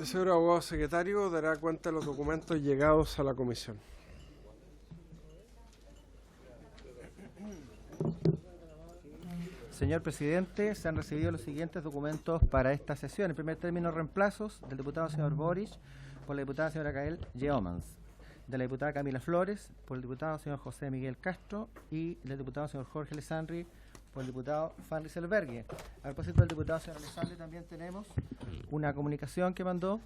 señor abogado secretario dará cuenta de los documentos llegados a la comisión. Señor presidente, se han recibido los siguientes documentos para esta sesión. En primer término, reemplazos del diputado señor Boric por la diputada señora Gael Yeomans, de la diputada Camila Flores por el diputado señor José Miguel Castro y del diputado señor Jorge Alessandri por el diputado Fanny Selberghe. A propósito del diputado señor Alessandri, también tenemos una comunicación que mandó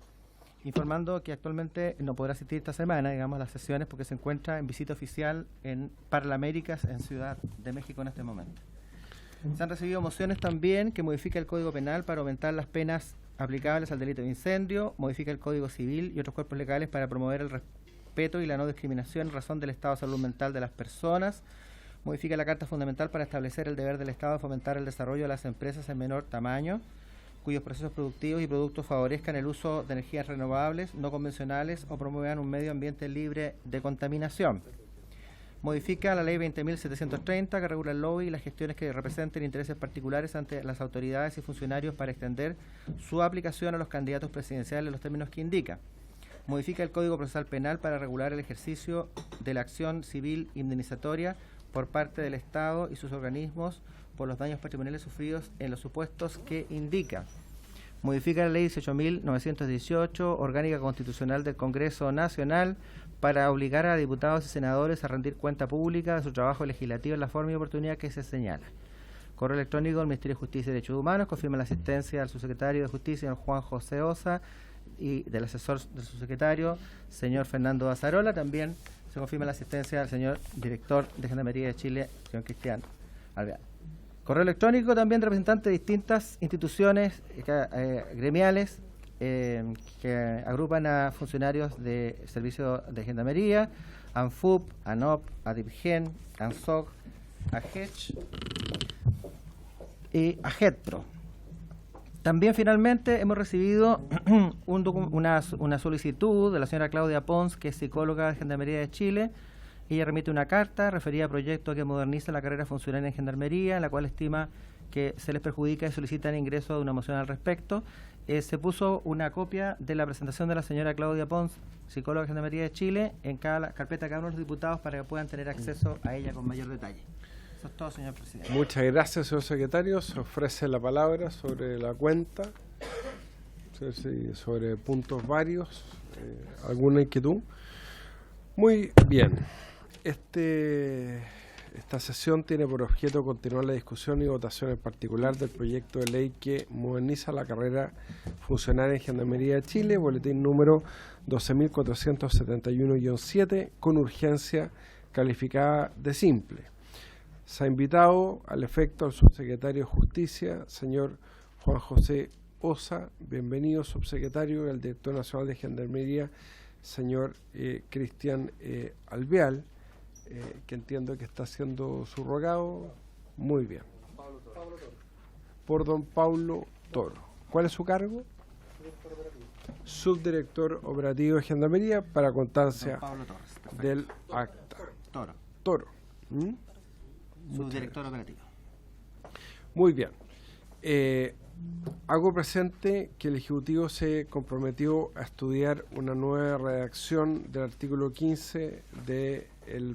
informando que actualmente no podrá asistir esta semana, digamos, a las sesiones porque se encuentra en visita oficial en Parlaméricas, en Ciudad de México en este momento. Se han recibido mociones también que modifica el Código Penal para aumentar las penas aplicables al delito de incendio, modifica el Código Civil y otros cuerpos legales para promover el respeto y la no discriminación en razón del estado de salud mental de las personas, modifica la Carta Fundamental para establecer el deber del Estado de fomentar el desarrollo de las empresas en menor tamaño, cuyos procesos productivos y productos favorezcan el uso de energías renovables, no convencionales o promuevan un medio ambiente libre de contaminación. Modifica la ley 20.730 que regula el lobby y las gestiones que representen intereses particulares ante las autoridades y funcionarios para extender su aplicación a los candidatos presidenciales en los términos que indica. Modifica el Código Procesal Penal para regular el ejercicio de la acción civil indemnizatoria por parte del Estado y sus organismos por los daños patrimoniales sufridos en los supuestos que indica. Modifica la ley 18.918, orgánica constitucional del Congreso Nacional, para obligar a diputados y senadores a rendir cuenta pública de su trabajo legislativo en la forma y oportunidad que se señala. Correo electrónico del Ministerio de Justicia y Derechos Humanos confirma la asistencia del subsecretario de Justicia, señor Juan José Osa, y del asesor del subsecretario, señor Fernando Azarola. También se confirma la asistencia del señor director de Gendarmería de Chile, señor Cristian Alvear. Correo electrónico también de representantes de distintas instituciones gremiales que agrupan a funcionarios de servicio de Gendarmería, ANFUP, ANOP, ADIPGEN, ANSOC, AGECH y AGEDPRO. También finalmente hemos recibido una solicitud de la señora Claudia Pons, que es psicóloga de Gendarmería de Chile. Ella remite una carta referida a proyecto que moderniza la carrera funcionaria en Gendarmería, en la cual estima que se les perjudica y solicitan ingreso de una moción al respecto. Se puso una copia de la presentación de la señora Claudia Pons, psicóloga de Gendarmería de Chile, en cada carpeta de cada uno de los diputados para que puedan tener acceso a ella con mayor detalle. Eso es todo, señor presidente. Muchas gracias, señor secretario. Se ofrece la palabra sobre la cuenta, sobre puntos varios. ¿Alguna inquietud? Muy bien. Esta sesión tiene por objeto continuar la discusión y votación en particular del proyecto de ley que moderniza la carrera funcionaria en Gendarmería de Chile, boletín número 12.471-7, con urgencia calificada de simple. Se ha invitado al efecto al subsecretario de Justicia, señor Juan José Osa. Bienvenido, subsecretario, y al director nacional de Gendarmería, señor Cristian Alvear, que entiendo que está siendo subrogado. Muy bien. Por don Paulo Toro. ¿Cuál es su cargo? Subdirector operativo de Gendarmería, para constancia del acta. Toro. Subdirector operativo. Muy bien. Hago presente que el Ejecutivo se comprometió a estudiar una nueva redacción del artículo 15 del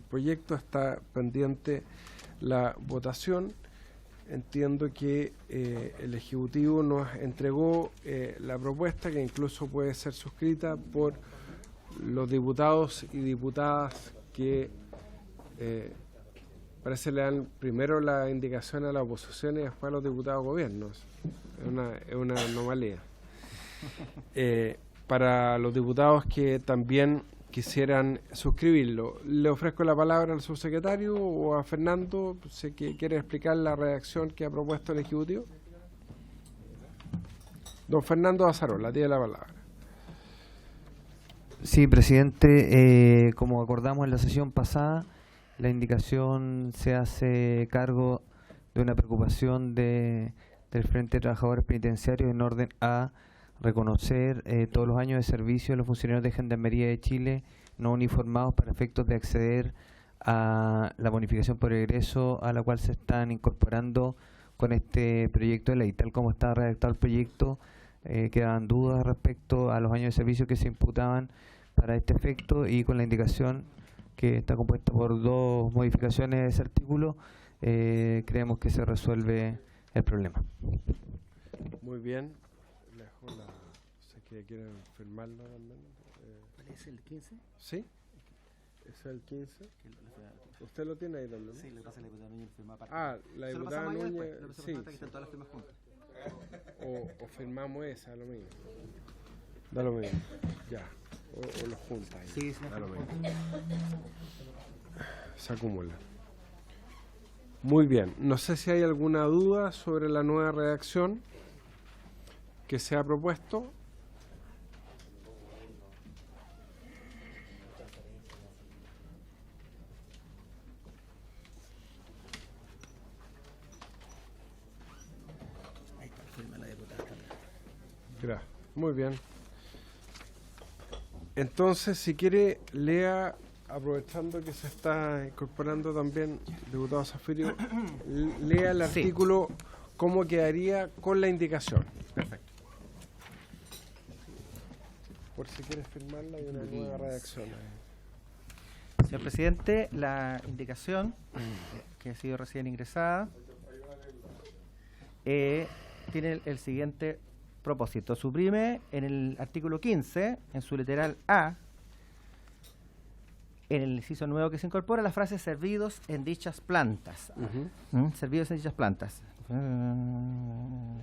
proyecto. Está pendiente la votación. Entiendo que el Ejecutivo nos entregó la propuesta, que incluso puede ser suscrita por los diputados y diputadas que parece le dan primero la indicación a la oposición y después a los diputados gobiernos. Es una anomalía. Para los diputados que también quisieran suscribirlo, le ofrezco la palabra al subsecretario o a Fernando, si quiere explicar la redacción que ha propuesto el Ejecutivo. Don Fernando Azarola, tiene la palabra. Sí, presidente, como acordamos en la sesión pasada, la indicación se hace cargo de una preocupación del Frente de Trabajadores Penitenciarios en orden a reconocer todos los años de servicio de los funcionarios de Gendarmería de Chile no uniformados para efectos de acceder a la bonificación por egreso a la cual se están incorporando con este proyecto de ley. Tal como está redactado el proyecto, quedaban dudas respecto a los años de servicio que se imputaban para este efecto, y con la indicación que está compuesta por 2 modificaciones de ese artículo, creemos que se resuelve el problema. Muy bien. Sé que quieren firmarlo también. ¿Cuál es el 15? ¿Sí? ¿Es el 15? ¿Usted lo tiene ahí también? Sí, le pasa a la diputada Núñez firma aparte. Ah, la diputada Núñez, sí. Que están todas las firmas juntas. O firmamos esa, lo mismo. Da lo mismo. Ya. O los juntas. Ahí. Sí, sí, da lo mismo. Se acumula. Muy bien. No sé si hay alguna duda sobre la nueva redacción que se ha propuesto. Ahí está, firma la diputada. Gracias. Muy bien. Entonces, si quiere, lea, aprovechando que se está incorporando también diputado Zafirio, lea el Sí. artículo, cómo quedaría con la indicación. Perfecto. Por si quieres firmarla, hay una nueva redacción. Señor presidente, la indicación que ha sido recién ingresada tiene el siguiente propósito. Suprime en el artículo 15, en su literal A, en el inciso nuevo que se incorpora, la frase servidos en dichas plantas. Servidos en dichas plantas. No,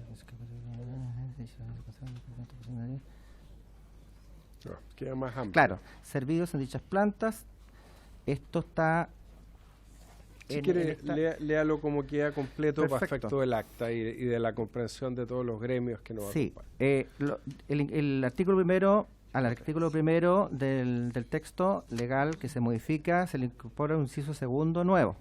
queda más amplio. Claro, servidos en dichas plantas. Esto está... Si quiere, léalo como queda completo para Perfecto. efecto del acta y de la comprensión de todos los gremios que nos Sí, acompañan. el artículo primero, al artículo primero del texto legal que se modifica, se le incorpora un inciso segundo nuevo,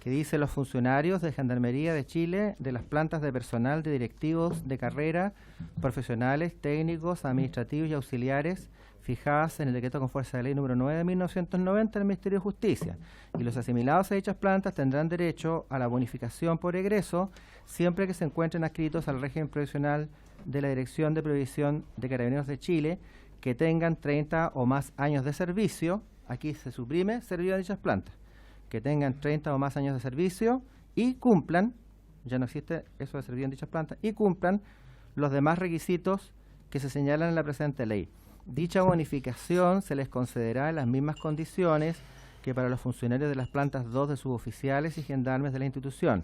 que dice: los funcionarios de Gendarmería de Chile, de las plantas de personal, de directivos de carrera, profesionales, técnicos, administrativos y auxiliares, fijadas en el decreto con fuerza de ley número 9 de 1990 del Ministerio de Justicia, y los asimilados a dichas plantas tendrán derecho a la bonificación por egreso siempre que se encuentren adscritos al régimen provisional de la Dirección de Previsión de Carabineros de Chile, que tengan 30 o más años de servicio. Aquí se suprime servicio de dichas plantas, que tengan 30 o más años de servicio y cumplan, ya no existe eso de servicio en dichas plantas, y cumplan los demás requisitos que se señalan en la presente ley. Dicha bonificación se les concederá en las mismas condiciones que para los funcionarios de las plantas 2 de suboficiales y gendarmes de la institución.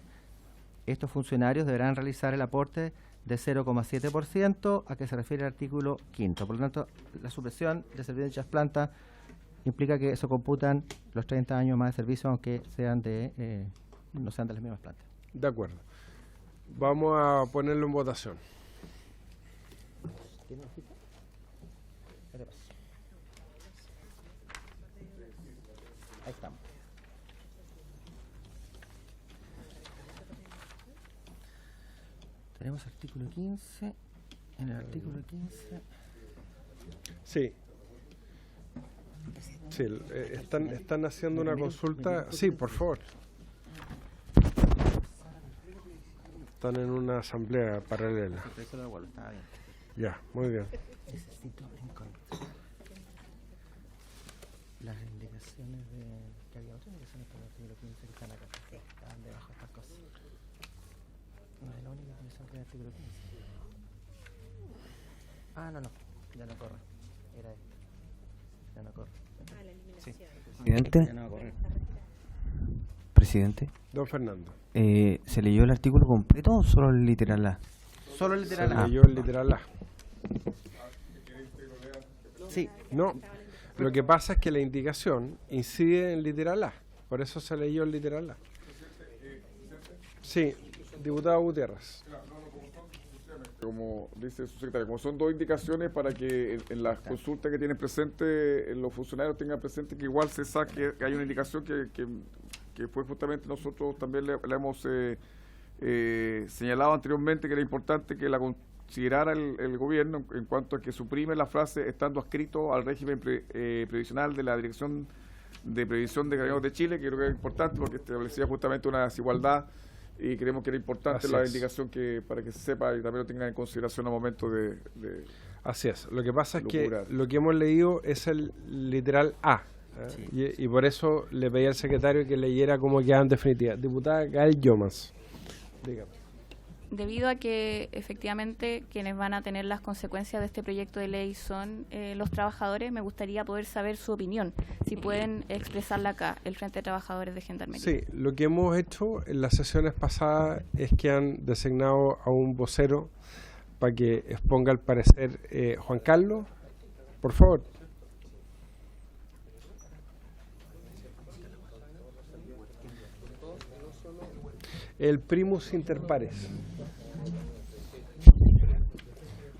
Estos funcionarios deberán realizar el aporte de 0,7% a que se refiere el artículo 5º. Por lo tanto, la supresión de servicio de dichas plantas implica que eso computan los 30 años más de servicio, aunque sean no sean de las mismas plantas. De acuerdo. Vamos a ponerlo en votación. Ahí estamos. Tenemos artículo 15. En el artículo 15... Sí. Sí, están haciendo una consulta. Sí, por favor. Están en una asamblea paralela. Eso lo vuelvo, está bien. Ya, muy bien. Necesito encontrar las indicaciones de... que había otras indicaciones para el artículo 15 que están acá, que estaban debajo de estas cosas. No es la única indicación que hay en el artículo 15. Ah, no, ya no corre. Era esto. Ya no corre. La eliminación. Presidente, Ya no va a correr. presidente, Don Fernando. ¿se leyó el artículo completo o solo el literal A? Solo el literal Se A. leyó el literal A. Sí, No, lo que pasa es que la indicación incide en literal A. Por eso se leyó el literal A. Sí, diputado Gutiérrez. Como dice su secretario, como son 2 indicaciones para que en las consultas que tienen presente los funcionarios tengan presente que igual se saque, que hay una indicación que fue justamente nosotros también le hemos señalado anteriormente, que era importante que la considerara el gobierno en cuanto a que suprime la frase estando adscrito al régimen previsional de la Dirección de Previsión de Carabineros de Chile, que creo que es importante porque establecía justamente una desigualdad y creemos que era importante Así la es. indicación que para que se sepa y también lo tengan en consideración al momento de Así es. Lo que pasa es que Locurar. lo que hemos leído es el literal A. Y por eso le pedí al secretario que leyera cómo quedaba en definitiva. Diputada Gael Yomas. Dígame. Debido a que efectivamente quienes van a tener las consecuencias de este proyecto de ley son los trabajadores, me gustaría poder saber su opinión, si pueden expresarla acá, el Frente de Trabajadores de Gendarmería. Sí, lo que hemos hecho en las sesiones pasadas es que han designado a un vocero para que exponga el parecer. Juan Carlos, por favor. El primus inter pares.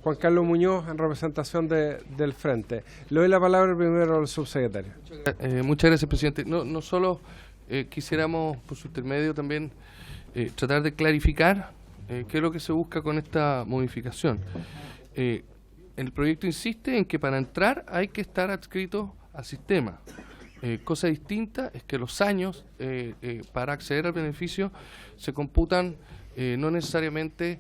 Juan Carlos Muñoz, en representación del Frente. Le doy la palabra primero al subsecretario. Muchas gracias, presidente. No solo quisiéramos, por su intermedio, también tratar de clarificar qué es lo que se busca con esta modificación. El proyecto insiste en que para entrar hay que estar adscrito al sistema. Cosa distinta es que los años para acceder al beneficio se computan no necesariamente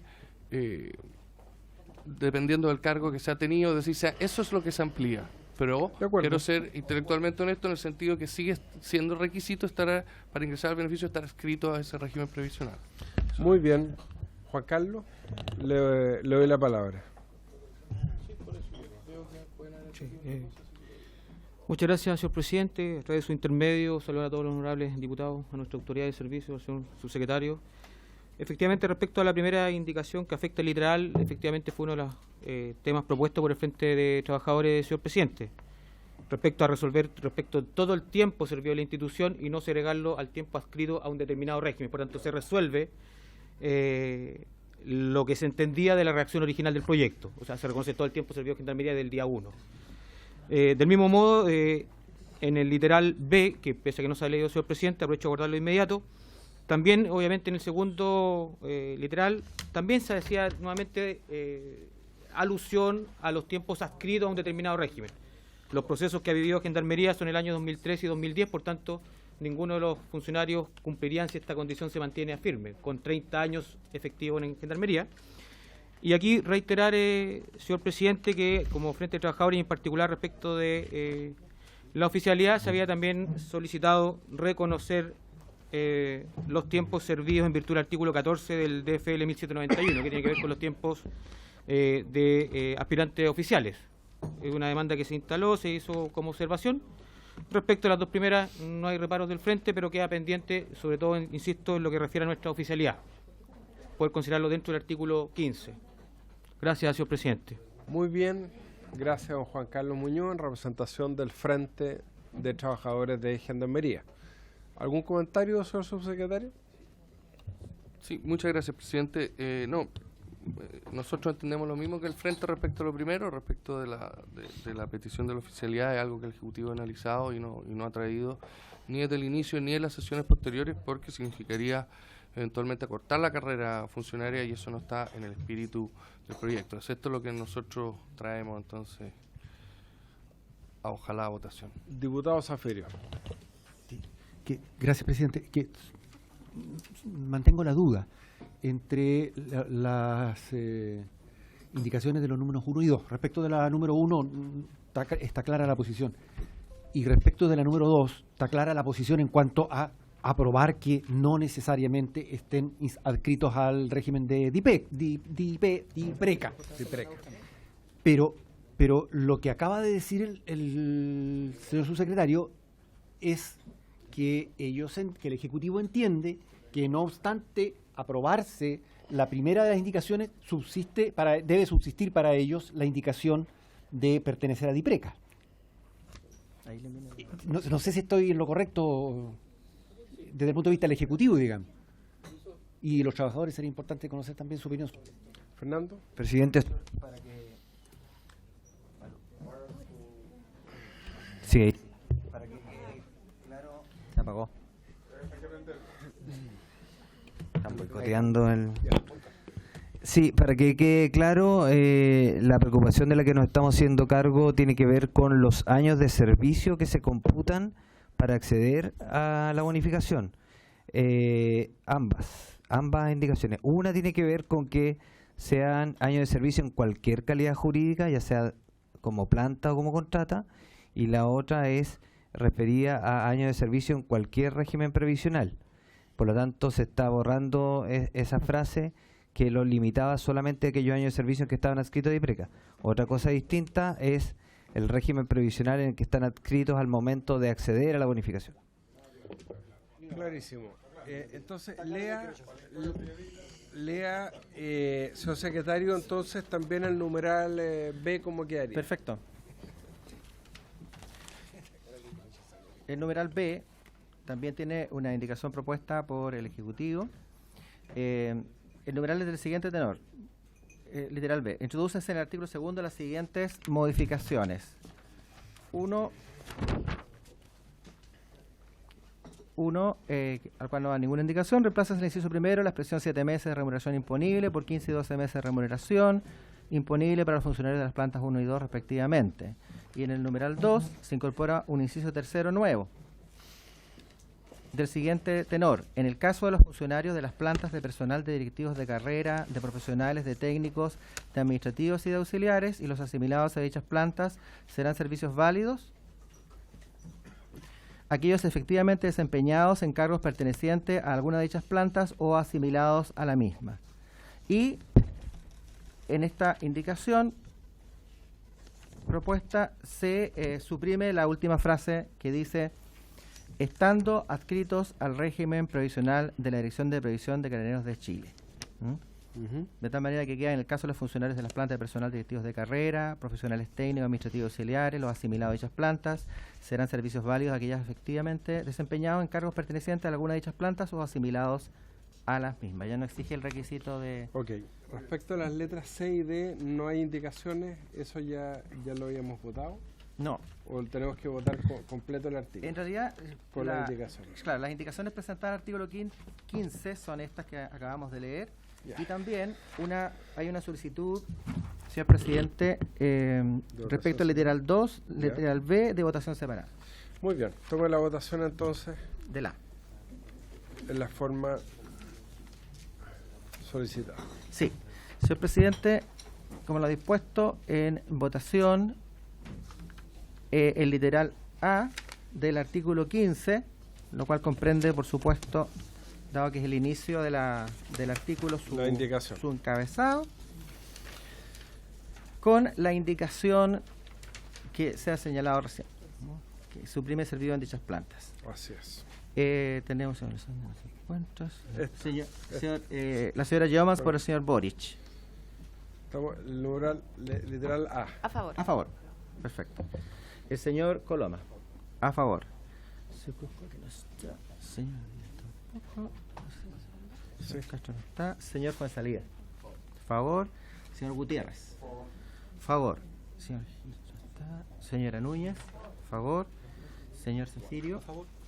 dependiendo del cargo que se ha tenido, es decir, eso es lo que se amplía. Pero quiero ser intelectualmente honesto en el sentido que sigue siendo requisito estar para ingresar al beneficio estar adscrito a ese régimen previsional. Muy bien. Juan Carlos, le doy la palabra. Muchas gracias, señor presidente. A través de su intermedio, saludar a todos los honorables diputados, a nuestra autoridad de servicio, al señor subsecretario. Efectivamente, respecto a la primera indicación que afecta el literal, efectivamente fue uno de los temas propuestos por el Frente de Trabajadores, señor presidente. Respecto a resolver, respecto a todo el tiempo servido a la institución y no segregarlo al tiempo adscrito a un determinado régimen. Por tanto, se resuelve lo que se entendía de la redacción original del proyecto. O sea, se reconoce todo el tiempo servido a Gendarmería del día 1. Del mismo modo, en el literal B, que pese a que no se ha leído, señor presidente, aprovecho a acordarlo de inmediato, también, obviamente, en el segundo literal, también se hacía nuevamente alusión a los tiempos adscritos a un determinado régimen. Los procesos que ha vivido Gendarmería son el año 2003 y 2010, por tanto, ninguno de los funcionarios cumplirían si esta condición se mantiene firme, con 30 años efectivos en Gendarmería. Y aquí reiterar, señor presidente, que como Frente de Trabajadores y en particular respecto de la oficialidad, se había también solicitado reconocer los tiempos servidos en virtud del artículo 14 del DFL 1791, que tiene que ver con los tiempos de aspirantes oficiales. Es una demanda que se instaló, se hizo como observación. Respecto a las dos primeras, no hay reparos del Frente, pero queda pendiente, sobre todo, insisto, en lo que refiere a nuestra oficialidad. Poder considerarlo dentro del artículo 15. Gracias, señor presidente. Muy bien. Gracias, don Juan Carlos Muñoz, en representación del Frente de Trabajadores de Gendarmería. ¿Algún comentario, señor subsecretario? Sí, muchas gracias, presidente. Nosotros entendemos lo mismo que el Frente respecto a lo primero, respecto de la petición de la oficialidad, es algo que el Ejecutivo ha analizado y no ha traído ni desde el inicio ni en las sesiones posteriores, porque significaría eventualmente acortar la carrera funcionaria y eso no está en el espíritu del proyecto. Esto es lo que nosotros traemos entonces ojalá a votación. Diputado Zafirio. Gracias, presidente. Que mantengo la duda entre las indicaciones de los números 1 y 2. Respecto de la número 1 está clara la posición. Y respecto de la número 2 está clara la posición en cuanto a aprobar que no necesariamente estén adscritos al régimen de DIPRECA. Pero lo que acaba de decir el señor subsecretario es que el Ejecutivo entiende que no obstante aprobarse la primera de las indicaciones, debe subsistir para ellos la indicación de pertenecer a DIPRECA. No sé si estoy en lo correcto desde el punto de vista del Ejecutivo, digamos. Y los trabajadores sería importante conocer también su opinión. Fernando. Presidente, sí. Para que quede claro. Se apagó. Están boicoteando el... Sí, para que quede claro, la preocupación de la que nos estamos haciendo cargo tiene que ver con los años de servicio que se computan para acceder a la bonificación. ambas indicaciones. Una tiene que ver con que sean años de servicio en cualquier calidad jurídica, ya sea como planta o como contrata, y la otra es referida a años de servicio en cualquier régimen previsional. Por lo tanto, se está borrando esa frase que lo limitaba solamente a aquellos años de servicio en que estaban adscritos a IPRECA. Otra cosa distinta es el régimen previsional en el que están adscritos al momento de acceder a la bonificación. Clarísimo. Entonces, lea, señor secretario, entonces también el numeral B, ¿cómo quedaría? Perfecto. El numeral B también tiene una indicación propuesta por el Ejecutivo. El numeral es del siguiente tenor. Literal B. Introdúcense en el artículo 2 las siguientes modificaciones. 1, al cual no da ninguna indicación, reemplaza en el inciso primero la expresión 7 meses de remuneración imponible por 15 y 12 meses de remuneración imponible para los funcionarios de las plantas 1 y 2 respectivamente. Y en el numeral 2 se incorpora un inciso tercero nuevo del siguiente tenor. En el caso de los funcionarios de las plantas de personal de directivos de carrera, de profesionales, de técnicos, de administrativos y de auxiliares y los asimilados a dichas plantas serán servicios válidos aquellos efectivamente desempeñados en cargos pertenecientes a alguna de dichas plantas o asimilados a la misma. Y en esta indicación propuesta se suprime la última frase que dice: estando adscritos al régimen previsional de la Dirección de Previsión de Carabineros de Chile. De tal manera que queda en el caso de los funcionarios de las plantas de personal directivos de carrera, profesionales técnicos, administrativos auxiliares, los asimilados a dichas plantas, serán servicios válidos aquellas efectivamente desempeñados en cargos pertenecientes a alguna de dichas plantas o asimilados a las mismas. Ya no exige el requisito de... Ok. Respecto a las letras C y D, no hay indicaciones, eso ya lo habíamos votado. No. ¿O tenemos que votar completo el artículo? En realidad, con las indicaciones. Claro, las indicaciones presentadas en el artículo 15 son estas que acabamos de leer. Y también hay una solicitud, señor presidente, respecto al literal 2, literal B, de votación separada. Muy bien. Tome la votación entonces De la. en la forma solicitada. Sí. Señor presidente, como lo ha dispuesto, en votación el literal A del artículo 15, lo cual comprende, por supuesto, dado que es el inicio del artículo, la indicación, su encabezado, con la indicación que se ha señalado recién, ¿no? Que suprime servicio en dichas plantas. Así es. Tenemos la señora Yeomans por el señor Boric. Estamos el numeral literal A. A favor. A favor. Perfecto. El señor Coloma. A favor. Señor Fuenzalida. Favor. Señor Gutiérrez. Favor. Señora Núñez. Favor. Señor Cecilio.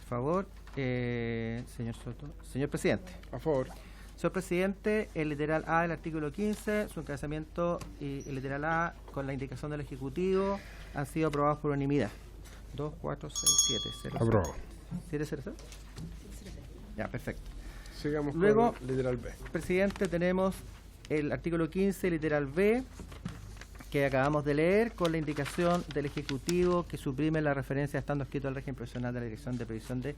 Favor. Señor Soto. Señor presidente. A favor. Señor presidente, el literal A del artículo 15, su encabezamiento y el literal A con la indicación del Ejecutivo han sido aprobados por unanimidad. 2, 4, 6, 7, 0. Aprobado. 7, 0, 0. Ya, perfecto. Sigamos Luego, con el literal B. Presidente, tenemos el artículo 15, literal B, que acabamos de leer, con la indicación del Ejecutivo que suprime la referencia estando escrito al régimen profesional de la Dirección de Previsión de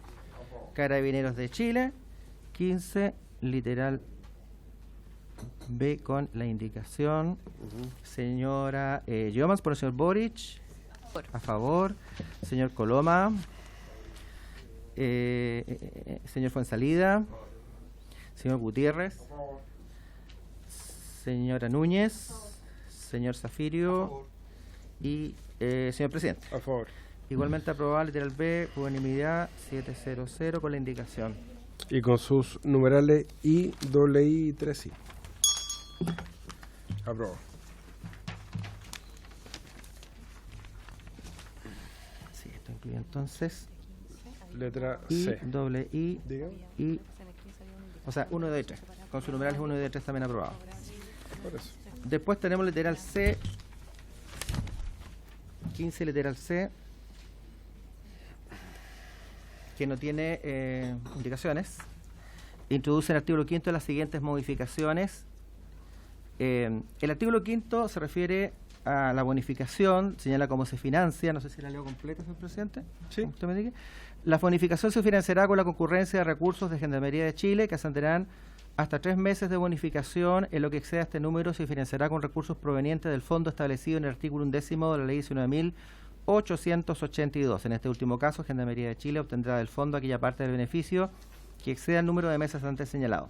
Carabineros de Chile. 15, literal B, con la indicación. Señora Yeomans por el señor Boric. A favor. Señor Coloma. Señor Fuenzalida. Señor Gutiérrez. Señora Núñez. Señor Zafirio. Y señor presidente. A favor. Igualmente aprobado literal B, por unanimidad 700 con la indicación. Y con sus numerales I, doble I y 3I. Aprobado. Sí, esto incluye entonces Letra I, C. doble I, Diga. y, o sea, 1 de 3. Con sus numerales 1 y de 3 también aprobado. Por eso. Después tenemos literal C, 15 literal C, que no tiene indicaciones. introduce en el artículo 5 las siguientes modificaciones. El artículo 5 se refiere a la bonificación, señala cómo se financia, no sé si la leo completa, señor presidente. Sí. Usted me diga. La bonificación se financiará con la concurrencia de recursos de Gendarmería de Chile, que ascenderán hasta 3 meses de bonificación. En lo que exceda este número se financiará con recursos provenientes del fondo establecido en el artículo 11 de la Ley 19.882. En este último caso, Gendarmería de Chile obtendrá del fondo aquella parte del beneficio que exceda el número de meses antes señalado.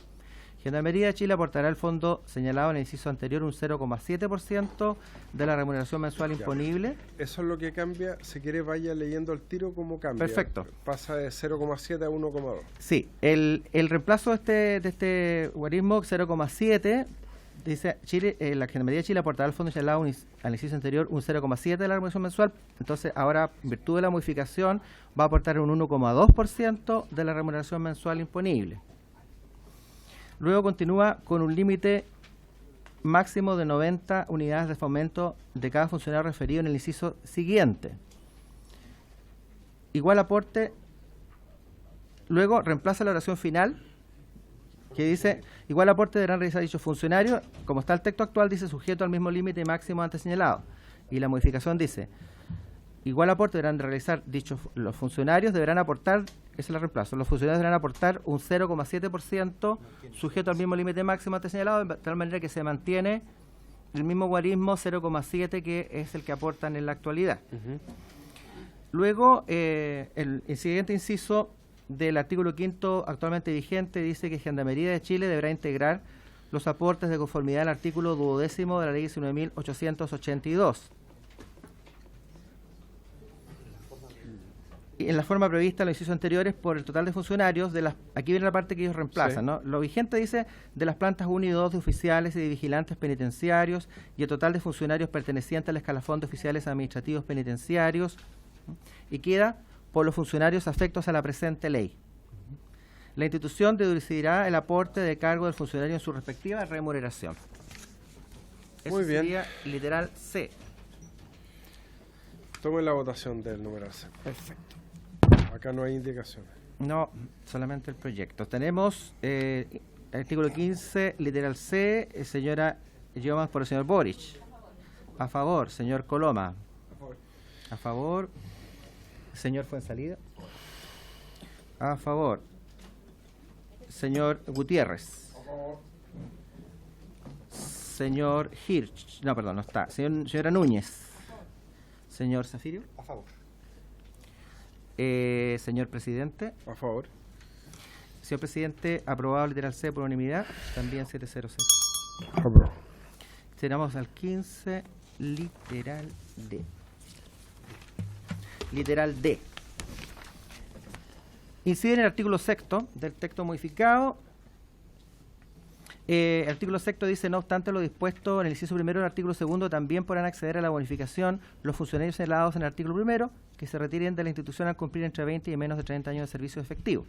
Gendarmería de Chile aportará al fondo señalado en el inciso anterior un 0,7% de la remuneración mensual imponible. Eso es lo que cambia. Si quiere, vaya leyendo al tiro cómo cambia. Perfecto. Pasa de 0,7 a 1,2. Sí, el reemplazo de este guarismo 0,7 dice Chile, la Gendarmería de Chile aportará al fondo señalado al inciso anterior un 0,7 de la remuneración mensual. Entonces, ahora, en virtud de la modificación, va a aportar un 1,2% de la remuneración mensual imponible. Luego continúa con un límite máximo de 90 unidades de fomento de cada funcionario referido en el inciso siguiente. Igual aporte. Luego reemplaza la oración final que dice: igual aporte deberán realizar dichos funcionarios. Como está el texto actual, dice sujeto al mismo límite máximo antes señalado. Y la modificación dice: igual aporte deberán realizar los funcionarios deberán aportar, ese es el reemplazo, los funcionarios deberán aportar un 0,7% sujeto al mismo límite máximo antes señalado, de tal manera que se mantiene el mismo guarismo 0,7 que es el que aportan en la actualidad. Luego, el siguiente inciso del artículo 5 actualmente vigente dice que Gendarmería de Chile deberá integrar los aportes de conformidad al artículo 12 de la Ley 19.882. En la forma prevista en los incisos anteriores por el total de funcionarios, aquí viene la parte que ellos reemplazan, Sí. ¿no? Lo vigente dice de las plantas 1 y 2 de oficiales y de vigilantes penitenciarios y el total de funcionarios pertenecientes al escalafón de oficiales administrativos penitenciarios, ¿no? Y queda por los funcionarios afectos a la presente ley. La institución deducirá el aporte de cargo del funcionario en su respectiva remuneración. Muy bien. Sería literal C. Tome la votación del numeral C. Perfecto. Acá no hay indicaciones. No, solamente el proyecto. Tenemos artículo 15, literal C, señora Yeomans por el señor Boric. A favor, señor Coloma. A favor, señor Fuensalida. A favor, señor Gutiérrez. Señor Hirsch. No, perdón, no está. Señora Núñez. Señor Zafirio. A favor. Señor presidente. A favor. Señor presidente, aprobado literal C por unanimidad, también 700. Aprobado. Tenemos al 15, literal D. Literal D. Incide en el artículo 6 del texto modificado. El artículo 6 dice: no obstante lo dispuesto en el inciso primero del artículo 2, también podrán acceder a la bonificación los funcionarios señalados en el artículo 1 que se retiren de la institución al cumplir entre 20 y menos de 30 años de servicio efectivo.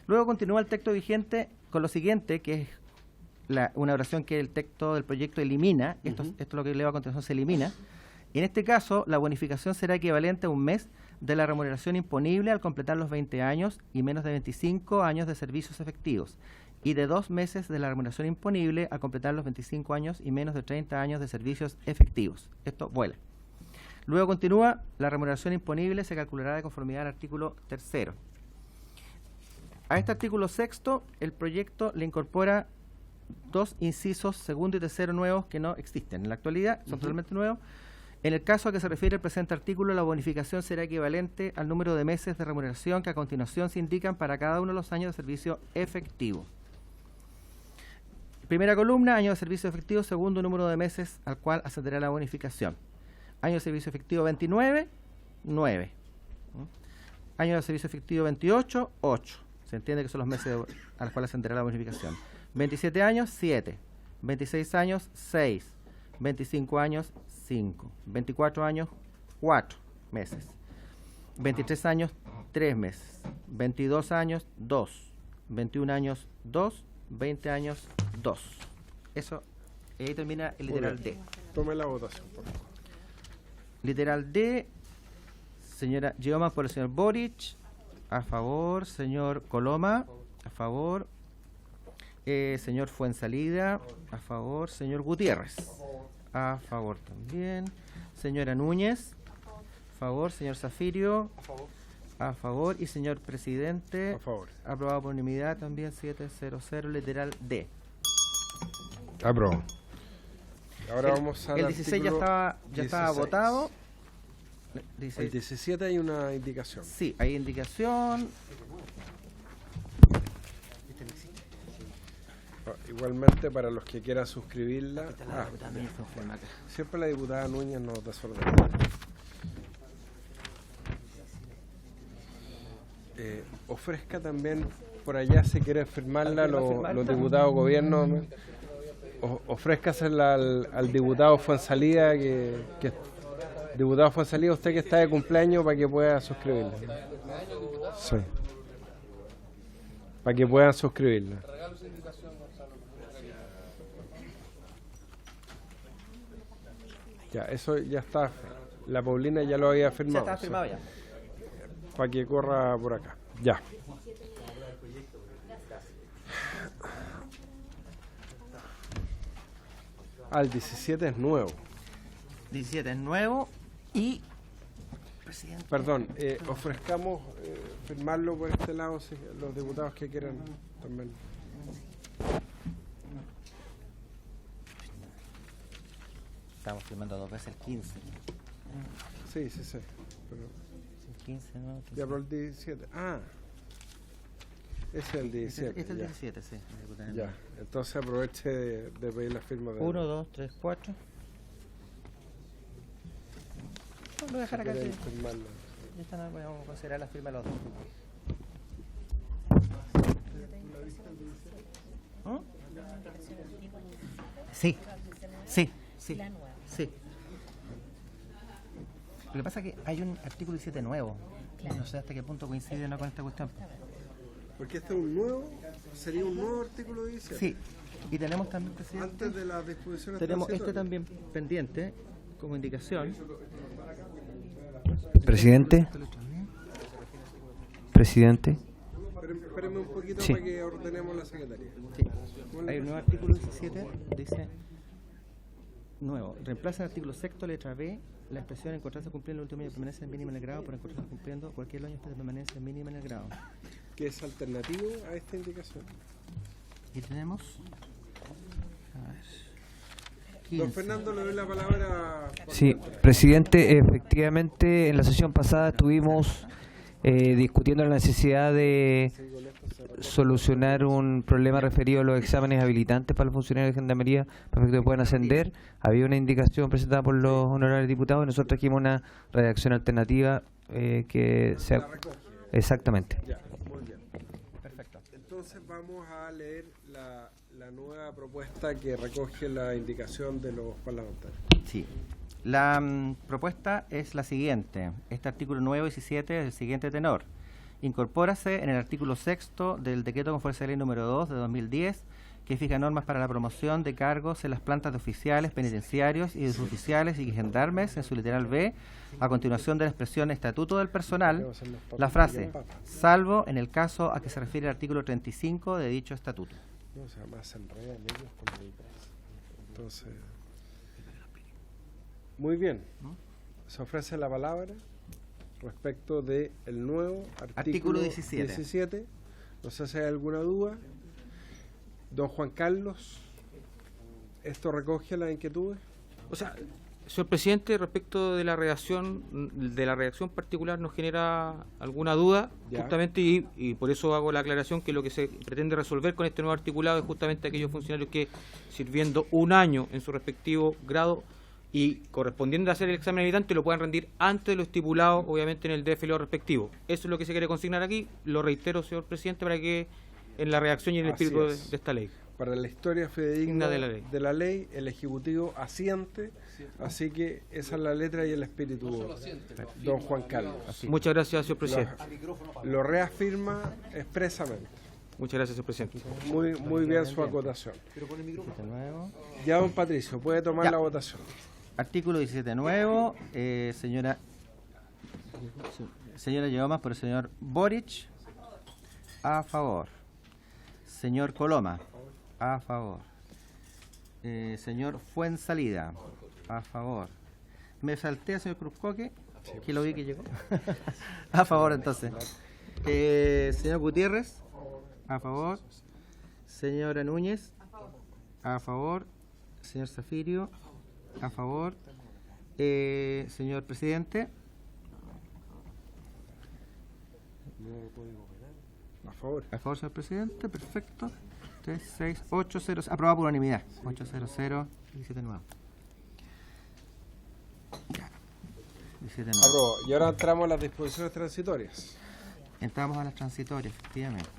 Luego continúa el texto vigente con lo siguiente, que es una oración que el texto del proyecto elimina. Esto es lo que leo a continuación, se elimina. En este caso, la bonificación será equivalente a un mes de la remuneración imponible al completar los 20 años y menos de 25 años de servicios efectivos, y de 2 meses de la remuneración imponible al completar los 25 años y menos de 30 años de servicios efectivos. Esto vuela. Luego continúa: la remuneración imponible se calculará de conformidad al artículo 3. A este artículo 6, el proyecto le incorpora 2 incisos segundo y tercero nuevos que no existen en la actualidad, son totalmente nuevos. En el caso a que se refiere el presente artículo, la bonificación será equivalente al número de meses de remuneración que a continuación se indican para cada uno de los años de servicio efectivo. Primera columna, año de servicio efectivo, segundo número de meses al cual ascenderá la bonificación. Año de servicio efectivo 29, 9. Año de servicio efectivo 28, 8. Se entiende que son los meses a los cuales ascenderá la bonificación. 27 años, 7. 26 años, 6. 25 años, 5. 24 años, 4 meses. 23 años, 3 meses. 22 años, 2. 21 años, 2. 20 años, 2. Eso, y ahí termina el literal D. Tome la votación, por favor. Literal D, señora Yeomans por el señor Boric. A favor, señor Coloma. A favor, Señor Fuenzalida, a favor. Señor Gutiérrez, a favor también. Señora Núñez, a favor. Señor Zafirio, a favor. Y señor presidente, A favor. aprobado por unanimidad también, 700, literal D. Aprobado. Ahora vamos al El 16 ya estaba 16. votado. El 16. 17 hay una indicación. Sí, hay indicación. Igualmente, para los que quieran suscribirla. Siempre la diputada Núñez nos desordena. Ofrezca también por allá, si quieren firmarla, los diputados gobierno. Ofrézcasela al diputado Fuenzalida, diputado Fuenzalida, usted que está de cumpleaños, para que pueda suscribirla. Sí. Para que puedan suscribirla. Ya, eso ya está. La Paulina ya lo había firmado. Ya está firmado ya. Para que corra por acá. Ya. El 17 es nuevo. 17 es nuevo y... Presidente. Perdón, ofrezcamos firmarlo por este lado, si los diputados que quieran también. Estamos firmando dos veces el 15. Sí, sí, sí. Pero El 15, ¿no? ya por el 17. Ah, ese es el 17. Este es el ya. 17, sí. Ya, entonces aproveche de pedir la firma de 1, 2, 3, 4. Lo voy a dejar acá. quieren Sí. firmarla. Ya está, no, vamos a considerar la firma de los dos. ¿Mm? Sí, sí, sí, sí. Lo que pasa es que hay un artículo 17 nuevo. No sé hasta qué punto coincide o no con esta cuestión. Porque este es un nuevo, sería un nuevo artículo 17. Sí, y tenemos también, presidente, Antes de las disposiciones tenemos este transitorias. también pendiente como indicación. Presidente. Presidente. Espéreme un poquito Sí. para que ordenemos la secretaría. Sí. Hay un nuevo artículo 17, dice nuevo, reemplaza el artículo sexto, letra B, la expresión encontrarse cumpliendo el último año de permanencia mínima en el grado por encontrarse cumpliendo cualquier año de permanencia mínima en el grado. Que es alternativo a esta indicación. Y tenemos... A ver, Don 15. Fernando, le doy la palabra. Sí, presidente, efectivamente en la sesión pasada estuvimos discutiendo la necesidad de solucionar un problema referido a los exámenes habilitantes para los funcionarios de Gendarmería para que puedan ascender. Había una indicación presentada por los honorables diputados y nosotros trajimos una redacción alternativa que sea... La recoge. Exactamente. Ya, muy bien. Perfecto. Entonces vamos a leer la nueva propuesta que recoge la indicación de los parlamentarios. Sí. La propuesta es la siguiente. Este artículo nuevo 17 es el siguiente tenor. Incorpórase en el artículo sexto del decreto con fuerza de ley número 2 de 2010, que fija normas para la promoción de cargos en las plantas de oficiales, penitenciarios y de suboficiales y gendarmes, en su literal B, a continuación de la expresión estatuto del personal, la frase, salvo en el caso a que se refiere el artículo 35 de dicho estatuto. No, se llama se enredan ellos con la democracia. Entonces, muy bien. Se ofrece la palabra respecto del nuevo Artículo artículo 17. No sé si hay alguna duda. Don Juan Carlos, ¿esto recoge las inquietudes? O sea, señor presidente, respecto de la redacción particular nos genera alguna duda, Ya. justamente, y por eso hago la aclaración que lo que se pretende resolver con este nuevo articulado es justamente aquellos funcionarios que, sirviendo un año en su respectivo grado y correspondiendo a hacer el examen habilitante, lo puedan rendir antes de lo estipulado, obviamente, en el DFLO respectivo. Eso es lo que se quiere consignar aquí. Lo reitero, señor presidente, para que en la redacción y en el Así espíritu es. de esta ley. Para la historia fidedigna De la ley. el Ejecutivo asiente, así que esa es la letra y el espíritu, don Juan Carlos. Muchas gracias, señor presidente. Lo reafirma expresamente. Muchas gracias, señor presidente. Muy bien su acotación. 17 nuevo. Ya, don Patricio, puede tomar Ya. la votación. Artículo 17 nuevo, señora Yeomas por el señor Boric, a favor. Señor Coloma, A favor. Señor Fuensalida. A favor. Me salté a señor Cruzcoque, que lo vi que llegó. A favor, entonces. Señor Gutiérrez. A favor. Señora Núñez. A favor. Señor Zafirio. A favor. Señor presidente. A favor. A favor, señor presidente. Perfecto. 3, 6, 8, 0. Aprobado por unanimidad. 8, 0, 0. 17 nuevo. Ya. 17 nuevo. Aprobó. Y ahora entramos a las disposiciones transitorias. Entramos a las transitorias, efectivamente.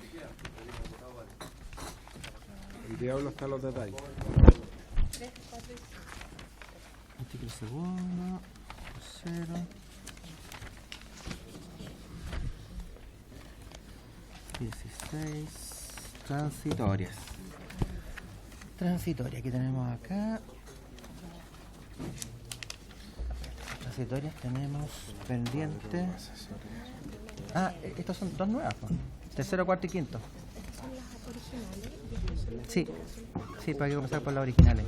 El diablo está en los detalles. Artículo segundo. 0. Transitorias. Transitorias, aquí tenemos acá. Transitorias tenemos pendiente. Estas son dos nuevas, pues. Tercero, cuarto y quinto. Sí, para que comenzar por las originales.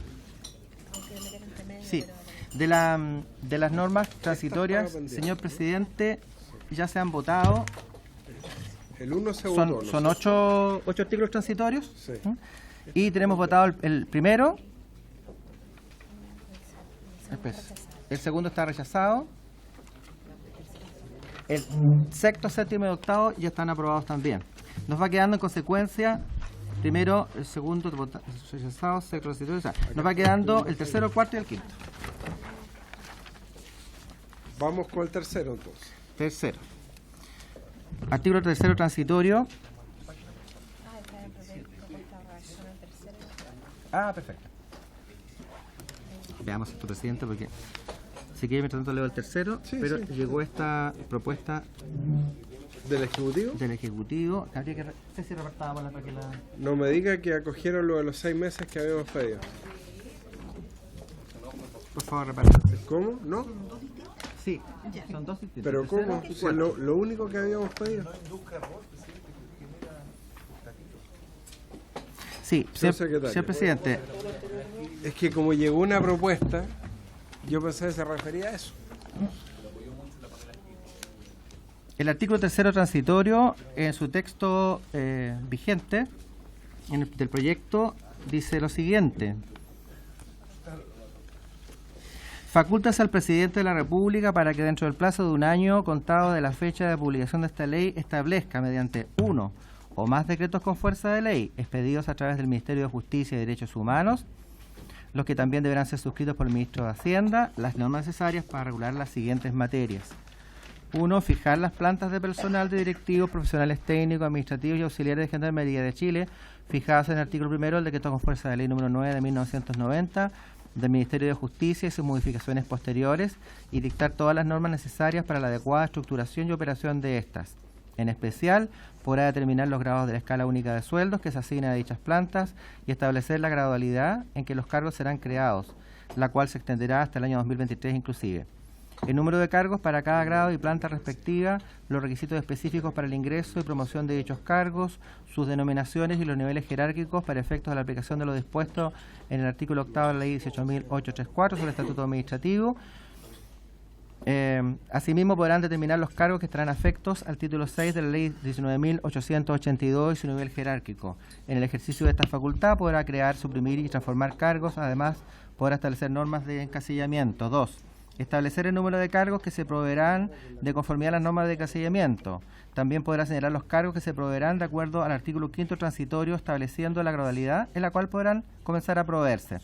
Sí, de las normas transitorias, señor presidente, ya se han votado. El 1 se votó. Son 8 artículos transitorios. Sí. Y tenemos votado el primero. El segundo está rechazado. El sexto, séptimo y octavo ya están aprobados también. Nos va quedando en consecuencia, primero, el segundo rechazado, sexto transitorio. O sea, nos va quedando el tercero, el cuarto y el quinto. Vamos con el tercero entonces. Tercero. Artículo tercero transitorio. Perfecto. Veamos esto, presidente, porque si quiere mientras tanto leo el tercero, pero llegó esta propuesta ¿Del Ejecutivo? del Ejecutivo. Habría que sé si repartábamos para que la... No me diga que acogieron lo de los 6 meses que habíamos pedido. Por favor, repartan. ¿Cómo? ¿No? Sí, son dos distintos. ¿Pero Tercero cómo? y Si cuarto. lo único que habíamos pedido. Sí, Señor secretario. señor presidente. Es que como llegó una propuesta, yo pensé que se refería a eso. El artículo tercero transitorio, en su texto vigente del proyecto, dice lo siguiente. Facultas al presidente de la República para que dentro del plazo de un año contado de la fecha de publicación de esta ley establezca mediante uno o más decretos con fuerza de ley expedidos a través del Ministerio de Justicia y Derechos Humanos, los que también deberán ser suscritos por el Ministro de Hacienda, las normas necesarias para regular las siguientes materias. 1. Fijar las plantas de personal de directivos, profesionales técnicos, administrativos y auxiliares de Gendarmería de Chile, fijadas en el artículo primero del decreto con fuerza de ley número 9 de 1990, del Ministerio de Justicia y sus modificaciones posteriores, y dictar todas las normas necesarias para la adecuada estructuración y operación de estas. En especial, podrá determinar los grados de la escala única de sueldos que se asignan a dichas plantas y establecer la gradualidad en que los cargos serán creados, la cual se extenderá hasta el año 2023 inclusive. El número de cargos para cada grado y planta respectiva, los requisitos específicos para el ingreso y promoción de dichos cargos, sus denominaciones y los niveles jerárquicos para efectos de la aplicación de lo dispuesto en el artículo 8 de la Ley 18.834 sobre el Estatuto Administrativo. Asimismo, podrán determinar los cargos que estarán afectos al título 6 de la Ley 19.882 y su nivel jerárquico. En el ejercicio de esta facultad podrá crear, suprimir y transformar cargos. Además, podrá establecer normas de encasillamiento. 2. Establecer el número de cargos que se proveerán de conformidad a las normas de encasillamiento. También podrá señalar los cargos que se proveerán de acuerdo al artículo 5 transitorio, estableciendo la gradualidad en la cual podrán comenzar a proveerse.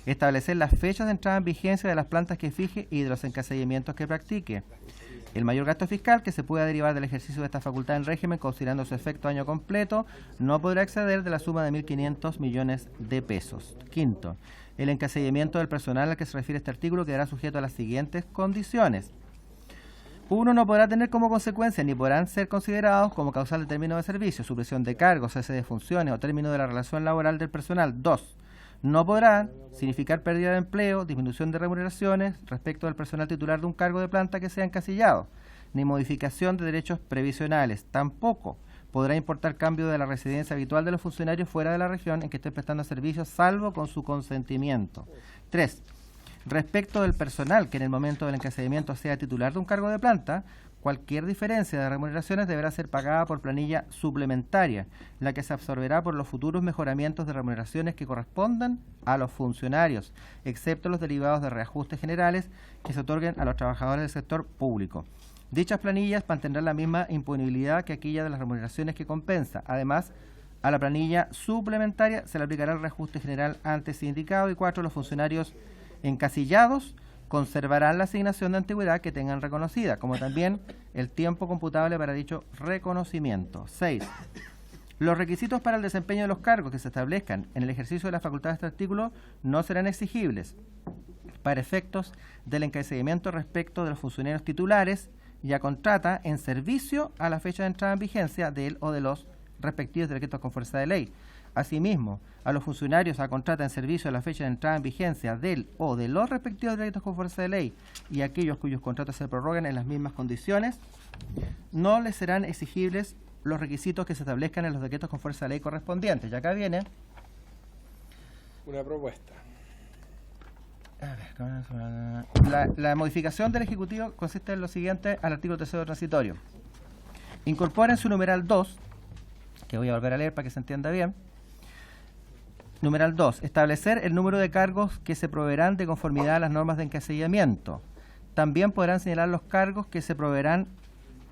Establecer las fechas de entrada en vigencia de las plantas que fije y de los encasillamientos que practique. El mayor gasto fiscal que se pueda derivar del ejercicio de esta facultad en régimen, considerando su efecto año completo, no podrá exceder de la suma de 1.500 millones de pesos. 5. El encasillamiento del personal al que se refiere este artículo quedará sujeto a las siguientes condiciones. 1. No podrá tener como consecuencia ni podrán ser considerados como causal de término de servicio, supresión de cargos, cese de funciones o término de la relación laboral del personal. 2. No podrán significar pérdida de empleo, disminución de remuneraciones respecto del personal titular de un cargo de planta que sea encasillado, ni modificación de derechos previsionales. Tampoco podrá importar cambio de la residencia habitual de los funcionarios fuera de la región en que estén prestando servicios, salvo con su consentimiento. 3. Respecto del personal que en el momento del encarcelamiento sea titular de un cargo de planta, cualquier diferencia de remuneraciones deberá ser pagada por planilla suplementaria, la que se absorberá por los futuros mejoramientos de remuneraciones que correspondan a los funcionarios, excepto los derivados de reajustes generales que se otorguen a los trabajadores del sector público. Dichas planillas mantendrán la misma imponibilidad que aquella de las remuneraciones que compensa. Además, a la planilla suplementaria se le aplicará el reajuste general antes indicado. Y 4. Los funcionarios encasillados conservarán la asignación de antigüedad que tengan reconocida, como también el tiempo computable para dicho reconocimiento. 6. Los requisitos para el desempeño de los cargos que se establezcan en el ejercicio de las facultades de este artículo no serán exigibles para efectos del encarcelamiento respecto de los funcionarios titulares y a contrata en servicio a la fecha de entrada en vigencia de él o de los respectivos decretos con fuerza de ley. Asimismo, a los funcionarios a contrata en servicio a la fecha de entrada en vigencia del o de los respectivos decretos con fuerza de ley y aquellos cuyos contratos se prorrogan en las mismas condiciones, no les serán exigibles los requisitos que se establezcan en los decretos con fuerza de ley correspondientes. Y acá viene una propuesta. La modificación del Ejecutivo consiste en lo siguiente al artículo 3 transitorio. Incorpora en su numeral 2, que voy a volver a leer para que se entienda bien. Numeral 2. Establecer el número de cargos que se proveerán de conformidad a las normas de encasillamiento. También podrán señalar los cargos que se proveerán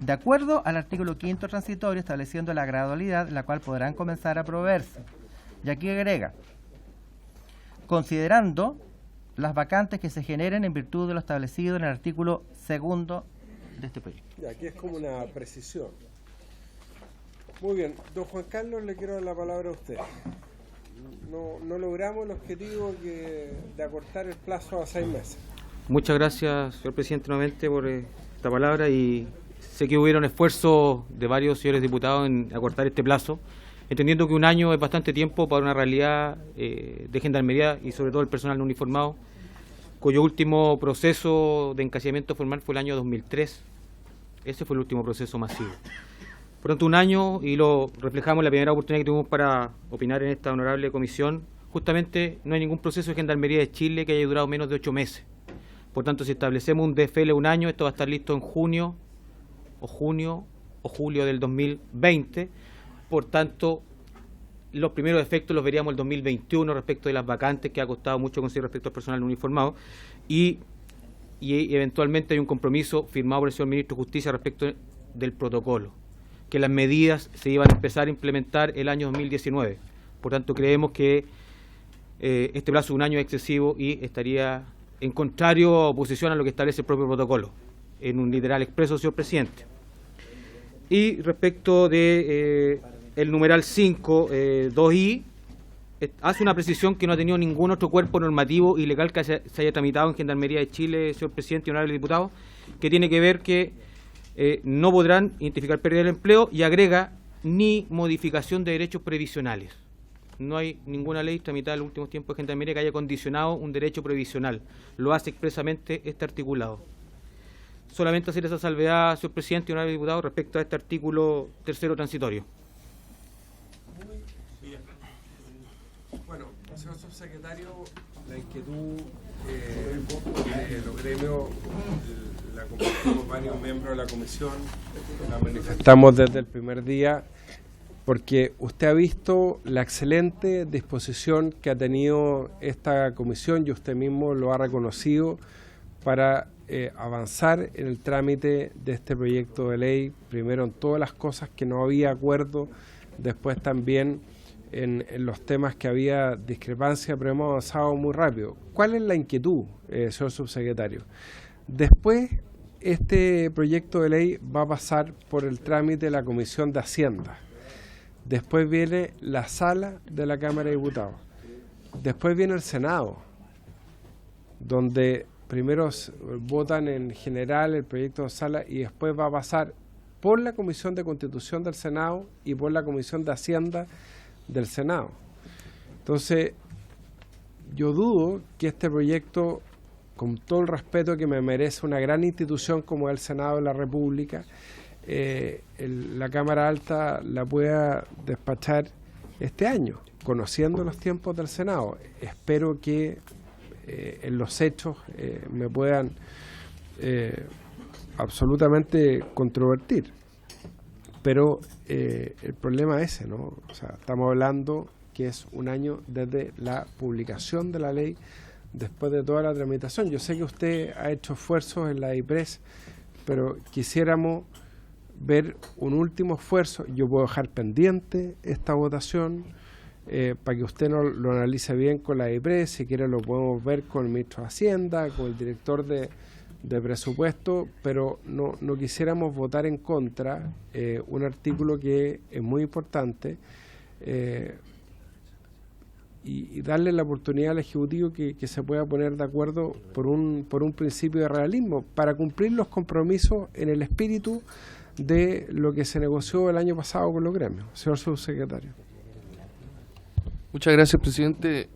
de acuerdo al artículo 5 transitorio, estableciendo la gradualidad en la cual podrán comenzar a proveerse. Y aquí agrega, considerando las vacantes que se generen en virtud de lo establecido en el artículo 2 de este proyecto. Y aquí es como una precisión. Muy bien, don Juan Carlos, le quiero dar la palabra a usted. No logramos el objetivo de acortar el plazo a 6 meses. Muchas gracias, señor presidente, nuevamente por esta palabra, y sé que hubieron esfuerzos de varios señores diputados en acortar este plazo, entendiendo que un año es bastante tiempo para una realidad de gendarmería y sobre todo el personal no uniformado, cuyo último proceso de encasillamiento formal fue el año 2003. Ese fue el último proceso masivo. Por tanto, un año, y lo reflejamos en la primera oportunidad que tuvimos para opinar en esta honorable comisión, justamente no hay ningún proceso de gendarmería de Chile que haya durado menos de 8 meses. Por tanto, si establecemos un DFL un año, esto va a estar listo en junio o julio del 2020. Por tanto, los primeros efectos los veríamos el 2021 respecto de las vacantes, que ha costado mucho conseguir respecto al personal no uniformado, y eventualmente hay un compromiso firmado por el señor Ministro de Justicia respecto del protocolo, que las medidas se iban a empezar a implementar el año 2019. Por tanto, creemos que este plazo de un año es excesivo y estaría en contrario oposición a lo que establece el propio protocolo, en un literal expreso, señor presidente. Y respecto de el numeral 5, 2i, hace una precisión que no ha tenido ningún otro cuerpo normativo y legal que se haya tramitado en Gendarmería de Chile, señor presidente y honorable diputado, que tiene que ver que no podrán identificar pérdida del empleo, y agrega ni modificación de derechos previsionales. No hay ninguna ley tramitada en los últimos tiempos de Gendarmería que haya condicionado un derecho previsional. Lo hace expresamente este articulado. Solamente hacer esa salvedad, señor presidente y honorable diputado, respecto a este artículo 3 transitorio. Muy bien. Bueno, señor subsecretario, la inquietud de los gremios la compartimos varios miembros de la comisión, la manifestamos desde el primer día, porque usted ha visto la excelente disposición que ha tenido esta comisión y usted mismo lo ha reconocido para avanzar en el trámite de este proyecto de ley, primero en todas las cosas que no había acuerdo, después también en los temas que había discrepancia, pero hemos avanzado muy rápido. ¿Cuál es la inquietud, señor subsecretario? Después, este proyecto de ley va a pasar por el trámite de la Comisión de Hacienda. Después viene la sala de la Cámara de Diputados. Después viene el Senado, donde primero votan en general el proyecto de sala y después va a pasar por la Comisión de Constitución del Senado y por la Comisión de Hacienda del Senado. Entonces, yo dudo que este proyecto, con todo el respeto que me merece una gran institución como el Senado de la República, la Cámara Alta la pueda despachar este año, conociendo los tiempos del Senado. Espero que en los hechos me puedan absolutamente controvertir. Pero el problema es ese, ¿no? O sea, estamos hablando que es un año desde la publicación de la ley, después de toda la tramitación. Yo sé que usted ha hecho esfuerzos en la IPRES, pero quisiéramos ver un último esfuerzo. Yo puedo dejar pendiente esta votación para que usted lo analice bien con la IPRES. Si quiere lo podemos ver con el ministro de Hacienda, con el director de presupuesto, pero no quisiéramos votar en contra un artículo que es muy importante, y darle la oportunidad al Ejecutivo que se pueda poner de acuerdo por un principio de realismo para cumplir los compromisos en el espíritu de lo que se negoció el año pasado con los gremios. Señor subsecretario. Muchas gracias, presidente.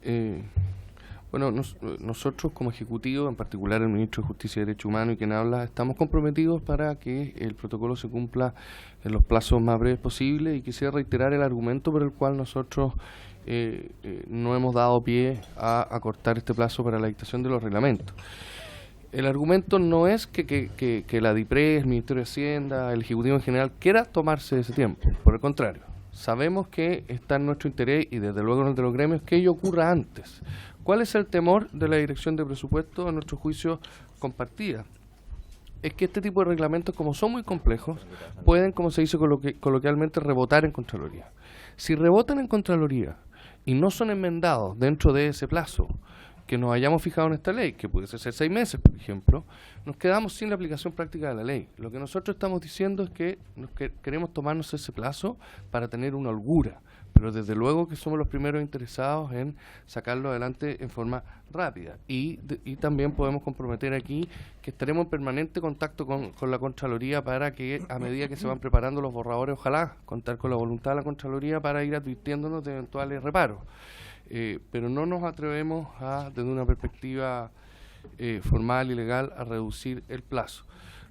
Bueno, nosotros como Ejecutivo, en particular el Ministro de Justicia y Derechos Humanos y quien habla, estamos comprometidos para que el protocolo se cumpla en los plazos más breves posibles, y quisiera reiterar el argumento por el cual nosotros no hemos dado pie a acortar este plazo para la dictación de los reglamentos. El argumento no es que la DIPRES, el Ministerio de Hacienda, el Ejecutivo en general quiera tomarse ese tiempo. Por el contrario, sabemos que está en nuestro interés, y desde luego en el de los gremios, que ello ocurra antes. ¿Cuál es el temor de la Dirección de Presupuesto, a nuestro juicio compartida? Es que este tipo de reglamentos, como son muy complejos, pueden, como se dice coloquialmente, rebotar en Contraloría. Si rebotan en Contraloría y no son enmendados dentro de ese plazo que nos hayamos fijado en esta ley, que pudiese ser 6 meses, por ejemplo, nos quedamos sin la aplicación práctica de la ley. Lo que nosotros estamos diciendo es que queremos tomarnos ese plazo para tener una holgura, pero desde luego que somos los primeros interesados en sacarlo adelante en forma rápida. Y también podemos comprometer aquí que estaremos en permanente contacto con la Contraloría para que, a medida que se van preparando los borradores, ojalá contar con la voluntad de la Contraloría para ir advirtiéndonos de eventuales reparos. Pero no nos atrevemos desde una perspectiva formal y legal, a reducir el plazo.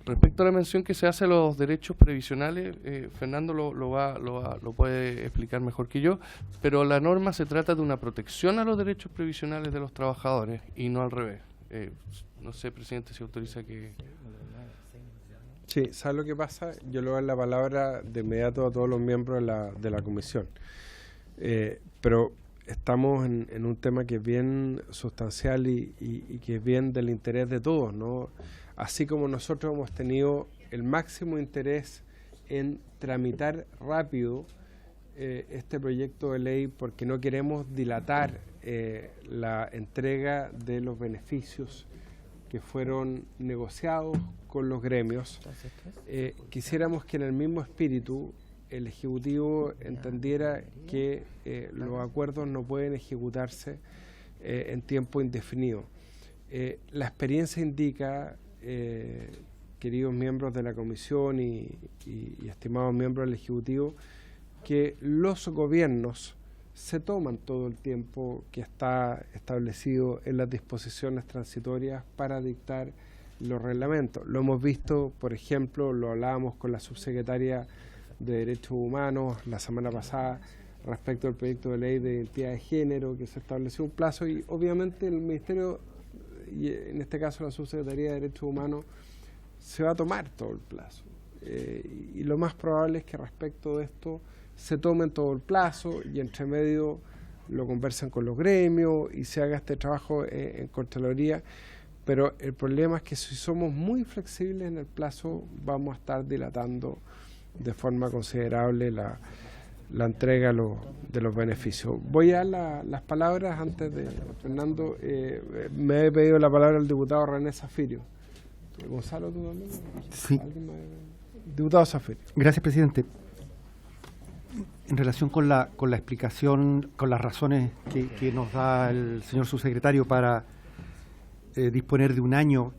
Respecto a la mención que se hace a los derechos previsionales, Fernando lo puede explicar mejor que yo, pero la norma se trata de una protección a los derechos previsionales de los trabajadores y no al revés. No sé, presidente, si autoriza que... Sí, ¿sabe lo que pasa? Yo le doy la palabra de inmediato a todos los miembros de la comisión. Pero estamos en un tema que es bien sustancial y que es bien del interés de todos, ¿no? Así como nosotros hemos tenido el máximo interés en tramitar rápido este proyecto de ley, porque no queremos dilatar la entrega de los beneficios que fueron negociados con los gremios. Quisiéramos que en el mismo espíritu el Ejecutivo entendiera que los acuerdos no pueden ejecutarse en tiempo indefinido. La experiencia indica, queridos miembros de la Comisión y estimados miembros del Ejecutivo, que los gobiernos se toman todo el tiempo que está establecido en las disposiciones transitorias para dictar los reglamentos. Lo hemos visto, por ejemplo, lo hablábamos con la subsecretaria de Derechos Humanos la semana pasada respecto al proyecto de ley de identidad de género, que se estableció un plazo, y obviamente el Ministerio, y en este caso la Subsecretaría de Derechos Humanos, se va a tomar todo el plazo. Y lo más probable es que respecto de esto se tomen todo el plazo y entre medio lo conversen con los gremios y se haga este trabajo en Contraloría. Pero el problema es que si somos muy flexibles en el plazo, vamos a estar dilatando de forma considerable la entrega de los beneficios. Voy a dar las palabras antes de Fernando. Me he pedido la palabra el diputado René Zafirio. Gonzalo, ¿tú también? Sí. Diputado Zafirio. Gracias, presidente. En relación con la explicación, con las razones que nos da el señor subsecretario para disponer de un año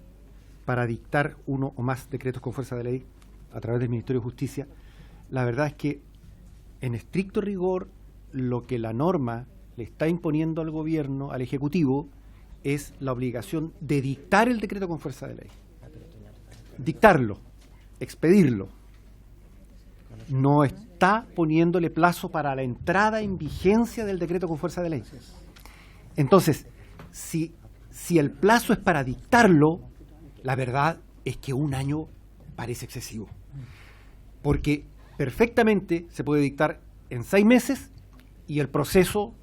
para dictar uno o más decretos con fuerza de ley a través del Ministerio de Justicia, la verdad es que, en estricto rigor, lo que la norma le está imponiendo al gobierno, al Ejecutivo, es la obligación de dictar el decreto con fuerza de ley. Dictarlo, expedirlo. no está poniéndole plazo para la entrada en vigencia del decreto con fuerza de ley. Entonces, si el plazo es para dictarlo, la verdad es que un año parece excesivo. Porque perfectamente se puede dictar en 6 meses y el proceso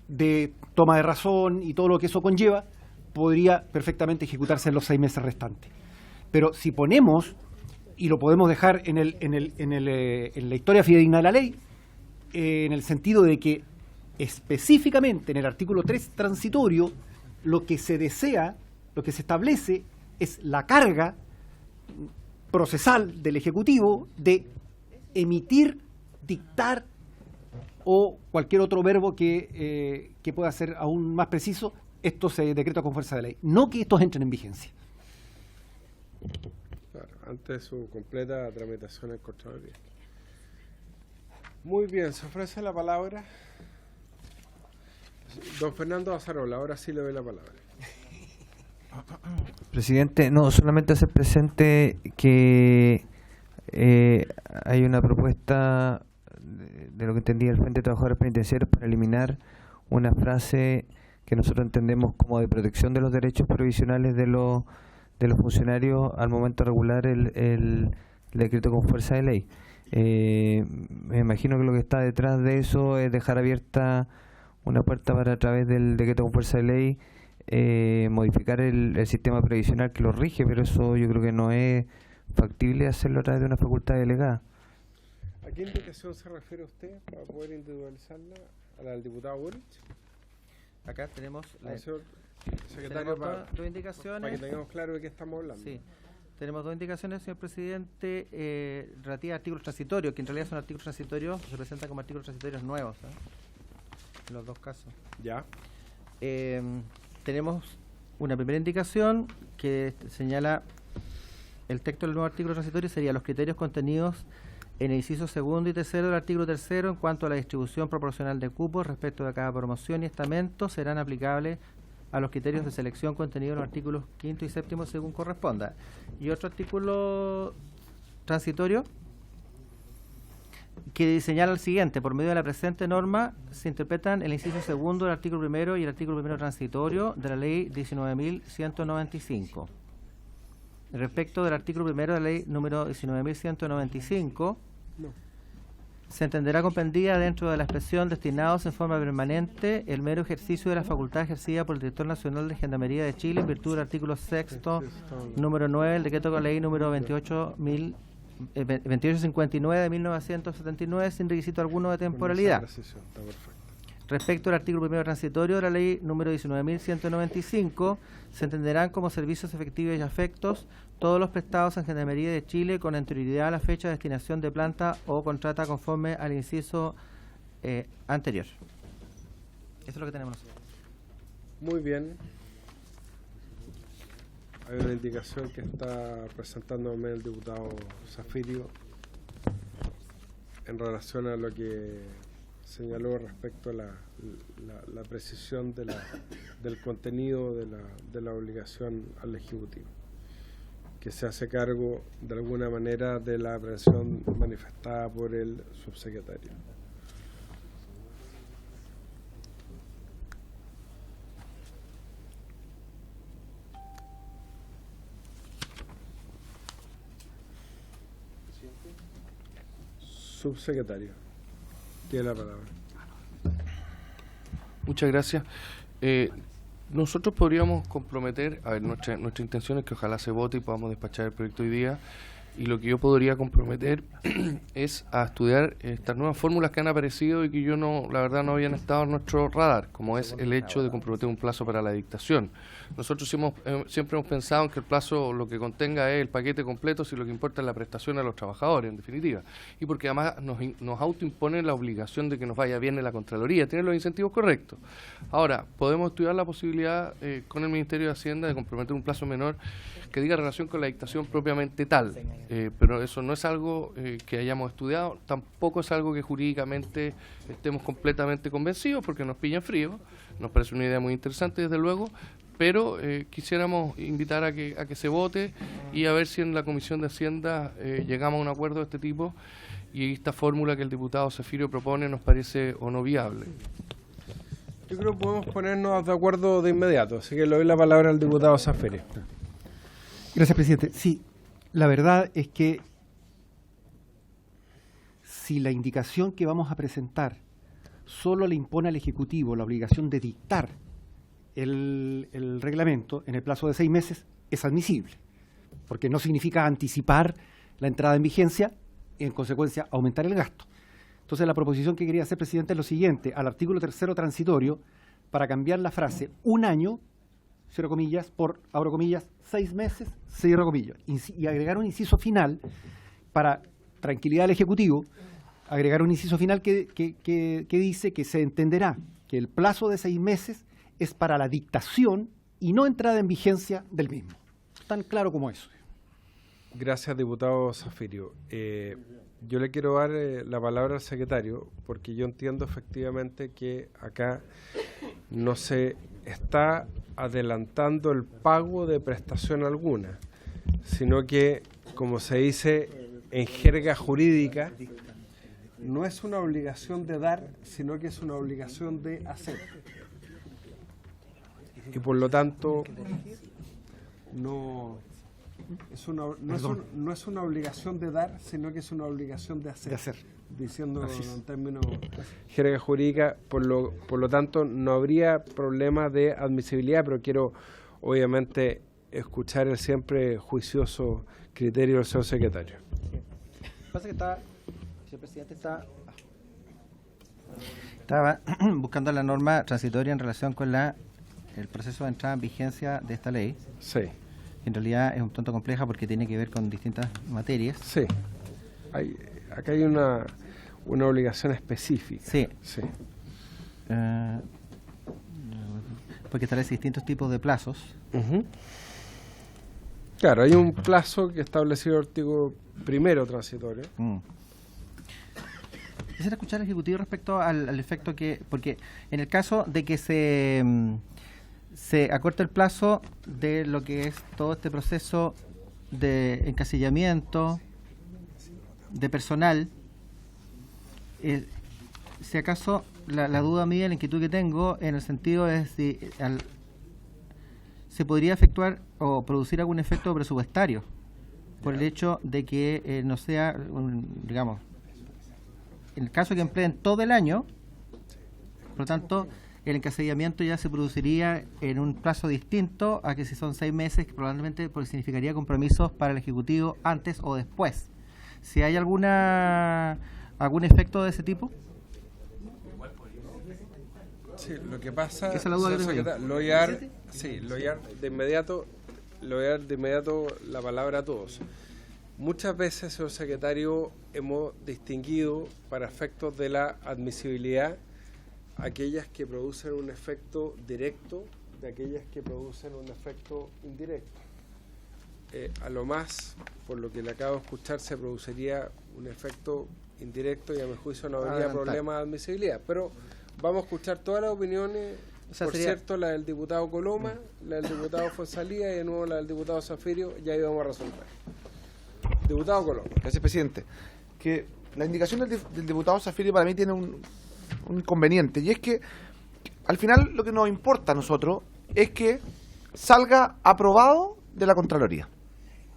de toma de razón y todo lo que eso conlleva podría perfectamente ejecutarse en los 6 meses restantes. Pero si ponemos, y lo podemos dejar en la historia fidedigna de la ley, en el sentido de que específicamente en el artículo 3 transitorio, lo que se desea, lo que se establece es la carga procesal del Ejecutivo de emitir, dictar o cualquier otro verbo que pueda ser aún más preciso estos decretos con fuerza de ley, no que estos entren en vigencia. Claro, antes de su completa tramitación en Contraloría. Muy bien, se ofrece la palabra. Don Fernando Azarola, ahora sí le doy la palabra. Presidente, no, solamente hacer presente que hay una propuesta de lo que entendía el Frente de Trabajadores Penitenciarios para eliminar una frase que nosotros entendemos como de protección de los derechos provisionales de los funcionarios al momento de regular el decreto con fuerza de ley. Me imagino que lo que está detrás de eso es dejar abierta una puerta para, a través del decreto con fuerza de ley, modificar el sistema previsional que lo rige, pero eso yo creo que no es factible hacerlo a través de una facultad delegada. ¿A qué indicación se refiere usted para poder individualizarla? ¿A la del diputado Boric? Acá tenemos Señor secretario, tenemos dos indicaciones. para que tengamos claro de qué estamos hablando. Sí. Tenemos dos indicaciones, señor presidente, relativas a artículos transitorios, que en realidad son artículos transitorios, se presentan como artículos transitorios nuevos, en los dos casos. Ya. Tenemos una primera indicación que señala el texto del nuevo artículo transitorio sería los criterios contenidos en el inciso segundo y tercero del artículo tercero en cuanto a la distribución proporcional de cupos respecto de cada promoción y estamento serán aplicables a los criterios de selección contenidos en los artículos quinto y séptimo según corresponda. Y otro artículo transitorio que señala el siguiente: por medio de la presente norma se interpretan el inciso segundo del artículo primero y el artículo primero transitorio de la ley 19.195. Respecto del artículo primero de la ley número 19.195, se entenderá comprendida dentro de la expresión destinados en forma permanente el mero ejercicio de la facultad ejercida por el Director Nacional de Gendarmería de Chile en virtud del artículo sexto, número 9 del decreto con ley número 2859 de 1979 sin requisito alguno de temporalidad. Respecto al artículo primero transitorio de la ley número 19.195, se entenderán como servicios efectivos y afectos todos los prestados en Gendarmería de Chile con anterioridad a la fecha de destinación de planta o contrata conforme al inciso anterior. Eso es lo que tenemos nosotros. Muy bien. Hay una indicación que está presentándome el diputado Zafirio en relación a lo que señaló respecto a la precisión del contenido de la obligación al Ejecutivo, que se hace cargo de alguna manera de la aprehensión manifestada por el subsecretario. Subsecretario, tiene la palabra. Muchas gracias. Nosotros podríamos comprometer, a ver, nuestra intención es que ojalá se vote y podamos despachar el proyecto hoy día, y lo que yo podría comprometer es a estudiar estas nuevas fórmulas que han aparecido y que yo la verdad no habían estado en nuestro radar, como es el hecho de comprometer un plazo para la dictación. Nosotros siempre hemos pensado en que el plazo lo que contenga es el paquete completo, si lo que importa es la prestación a los trabajadores, en definitiva, y porque además nos autoimpone la obligación de que nos vaya bien en la Contraloría, tener los incentivos correctos. Ahora, podemos estudiar la posibilidad con el Ministerio de Hacienda de comprometer un plazo menor que diga relación con la dictación propiamente tal, pero eso no es algo que hayamos estudiado, tampoco es algo que jurídicamente estemos completamente convencidos, porque nos pilla en frío. Nos parece una idea muy interesante, desde luego, pero quisiéramos invitar a que se vote y a ver si en la Comisión de Hacienda llegamos a un acuerdo de este tipo y esta fórmula que el diputado Zafirio propone nos parece o no viable. Yo creo que podemos ponernos de acuerdo de inmediato, así que le doy la palabra al diputado Zafirio. Gracias, presidente. Sí, la verdad es que si la indicación que vamos a presentar solo le impone al Ejecutivo la obligación de dictar el reglamento en el plazo de 6 meses, es admisible, porque no significa anticipar la entrada en vigencia y, en consecuencia, aumentar el gasto. Entonces, la proposición que quería hacer, presidente, es lo siguiente: al artículo 3º transitorio, para cambiar la frase un año, cierro comillas, por, abro comillas, 6 meses, cierro comillas, y agregar un inciso final para tranquilidad del Ejecutivo, agregar un inciso final que dice que se entenderá que el plazo de 6 meses es para la dictación y no entrada en vigencia del mismo. Tan claro como eso. Gracias, diputado Zafirio. Yo le quiero dar la palabra al secretario, porque yo entiendo efectivamente que acá no se está adelantando el pago de prestación alguna, sino que, como se dice en jerga jurídica, no es una obligación de dar, sino que es una obligación de hacer. Y por lo tanto, no es una obligación de dar, sino que es una obligación de hacer. Diciendo en términos jerga jurídica, por lo tanto, no habría problema de admisibilidad, pero quiero, obviamente, escuchar el siempre juicioso criterio del señor secretario. Pasa que el presidente estaba buscando la norma transitoria en relación con el proceso de entrada en vigencia de esta ley. Sí. En realidad es un tanto compleja porque tiene que ver con distintas materias. Sí. Acá hay una obligación específica. Sí. Sí. Porque establece distintos tipos de plazos. Claro, hay un plazo que establecido el artículo 1º transitorio. Quisiera escuchar al Ejecutivo respecto al efecto que... Porque en el caso de que se acorta el plazo de lo que es todo este proceso de encasillamiento de personal, si acaso la duda mía, la inquietud que tengo en el sentido es si se podría efectuar o producir algún efecto presupuestario por el hecho de que no sea, digamos, en el caso que empleen todo el año, por lo tanto, el encasillamiento ya se produciría en un plazo distinto a que si son 6 meses, que probablemente porque significaría compromisos para el Ejecutivo antes o después. Si hay algún efecto de ese tipo. Sí, lo que pasa... Esa es la duda que tengo yo. Lo voy a dar de inmediato la palabra a todos. Muchas veces, señor secretario, hemos distinguido para efectos de la admisibilidad aquellas que producen un efecto directo de aquellas que producen un efecto indirecto. A lo más, por lo que le acabo de escuchar, se produciría un efecto indirecto y a mi juicio no habría problema de admisibilidad. Pero vamos a escuchar todas las opiniones, cierto, la del diputado Coloma, la del diputado Fonsalía y de nuevo la del diputado Zafirio, y ahí vamos a resolver. Diputado Coloma. Gracias, presidente. Que la indicación del diputado Zafirio para mí tiene un inconveniente, y es que al final lo que nos importa a nosotros es que salga aprobado de la Contraloría.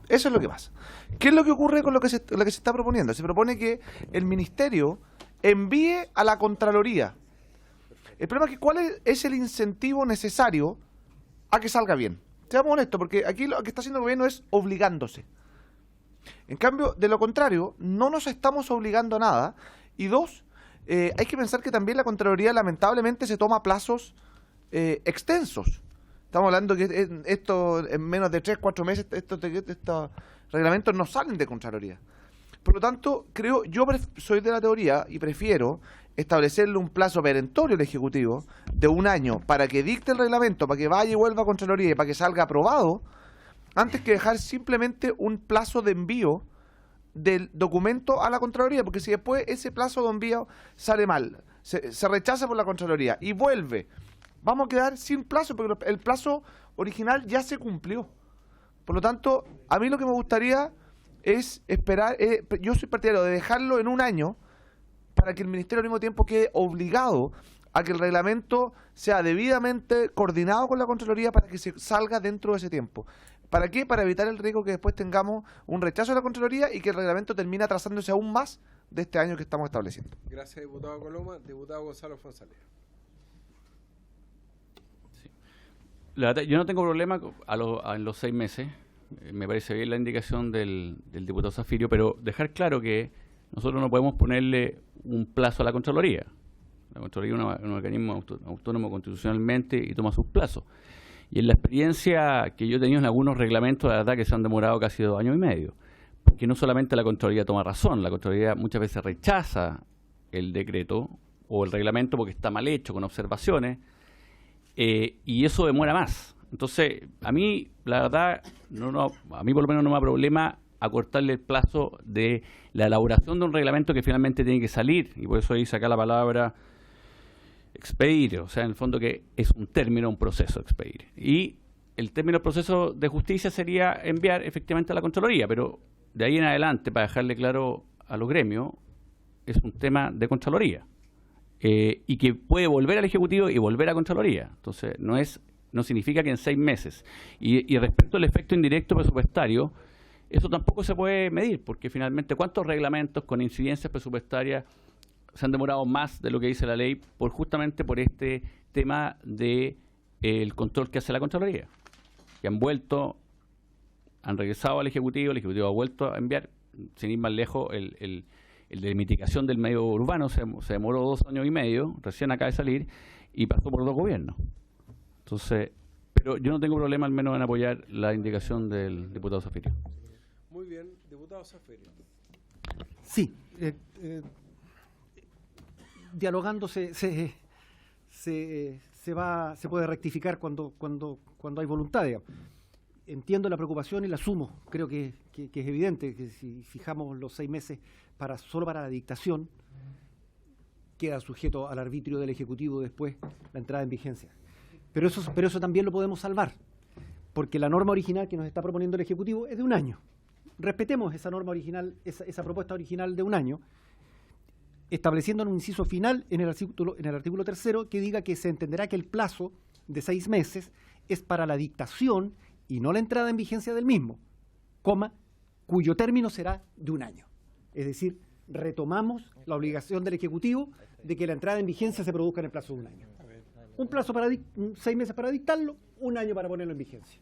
Eso es lo que pasa. ¿Qué es lo que ocurre con lo que se está proponiendo? Se propone que el Ministerio envíe a la Contraloría. El problema es que ¿cuál es el incentivo necesario a que salga bien? Seamos honestos, porque aquí lo que está haciendo el gobierno es obligándose. En cambio, de lo contrario, no nos estamos obligando a nada. Y dos, hay que pensar que también la Contraloría lamentablemente se toma plazos extensos. Estamos hablando que esto en menos de 3-4 meses estos reglamentos no salen de Contraloría. Por lo tanto, yo soy de la teoría y prefiero establecerle un plazo perentorio al Ejecutivo de 1 año para que dicte el reglamento, para que vaya y vuelva a Contraloría y para que salga aprobado, antes que dejar simplemente un plazo de envío del documento a la Contraloría, porque si después ese plazo de envío sale mal, se rechaza por la Contraloría y vuelve, vamos a quedar sin plazo, porque el plazo original ya se cumplió. Por lo tanto, a mí lo que me gustaría es esperar, yo soy partidario de dejarlo en un año para que el Ministerio al mismo tiempo quede obligado a que el reglamento sea debidamente coordinado con la Contraloría para que se salga dentro de ese tiempo. ¿Para qué? Para evitar el riesgo que después tengamos un rechazo de la Contraloría y que el reglamento termine atrasándose aún más de este año que estamos estableciendo. Gracias, diputado Coloma. Diputado Gonzalo Fonsalía. Sí. La verdad, yo no tengo problema en los 6 meses. Me parece bien la indicación del diputado Zafirio, pero dejar claro que nosotros no podemos ponerle un plazo a la Contraloría. La Contraloría es un organismo autónomo constitucionalmente y toma sus plazos. Y en la experiencia que yo he tenido en algunos reglamentos, la verdad que se han demorado casi 2 años y medio. Porque no solamente la Contraloría toma razón, la Contraloría muchas veces rechaza el decreto o el reglamento porque está mal hecho, con observaciones, y eso demora más. Entonces, a mí, la verdad, a mí por lo menos no me da problema acortarle el plazo de la elaboración de un reglamento que finalmente tiene que salir, y por eso ahí saca la palabra expedir, o sea, en el fondo que es un término, un proceso, expedir. Y el término proceso de justicia sería enviar efectivamente a la Contraloría, pero de ahí en adelante, para dejarle claro a los gremios, es un tema de Contraloría, y que puede volver al Ejecutivo y volver a Contraloría. Entonces, no significa que en 6 meses. Y respecto al efecto indirecto presupuestario, eso tampoco se puede medir, porque finalmente, ¿cuántos reglamentos con incidencias presupuestarias se han demorado más de lo que dice la ley justamente por este tema de el control que hace la Contraloría? Que han regresado al Ejecutivo, el Ejecutivo ha vuelto a enviar, sin ir más lejos, el de mitigación del medio urbano se demoró 2 años y medio, recién acaba de salir, y pasó por 2 gobiernos. Entonces, pero yo no tengo problema al menos en apoyar la indicación del diputado Zafirio. Muy bien, diputado Zafirio. Sí, dialogando se puede rectificar cuando hay voluntad, digamos. Entiendo la preocupación y la asumo. Creo que es evidente que si fijamos los 6 meses solo para la dictación, queda sujeto al arbitrio del Ejecutivo después la entrada en vigencia. Pero eso también lo podemos salvar, porque la norma original que nos está proponiendo el Ejecutivo es de 1 año. Respetemos esa norma original, esa propuesta original de 1 año, estableciendo un inciso final en el artículo 3º que diga que se entenderá que el plazo de 6 meses es para la dictación y no la entrada en vigencia del mismo, cuyo término será de 1 año. Es decir, retomamos la obligación del Ejecutivo de que la entrada en vigencia se produzca en el plazo de 1 año. Un plazo para 6 meses para dictarlo, 1 año para ponerlo en vigencia.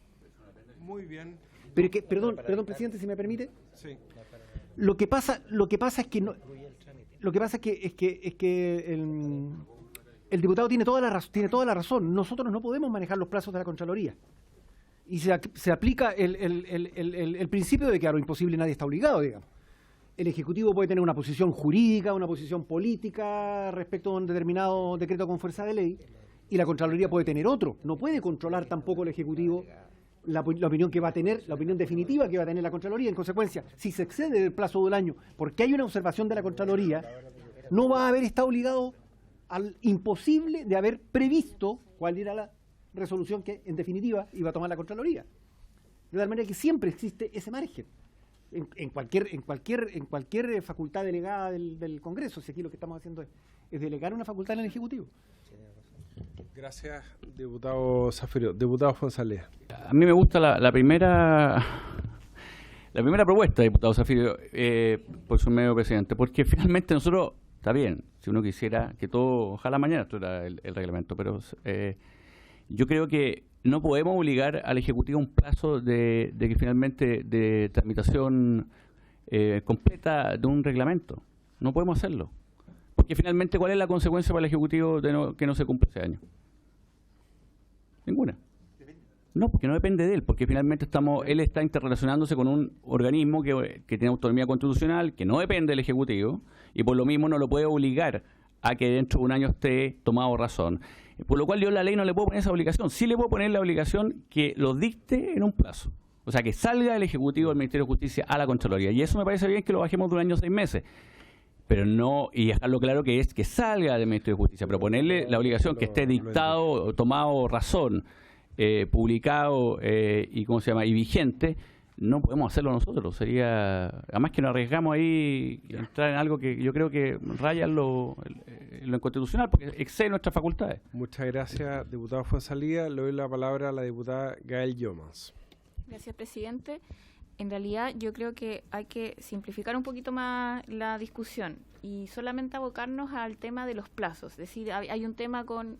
Muy bien. Pero perdón, presidente, si me permite. Sí. Lo que pasa es que el diputado tiene toda la razón. Nosotros no podemos manejar los plazos de la Contraloría. Y se aplica el principio de que a lo imposible nadie está obligado, digamos. El Ejecutivo puede tener una posición jurídica, una posición política respecto a un determinado decreto con fuerza de ley, y la Contraloría puede tener otro. No puede controlar tampoco el Ejecutivo la opinión que va a tener, la opinión definitiva que va a tener la Contraloría. En consecuencia, si se excede el plazo de 1 año porque hay una observación de la Contraloría, no va a haber estado obligado al imposible de haber previsto cuál era la resolución que en definitiva iba a tomar la Contraloría. De tal manera que siempre existe ese margen en cualquier facultad delegada del Congreso. Si aquí lo que estamos haciendo es delegar una facultad en el Ejecutivo. Gracias, diputado Zafirio. Diputado Fonsalía. A mí me gusta la primera propuesta, diputado Zafirio, por su medio, presidente, porque finalmente nosotros, está bien, si uno quisiera que todo, ojalá mañana esto era el reglamento, pero yo creo que no podemos obligar al Ejecutivo a un plazo de que finalmente de tramitación completa de un reglamento. No podemos hacerlo. Porque finalmente, ¿cuál es la consecuencia para el Ejecutivo de que no se cumple ese año? Ninguna. No, porque no depende de él, porque finalmente él está interrelacionándose con un organismo que tiene autonomía constitucional, que no depende del Ejecutivo, y por lo mismo no lo puede obligar a que dentro de 1 año esté tomado razón. Por lo cual yo la ley no le puedo poner esa obligación. Sí le puedo poner la obligación que lo dicte en un plazo. O sea, que salga del Ejecutivo del Ministerio de Justicia a la Contraloría. Y eso me parece bien que lo bajemos de 1 año a 6 meses. Pero no, y dejarlo claro que es que salga del Ministerio de Justicia, pero ponerle la obligación que esté dictado, tomado razón, publicado y vigente no podemos hacerlo nosotros. Sería, además que nos arriesgamos ahí a entrar en algo que yo creo que raya en lo inconstitucional, porque excede nuestras facultades. Muchas gracias, diputado Fuenzalía. Le doy la palabra a la diputada Gael Llomans. Gracias, presidente. En realidad yo creo que hay que simplificar un poquito más la discusión y solamente abocarnos al tema de los plazos. Es decir, hay un tema con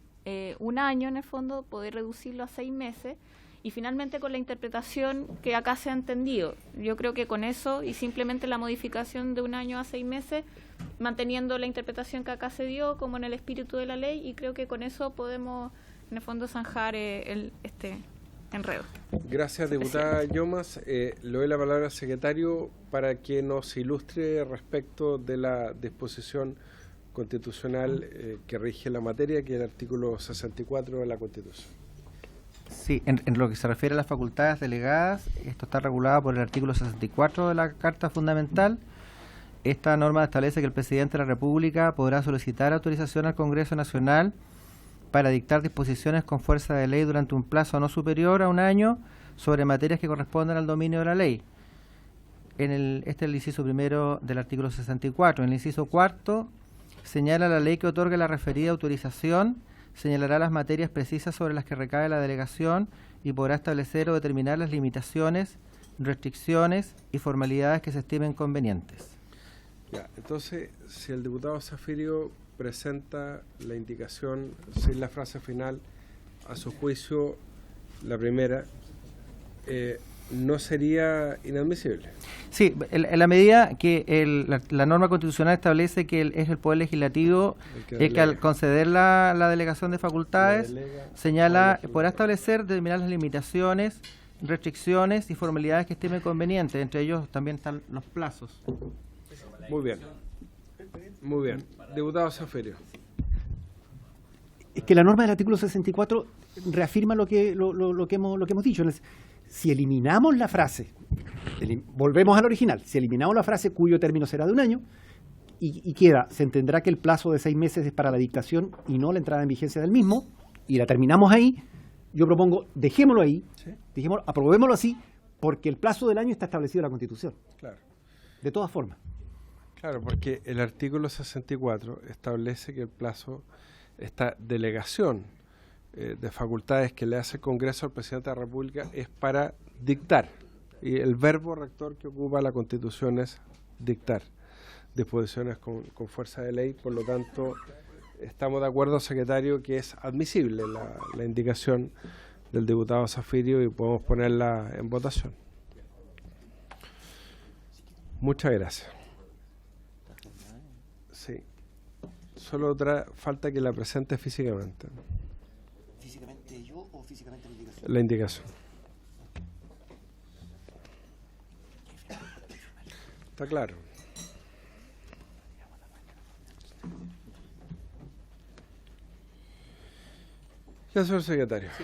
un año en el fondo, poder reducirlo a 6 meses y finalmente con la interpretación que acá se ha entendido. Yo creo que con eso y simplemente la modificación de un año a 6 meses, manteniendo la interpretación que acá se dio como en el espíritu de la ley, y creo que con eso podemos en el fondo zanjar este enredo. Gracias, diputada Llomas. Le doy la palabra al secretario para que nos ilustre respecto de la disposición constitucional que rige la materia, que es el artículo 64 de la Constitución. Sí, en lo que se refiere a las facultades delegadas, esto está regulado por el artículo 64 de la Carta Fundamental. Esta norma establece que el presidente de la República podrá solicitar autorización al Congreso Nacional para dictar disposiciones con fuerza de ley durante un plazo no superior a un año sobre materias que correspondan al dominio de la ley. Este es el inciso primero del artículo 64. En el inciso cuarto señala la ley que otorga la referida autorización, señalará las materias precisas sobre las que recae la delegación y podrá establecer o determinar las limitaciones, restricciones y formalidades que se estimen convenientes. Ya, entonces, si el diputado Zafirio presenta la indicación sin la frase final, a su juicio, la primera, no sería inadmisible. Sí, en la medida que la norma constitucional establece que es el Poder Legislativo el que al conceder la delegación de facultades señala, podrá establecer, determinar las limitaciones, restricciones y formalidades que estime convenientes. Entre ellos también están los plazos. Muy bien. Muy bien. Diputado Zafirio. Es que la norma del artículo 64 reafirma lo que hemos dicho. Si eliminamos la frase, volvemos al original, si eliminamos la frase cuyo término será de un año, y queda, se entenderá que el plazo de 6 meses es para la dictación y no la entrada en vigencia del mismo, y la terminamos ahí, yo propongo, dejémoslo ahí, ¿sí? Aprobémoslo así, porque el plazo del año está establecido en la Constitución. Claro. De todas formas. Claro, porque el artículo 64 establece que el plazo, esta delegación de facultades que le hace el Congreso al Presidente de la República es para dictar. Y el verbo rector que ocupa la Constitución es dictar disposiciones con fuerza de ley. Por lo tanto, estamos de acuerdo, secretario, que es admisible la indicación del diputado Zafirio y podemos ponerla en votación. Muchas gracias. Sí. Solo falta que la presente físicamente. ¿Físicamente yo o físicamente la indicación? La indicación. Está claro. Ya, señor secretario. Sí.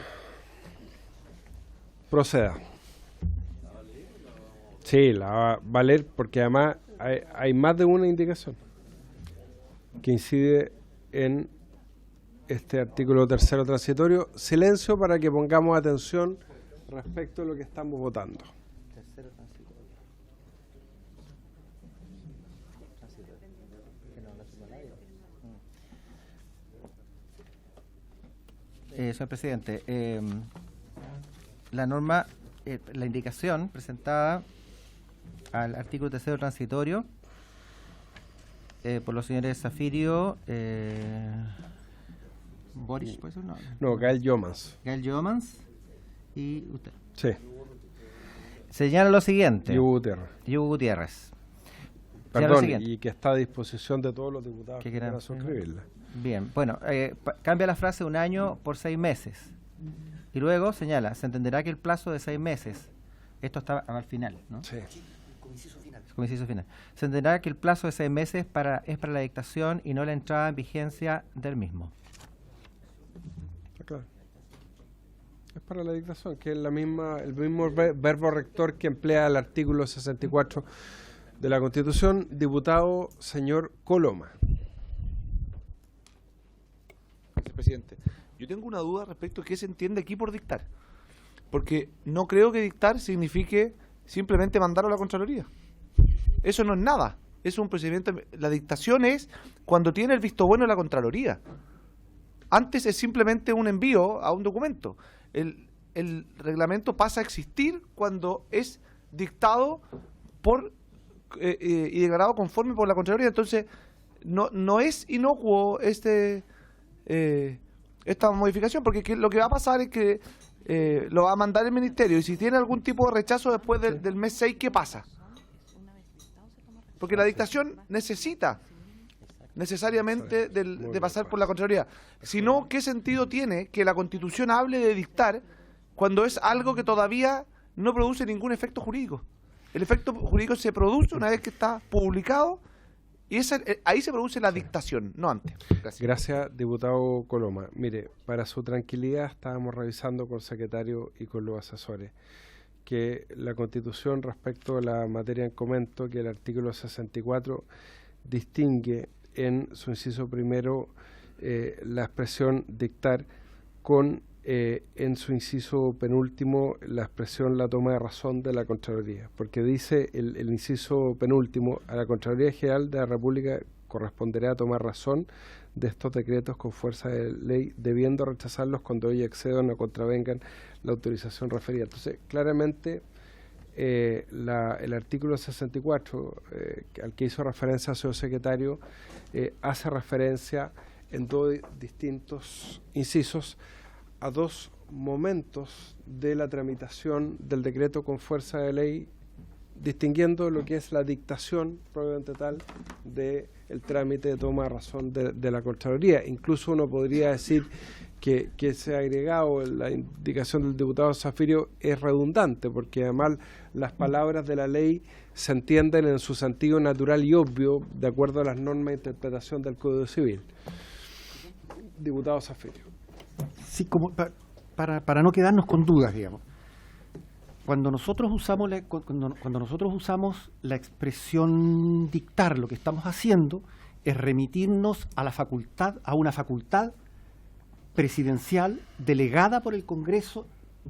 Proceda. Sí, la va a valer porque además hay más de una indicación que incide en este artículo tercero transitorio. Silencio para que pongamos atención respecto a lo que estamos votando. Tercero transitorio. Señor presidente, la norma, la indicación presentada al artículo tercero transitorio por los señores Zafirio, Boris, ¿puede ser? No, Gael Llomans. Gael Llomans y usted. Sí. Señala lo siguiente. Hugo Gutiérrez. Perdón, y que está a disposición de todos los diputados que quieran suscribirla. Bien, bueno, cambia la frase un año por 6 meses. Y luego señala, se entenderá que el plazo de 6 meses, esto está al final, ¿no? Sí. Como inciso final. Se entenderá que el plazo de 6 meses es para la dictación y no la entrada en vigencia del mismo. Está claro. Es para la dictación, que es el mismo verbo rector que emplea el artículo 64 de la Constitución. Diputado señor Coloma. Gracias, presidente. Yo tengo una duda respecto a qué se entiende aquí por dictar. Porque no creo que dictar signifique simplemente mandarlo a la Contraloría. Eso no es nada. Es un procedimiento. La dictación es cuando tiene el visto bueno de la Contraloría. Antes es simplemente un envío a un documento. El reglamento pasa a existir cuando es dictado por y declarado conforme por la Contraloría. Entonces, no es inocuo esta modificación, porque lo que va a pasar es que lo va a mandar el Ministerio, y si tiene algún tipo de rechazo después del mes 6, ¿qué pasa? Porque la dictación necesita necesariamente de pasar por la Contraloría. Si no, ¿qué sentido tiene que la Constitución hable de dictar cuando es algo que todavía no produce ningún efecto jurídico? El efecto jurídico se produce una vez que está publicado, y ahí se produce la dictación, no antes. Gracias, diputado Coloma. Mire, para su tranquilidad, estábamos revisando con el secretario y con los asesores que la Constitución, respecto a la materia en comento, que el artículo 64 distingue en su inciso primero la expresión dictar con en su inciso penúltimo la expresión la toma de razón de la Contraloría, porque dice el inciso penúltimo: a la Contraloría General de la República corresponderá tomar razón de estos decretos con fuerza de ley, debiendo rechazarlos cuando ellos excedan o contravengan la autorización referida. Entonces, claramente el artículo 64 al que hizo referencia el señor secretario hace referencia en dos distintos incisos a dos momentos de la tramitación del decreto con fuerza de ley, distinguiendo lo que es la dictación probablemente tal del trámite de toma de razón de la Contraloría. Incluso uno podría decir que ese agregado, la indicación del diputado Zafirio, es redundante, porque además las palabras de la ley se entienden en su sentido natural y obvio de acuerdo a las normas de interpretación del Código Civil. Diputado Zafirio. Sí, como para no quedarnos con dudas, digamos. Cuando nosotros usamos la expresión dictar, lo que estamos haciendo es remitirnos a una facultad presidencial delegada por el Congreso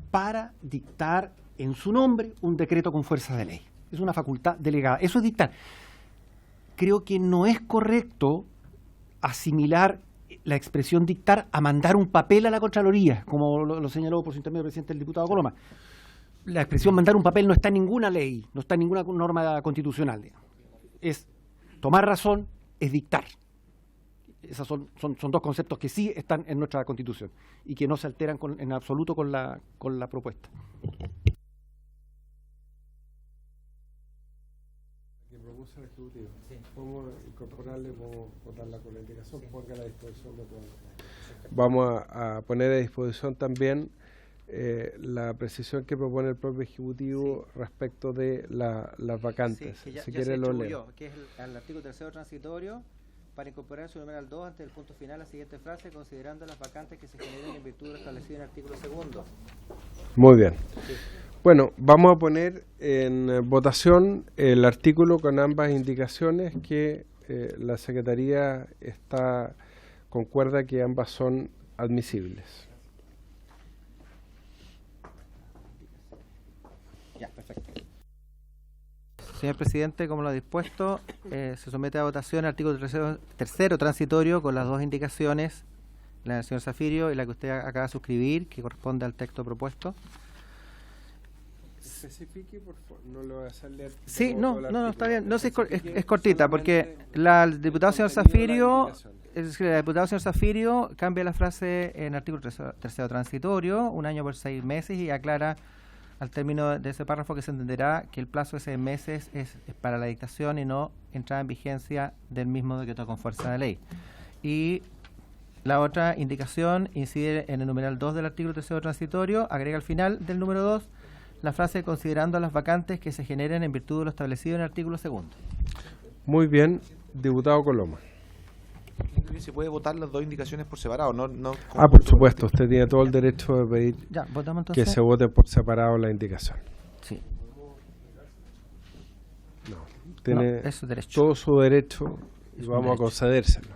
para dictar en su nombre un decreto con fuerza de ley. Es una facultad delegada. Eso es dictar. Creo que no es correcto asimilar la expresión dictar a mandar un papel a la Contraloría, como lo señaló por su intermedio el presidente, el diputado Coloma. La expresión mandar un papel no está en ninguna ley, no está en ninguna norma constitucional. Es tomar razón, es dictar. Esos son dos conceptos que sí están en nuestra Constitución y que no se alteran en absoluto con la propuesta. Que propuso el Ejecutivo. Sí. Podemos incorporarle, podemos votarla con la indicación, ponga a la disposición de todos. Vamos a poner a disposición también la precisión que propone el propio Ejecutivo respecto de las vacantes. Sí, que ya, si ya quiere se lo distribuyó, leo. que es el artículo 3º transitorio, para incorporar su numeral 2 ante el punto final la siguiente frase: considerando las vacantes que se generen en virtud de lo establecido en el artículo 2. Muy bien. Sí. Bueno, vamos a poner en votación el artículo con ambas indicaciones que la Secretaría concuerda que ambas son admisibles. Ya, perfecto. Señor presidente, como lo ha dispuesto, se somete a votación el artículo tercero transitorio con las dos indicaciones, la del señor Zafirio y la que usted acaba de suscribir, que corresponde al texto propuesto. Especifique, por favor, no lo voy a hacer leer. Sí, no, está bien. No, sí, es cortita, porque el diputado señor Zafirio, cambia la frase en el artículo tercero transitorio, 1 año por 6 meses, y aclara al término de ese párrafo que se entenderá que el plazo de 6 meses es para la dictación y no entrada en vigencia del mismo decreto con fuerza de ley. Y la otra indicación incide en el numeral 2 del artículo tercero transitorio, agrega al final del número 2 la frase considerando las vacantes que se generen en virtud de lo establecido en el artículo 2. Muy bien, diputado Coloma. ¿Se puede votar las dos indicaciones por separado? Por supuesto, usted tiene todo el derecho de pedir ya, ¿votamos entonces? Que se vote por separado la indicación. Sí. No, tiene es su derecho. todo su derecho y vamos a concedérselo.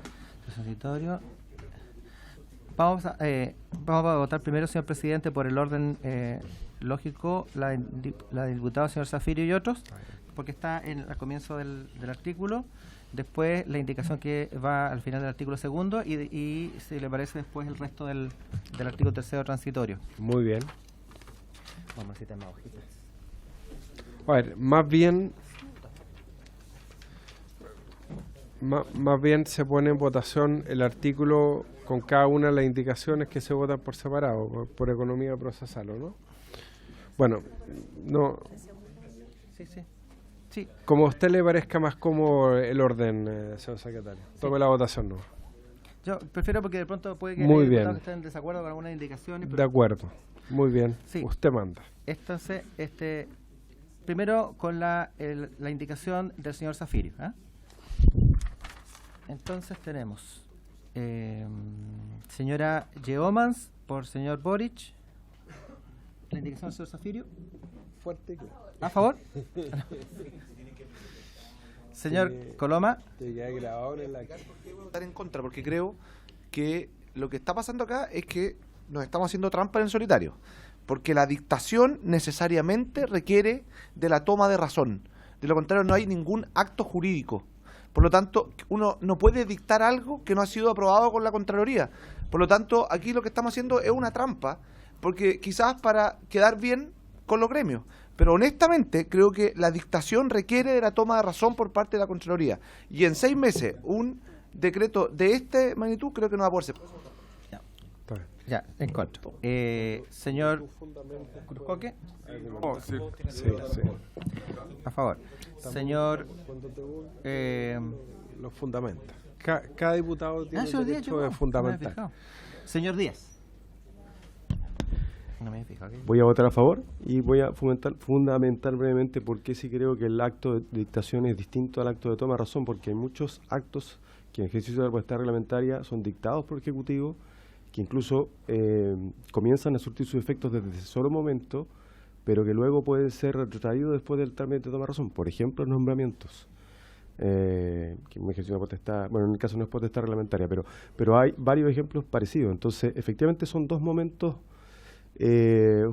Transitorio. Vamos a votar primero, señor presidente, por el orden lógico, la del diputado señor Zafirio y otros, porque está al comienzo del artículo. Después la indicación que va al final del artículo segundo y si le parece después el resto del artículo tercero transitorio. Muy bien. Vamos a necesitar más hojitas. A ver, más bien se pone en votación el artículo con cada una de las indicaciones que se votan por separado, por economía procesal, ¿o no? Bueno, no. Sí. Como a usted le parezca más cómodo el orden, señor secretario. Tome la votación, ¿no? Yo prefiero porque de pronto puede que Muy haya bien. diputados que estén en desacuerdo con algunas indicaciones. De acuerdo. Muy bien. Sí. Usted manda. Entonces, primero con la indicación del señor Zafirio. Entonces tenemos señora Yeomans por señor Boric. La indicación del señor Zafirio. Fuerte. ¿A favor? Señor Coloma. Voy a votar en contra porque creo que lo que está pasando acá es que nos estamos haciendo trampa en el solitario. Porque la dictación necesariamente requiere de la toma de razón. De lo contrario, no hay ningún acto jurídico. Por lo tanto, uno no puede dictar algo que no ha sido aprobado con la Contraloría. Por lo tanto, aquí lo que estamos haciendo es una trampa, porque quizás para quedar bien con los gremios. Pero honestamente, creo que la dictación requiere de la toma de razón por parte de la Contraloría. Y en 6 meses, un decreto de esta magnitud creo que no va a poder ser. Ya, en contra. Señor Cruzcoque. Sí. A favor. Señor... los fundamenta. Cada diputado tiene el derecho de fundamentar. Señor Díaz. No me he fijado. Voy a votar a favor y voy a fundamentar brevemente por qué sí creo que el acto de dictación es distinto al acto de toma de razón, porque hay muchos actos que en ejercicio de la potestad reglamentaria son dictados por el Ejecutivo, que incluso comienzan a surtir sus efectos desde ese solo momento, pero que luego pueden ser retrotraídos después del trámite de toma de razón. Por ejemplo, los nombramientos, que en ejercicio de potestad, bueno, en el caso no es potestad reglamentaria, pero hay varios ejemplos parecidos. Entonces, efectivamente son dos momentos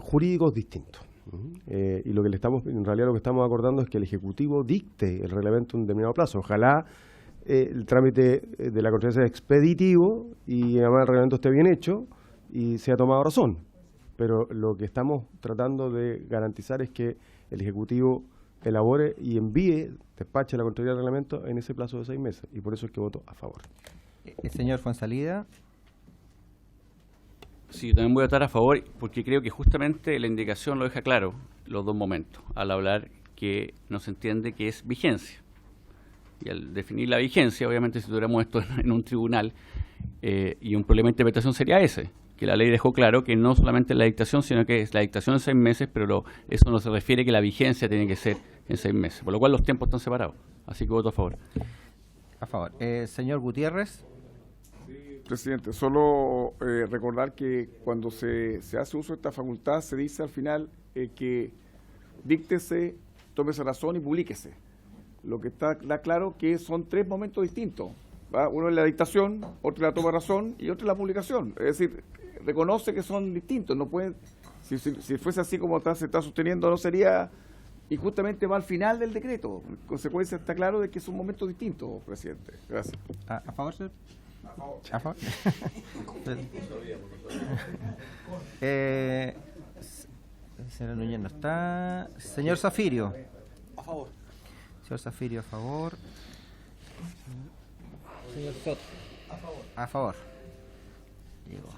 jurídicos distintos. Y lo que en realidad lo que estamos acordando es que el Ejecutivo dicte el reglamento en un determinado plazo. Ojalá el trámite de la Contraloría sea expeditivo y además el reglamento esté bien hecho y sea tomado razón. Pero lo que estamos tratando de garantizar es que el Ejecutivo elabore y envíe, despache la Contraloría del reglamento en ese plazo de 6 meses. Y por eso es que voto a favor. El señor Fuenzalida. Sí, yo también voy a votar a favor porque creo que justamente la indicación lo deja claro los dos momentos, al hablar que no se entiende que es vigencia. Y al definir la vigencia, obviamente si tuviéramos esto en un tribunal y un problema de interpretación sería ese, que la ley dejó claro que no solamente la dictación, sino que es la dictación en 6 meses, pero eso no se refiere que la vigencia tiene que ser en 6 meses, por lo cual los tiempos están separados. Así que voto a favor. A favor. Señor Gutiérrez. Presidente, solo recordar que cuando se hace uso de esta facultad se dice al final que díctese, tómese razón y publíquese. Lo que da claro que son 3 momentos distintos. ¿Va? Uno es la dictación, otro es la toma de razón y otro es la publicación. Es decir, reconoce que son distintos. No pueden, si fuese así como se está sosteniendo, no sería, y justamente va al final del decreto. En consecuencia está claro de que son momentos distintos, presidente. Gracias. ¿A favor, señor? A favor. Señor Núñez no está. Señor Zafirio. A favor. Señor Zafirio, a favor. Señor Soto. A favor. A favor. Digo,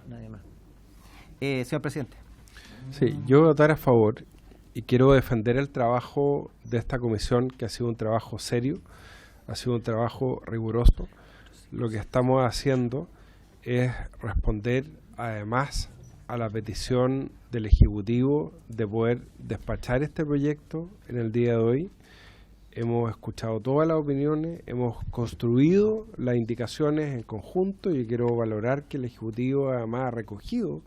nadie más. Señor presidente. Sí, yo voy a votar a favor y quiero defender el trabajo de esta comisión, que ha sido un trabajo serio, ha sido un trabajo riguroso. Lo que estamos haciendo es responder además a la petición del Ejecutivo de poder despachar este proyecto en el día de hoy. Hemos escuchado todas las opiniones, hemos construido las indicaciones en conjunto y quiero valorar que el Ejecutivo además ha recogido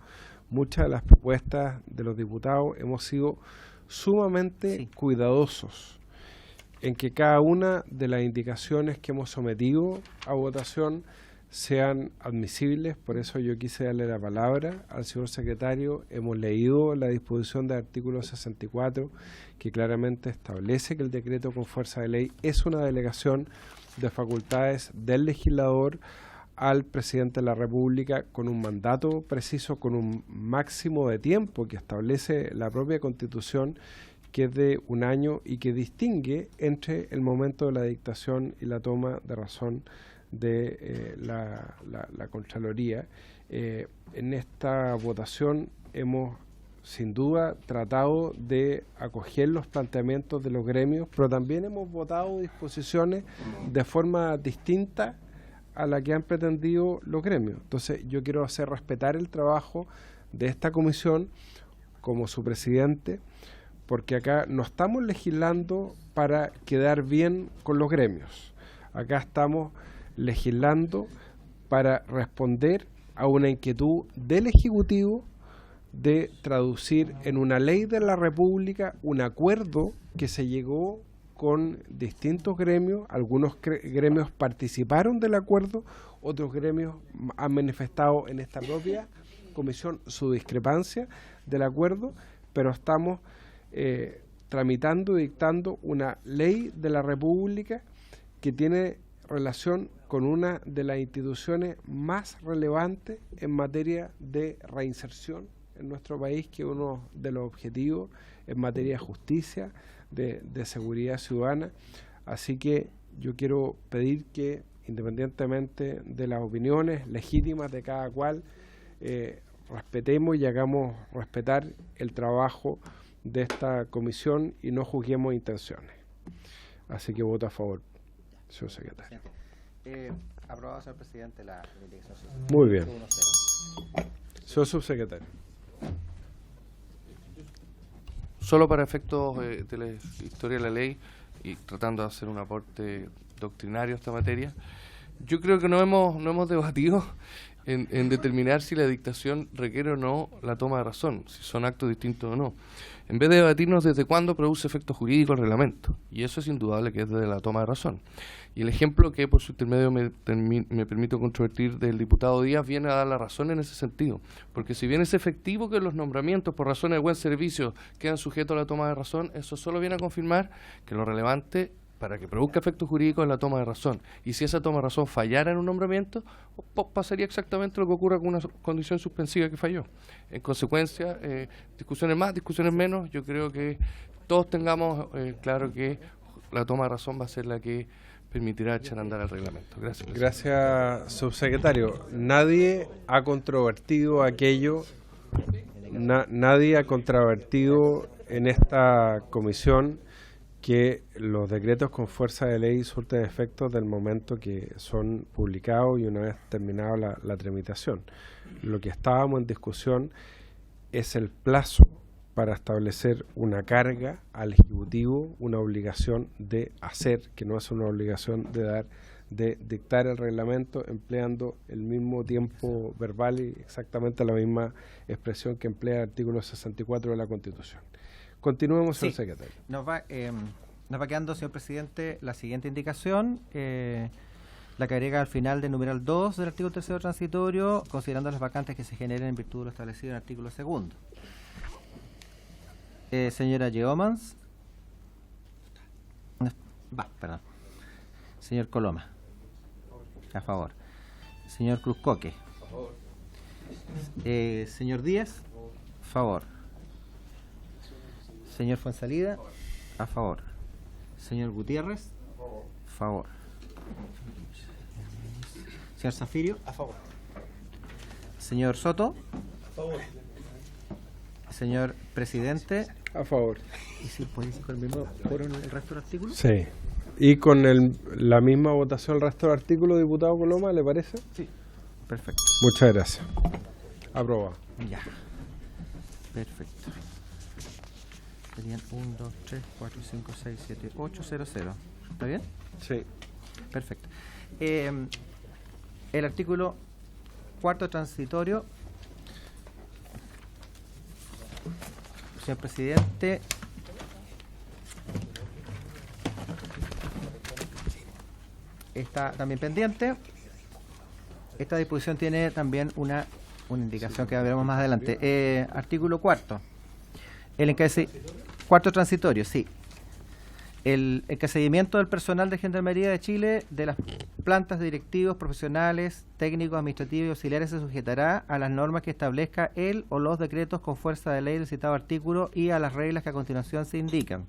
muchas de las propuestas de los diputados. Hemos sido sumamente cuidadosos en que cada una de las indicaciones que hemos sometido a votación sean admisibles. Por eso yo quise darle la palabra al señor secretario. Hemos leído la disposición del artículo 64, que claramente establece que el decreto con fuerza de ley es una delegación de facultades del legislador al presidente de la República, con un mandato preciso, con un máximo de tiempo que establece la propia Constitución, que es de 1 año y que distingue entre el momento de la dictación y la toma de razón de la Contraloría. En esta votación hemos sin duda tratado de acoger los planteamientos de los gremios, pero también hemos votado disposiciones de forma distinta a la que han pretendido los gremios. Entonces yo quiero hacer respetar el trabajo de esta comisión como su presidente, porque acá no estamos legislando para quedar bien con los gremios. Acá estamos legislando para responder a una inquietud del Ejecutivo de traducir en una ley de la República un acuerdo que se llegó con distintos gremios. Algunos gremios participaron del acuerdo, otros gremios han manifestado en esta propia comisión su discrepancia del acuerdo, pero estamos tramitando y dictando una ley de la República que tiene relación con una de las instituciones más relevantes en materia de reinserción en nuestro país, que es uno de los objetivos en materia de justicia, de seguridad ciudadana. Así que yo quiero pedir que, independientemente de las opiniones legítimas de cada cual, respetemos y hagamos respetar el trabajo de esta comisión y no juzguemos intenciones. Así que voto a favor, señor secretario. Aprobado, señor presidente, la delegación. Muy bien. Señor subsecretario. Solo para efectos de la historia de la ley y tratando de hacer un aporte doctrinario a esta materia, yo creo que no hemos debatido en determinar si la dictación requiere o no la toma de razón, si son actos distintos o no. En vez de debatirnos desde cuándo produce efecto jurídico el reglamento, y eso es indudable que es desde la toma de razón. Y el ejemplo que por su intermedio me permito controvertir del diputado Díaz viene a dar la razón en ese sentido, porque si bien es efectivo que los nombramientos por razones de buen servicio quedan sujetos a la toma de razón, eso solo viene a confirmar que lo relevante para que produzca efectos jurídicos es la toma de razón. Y si esa toma de razón fallara en un nombramiento, pasaría exactamente lo que ocurre con una condición suspensiva que falló. En consecuencia, discusiones más, discusiones menos, yo creo que todos tengamos claro que la toma de razón va a ser la que permitirá echar a andar el reglamento. Gracias. Gracias, subsecretario. Nadie ha controvertido aquello, nadie ha controvertido en esta comisión que los decretos con fuerza de ley surten efectos del momento que son publicados y una vez terminada la tramitación. Lo que estábamos en discusión es el plazo para establecer una carga al Ejecutivo, una obligación de hacer, que no es una obligación de dar, de dictar el reglamento empleando el mismo tiempo verbal y exactamente la misma expresión que emplea el artículo 64 de la Constitución. Continuemos, señor secretario. Nos va quedando, señor presidente, la siguiente indicación, la que agrega al final del numeral 2 del artículo 3º transitorio, considerando las vacantes que se generen en virtud de lo establecido en el artículo 2º. Señora Yeomans. Perdón. Señor Coloma. A favor. Señor Cruzcoque. A favor. Señor Díaz. A favor. Señor Fuenzalida, a favor. Señor Gutiérrez, a favor. Señor Zafirio, a favor. Señor Soto, a favor. Señor presidente, a favor. ¿Y si puede decir con el mismo foro en el resto del artículo? Sí. ¿Y con la misma votación el resto del artículo, diputado Coloma, le parece? Sí. Perfecto. Muchas gracias. Aprobado. Ya. Perfecto. Serían 1, 2, 3, 4, 5, 6, 7, 8, 0, 0. ¿Está bien? Sí. Perfecto. El artículo 4º transitorio. Señor presidente, está también pendiente. Esta disposición tiene también una indicación que veremos más adelante. Artículo 4. Cuarto transitorio, sí. El encasillamiento del personal de Gendarmería de Chile de las plantas de directivos, profesionales, técnicos, administrativos y auxiliares se sujetará a las normas que establezca el o los decretos con fuerza de ley del citado artículo y a las reglas que a continuación se indican.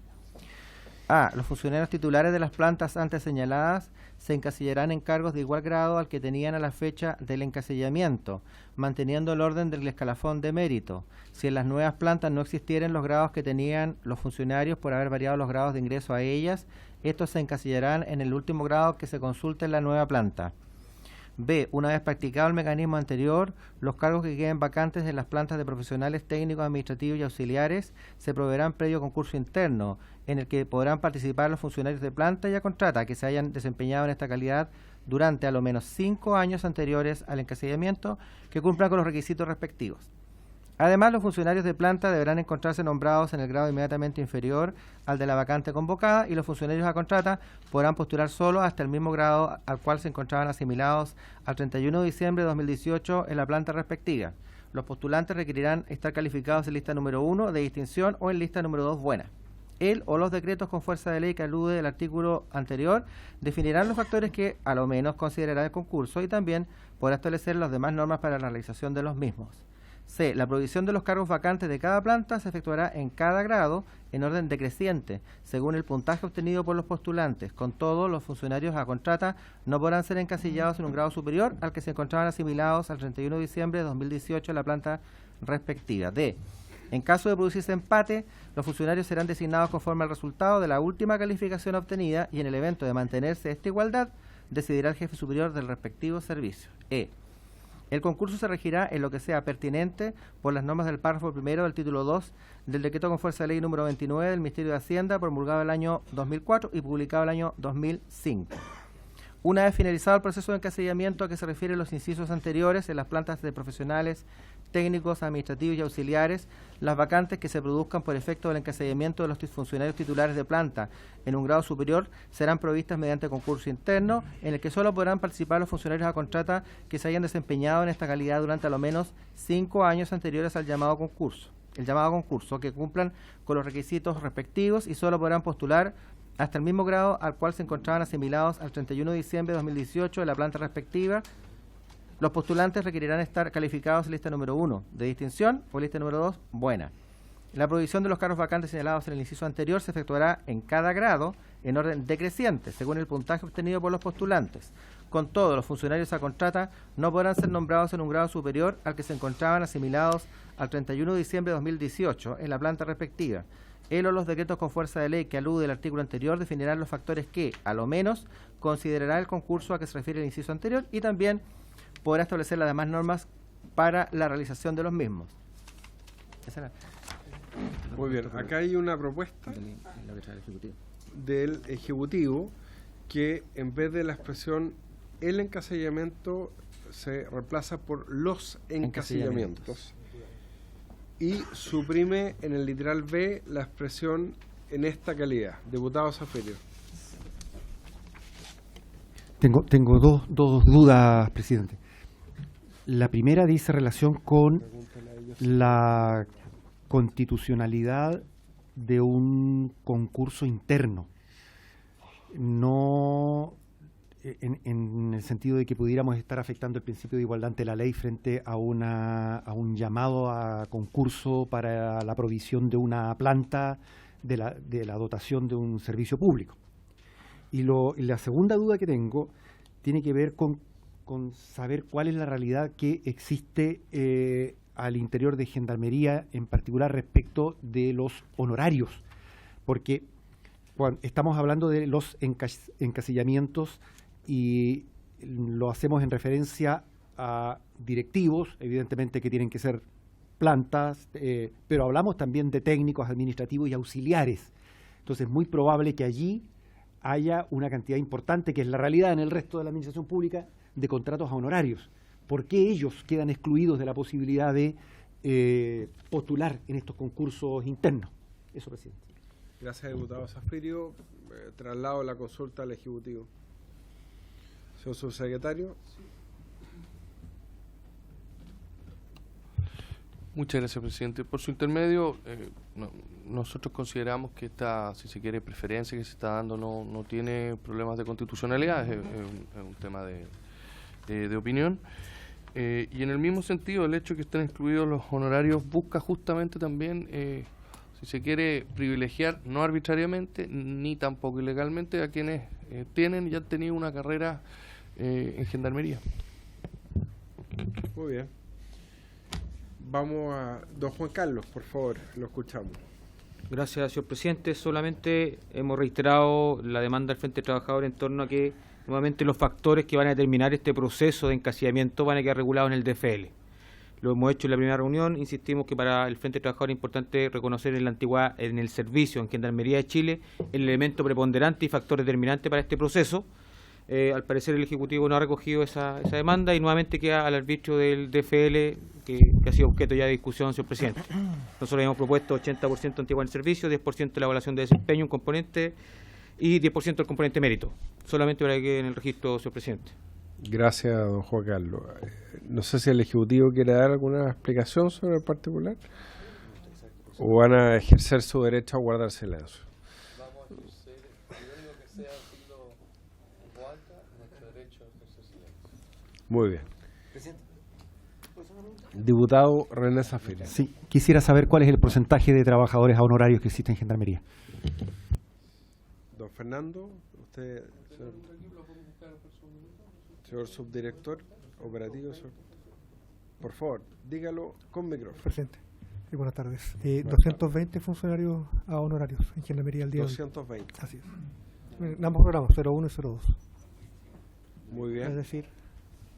A. Los funcionarios titulares de las plantas antes señaladas se encasillarán en cargos de igual grado al que tenían a la fecha del encasillamiento, manteniendo el orden del escalafón de mérito. Si en las nuevas plantas no existieran los grados que tenían los funcionarios por haber variado los grados de ingreso a ellas, estos se encasillarán en el último grado que se consulte en la nueva planta. B. Una vez practicado el mecanismo anterior, los cargos que queden vacantes en las plantas de profesionales técnicos, administrativos y auxiliares se proveerán previo concurso interno, en el que podrán participar los funcionarios de planta y a contrata que se hayan desempeñado en esta calidad durante a lo menos 5 años anteriores al encasillamiento, que cumplan con los requisitos respectivos. Además, los funcionarios de planta deberán encontrarse nombrados en el grado inmediatamente inferior al de la vacante convocada y los funcionarios a contrata podrán postular solo hasta el mismo grado al cual se encontraban asimilados al 31 de diciembre de 2018 en la planta respectiva. Los postulantes requerirán estar calificados en lista número 1 de distinción o en lista número 2 buena. El o los decretos con fuerza de ley que alude el artículo anterior definirán los factores que a lo menos considerará el concurso y también podrá establecer las demás normas para la realización de los mismos. C. La provisión de los cargos vacantes de cada planta se efectuará en cada grado en orden decreciente, según el puntaje obtenido por los postulantes. Con todo, los funcionarios a contrata no podrán ser encasillados en un grado superior al que se encontraban asimilados al 31 de diciembre de 2018 en la planta respectiva. D. En caso de producirse empate, los funcionarios serán designados conforme al resultado de la última calificación obtenida y en el evento de mantenerse esta igualdad, decidirá el jefe superior del respectivo servicio. E. El concurso se regirá en lo que sea pertinente por las normas del párrafo primero del título 2 del decreto con fuerza de ley número 29 del Ministerio de Hacienda, promulgado el año 2004 y publicado el año 2005. Una vez finalizado el proceso de encasillamiento a que se refieren los incisos anteriores en las plantas de profesionales, técnicos, administrativos y auxiliares, las vacantes que se produzcan por efecto del encasillamiento de los funcionarios titulares de planta en un grado superior serán provistas mediante concurso interno, en el que solo podrán participar los funcionarios a contrata que se hayan desempeñado en esta calidad durante a lo menos 5 años anteriores al llamado concurso. Que cumplan con los requisitos respectivos y solo podrán postular hasta el mismo grado al cual se encontraban asimilados al 31 de diciembre de 2018 de la planta respectiva. Los postulantes requerirán estar calificados en lista número 1 de distinción o lista número 2 buena. La provisión de los cargos vacantes señalados en el inciso anterior se efectuará en cada grado en orden decreciente, según el puntaje obtenido por los postulantes. Con todo, los funcionarios a contrata no podrán ser nombrados en un grado superior al que se encontraban asimilados al 31 de diciembre de 2018 en la planta respectiva. El o los decretos con fuerza de ley que alude el artículo anterior definirán los factores que, a lo menos, considerará el concurso a que se refiere el inciso anterior y también podrá establecer las demás normas para la realización de los mismos. Muy bien, acá hay una propuesta del Ejecutivo que en vez de la expresión el encasillamiento se reemplaza por los encasillamientos y suprime en el literal B la expresión en esta calidad. Diputado Zaffirio. Tengo dos dudas, presidente. La primera dice relación con la constitucionalidad de un concurso interno. No en el sentido de que pudiéramos estar afectando el principio de igualdad ante la ley frente a un llamado a concurso para la provisión de una planta de la dotación de un servicio público. Y la segunda duda que tengo tiene que ver con saber cuál es la realidad que existe al interior de Gendarmería, en particular respecto de los honorarios, porque cuando estamos hablando de los encasillamientos y lo hacemos en referencia a directivos, evidentemente que tienen que ser plantas, pero hablamos también de técnicos, administrativos y auxiliares. Entonces es muy probable que allí haya una cantidad importante, que es la realidad en el resto de la administración pública, de contratos a honorarios. ¿Por qué ellos quedan excluidos de la posibilidad de postular en estos concursos internos? Eso, presidente. Gracias, diputado Zaffirio. Traslado la consulta al Ejecutivo. Señor subsecretario. Muchas gracias, presidente. Por su intermedio, nosotros consideramos que esta, si se quiere, preferencia que se está dando no tiene problemas de constitucionalidad, es un tema de opinión. Y en el mismo sentido, el hecho de que estén excluidos los honorarios busca justamente también, si se quiere, privilegiar no arbitrariamente ni tampoco ilegalmente a quienes tienen y han tenido una carrera en Gendarmería. Muy bien. Vamos a don Juan Carlos, por favor, lo escuchamos. Gracias, señor presidente. Solamente hemos reiterado la demanda del Frente Trabajador en torno a que nuevamente los factores que van a determinar este proceso de encasillamiento van a quedar regulados en el DFL. Lo hemos hecho en la primera reunión. Insistimos que para el Frente Trabajador es importante reconocer en la antigüedad, en el servicio, en Gendarmería de Chile, el elemento preponderante y factor determinante para este proceso. Al parecer el Ejecutivo no ha recogido esa demanda y nuevamente queda al arbitrio del DFL, que ha sido objeto ya de discusión, señor presidente. Nosotros habíamos propuesto 80% antigüedad en el servicio, 10% de la evaluación de desempeño, un componente, y 10% el componente mérito. Solamente para que quede en el registro, señor presidente. Gracias, don Juan Carlos. No sé si el Ejecutivo quiere dar alguna explicación sobre el particular o van a ejercer su derecho a guardar silencio. Vamos a ejercer, lo único que sea decirlo en voz alta, nuestro derecho a ejercer silencio. Muy bien. Diputado René Zafiri. Sí, quisiera saber cuál es el porcentaje de trabajadores a honorarios que existe en Gendarmería. Don Fernando, usted, señor subdirector operativo, por favor, dígalo con micrófono. Presidente, buenas tardes. 220 funcionarios a honorarios en Gendarmería al día 220. Así es. En ambos programas, 01 y 02. Muy bien. Es decir,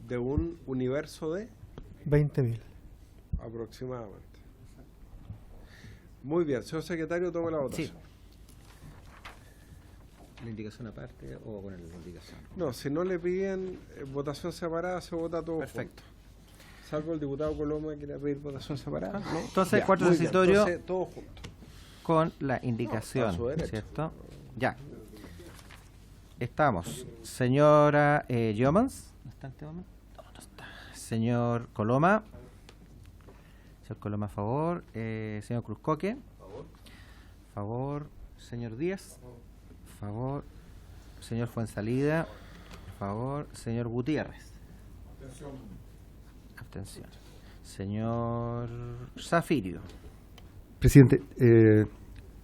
de un universo de 20.000 aproximadamente. Muy bien, señor secretario, tome la votación. Sí. ¿La indicación aparte o con la indicación? No, si no le piden votación separada, se vota todo. Perfecto. Junto. Salvo el diputado Coloma que quiera pedir votación separada. ¿No? Entonces, ya, cuarto transitorio. Entonces, todo junto. Con la indicación, a su derecho. ¿cierto? Ya. Estamos. Señora Yomans. ¿No está en este momento? No está. Señor Coloma. Señor Coloma, a favor. Señor Cruzcoque. Favor. Señor Díaz. Favor. Señor Fuensalida. Favor. Señor Gutiérrez. Abstención. Señor Zafirio. Presidente,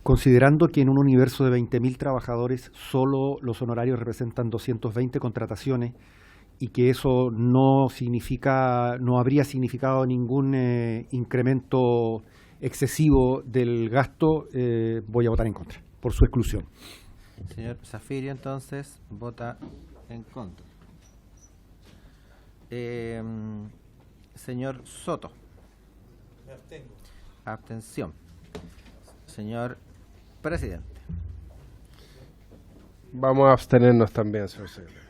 considerando que en un universo de 20.000 trabajadores solo los honorarios representan 220 contrataciones y que eso no habría significado ningún incremento excesivo del gasto, voy a votar en contra, por su exclusión. Señor Zafirio, entonces, vota en contra. Señor Soto. Me abstengo. Abstención. Señor Presidente. Vamos a abstenernos también, señor secretario.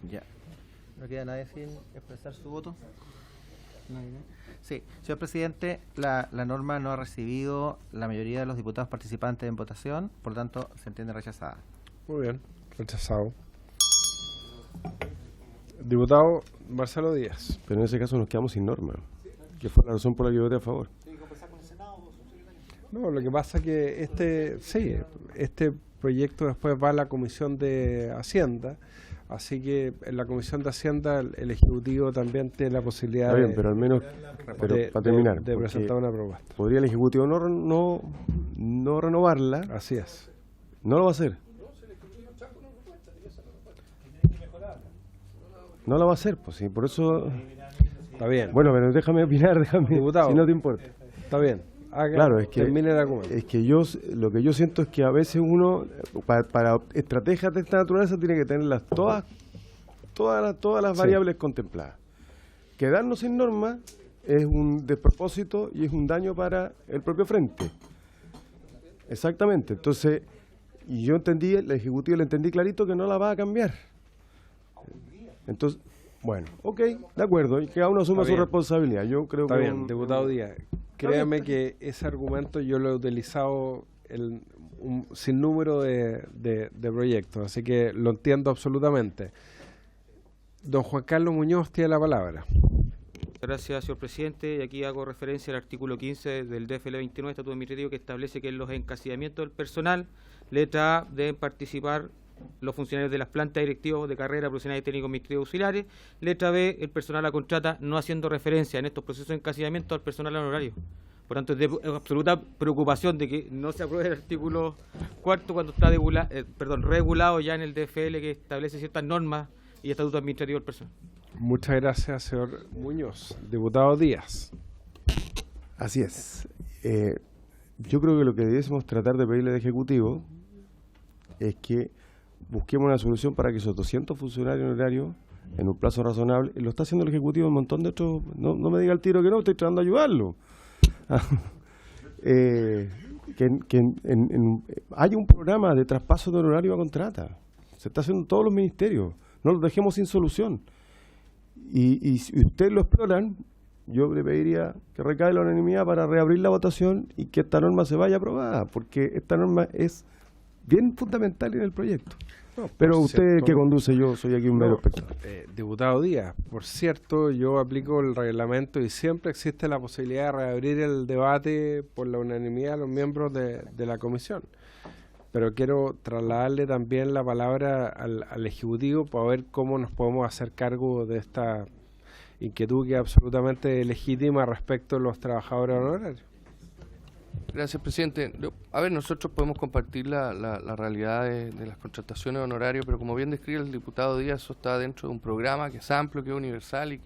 Ya. ¿No queda nadie sin expresar su voto? ¿Nadie? Sí. Señor Presidente, la norma no ha recibido la mayoría de los diputados participantes en votación, por lo tanto, se entiende rechazada. Muy bien, rechazado. Diputado Marcelo Díaz. Pero en ese caso nos quedamos sin norma, que fue la razón por la que yo voté a favor. No, lo que pasa es que este proyecto después va a la Comisión de Hacienda, así que en la Comisión de Hacienda el Ejecutivo también tiene la posibilidad Está bien, pero al menos, para terminar, de presentar una propuesta. ¿Podría el Ejecutivo no renovarla? Así es. No lo va a hacer. No la va a hacer, pues sí, por eso... Está bien. Bueno, pero déjame opinar, Diputado, si no te importa. Está bien. Claro, es que termine el argumento. Es que lo que yo siento es que a veces uno, para estrategias de esta naturaleza, tiene que tenerlas todas las variables contempladas. Quedarnos sin norma es un despropósito y es un daño para el propio frente. Exactamente. Entonces, y yo entendí, el Ejecutivo le entendí clarito que no la va a cambiar. Entonces, bueno, ok, de acuerdo, y cada uno asuma su responsabilidad. Yo creo Está que bien, diputado Díaz. Créame que ese argumento yo lo he utilizado en un sinnúmero de proyectos, así que lo entiendo absolutamente. Don Juan Carlos Muñoz tiene la palabra. Gracias, señor presidente. Y aquí hago referencia al artículo 15 del DFL 29, Estatuto Administrativo, que establece que en los encasillamientos del personal, letra A, deben participar los funcionarios de las plantas directivas de carrera, profesionales y técnicos administrativos auxiliares. Letra B, el personal a contrata, no haciendo referencia en estos procesos de encasillamiento al personal honorario. Por tanto, es de absoluta preocupación de que no se apruebe el artículo 4 cuando está regulado ya en el DFL, que establece ciertas normas y estatuto administrativo del personal. Muchas gracias, señor Muñoz. Diputado Díaz. Así es. Yo creo que lo que debiésemos tratar de pedirle al Ejecutivo es que busquemos una solución para que esos 200 funcionarios honorarios, en un plazo razonable, y lo está haciendo el Ejecutivo en un montón de otros, no me diga el tiro que no, estoy tratando de ayudarlo. Hay un programa de traspaso de honorario a contrata. Se está haciendo en todos los ministerios. No lo dejemos sin solución. Y si ustedes lo exploran, yo le pediría que recaiga la unanimidad para reabrir la votación y que esta norma se vaya aprobada, porque esta norma es bien fundamental en el proyecto. Pero usted que conduce, yo soy aquí un mero espectador. Diputado Díaz, por cierto, yo aplico el reglamento y siempre existe la posibilidad de reabrir el debate por la unanimidad de los miembros de la comisión. Pero quiero trasladarle también la palabra al Ejecutivo para ver cómo nos podemos hacer cargo de esta inquietud que es absolutamente legítima respecto a los trabajadores honorarios. Gracias, presidente. Nosotros podemos compartir la realidad de las contrataciones honorarias, pero como bien describe el diputado Díaz, eso está dentro de un programa que es amplio, que es universal y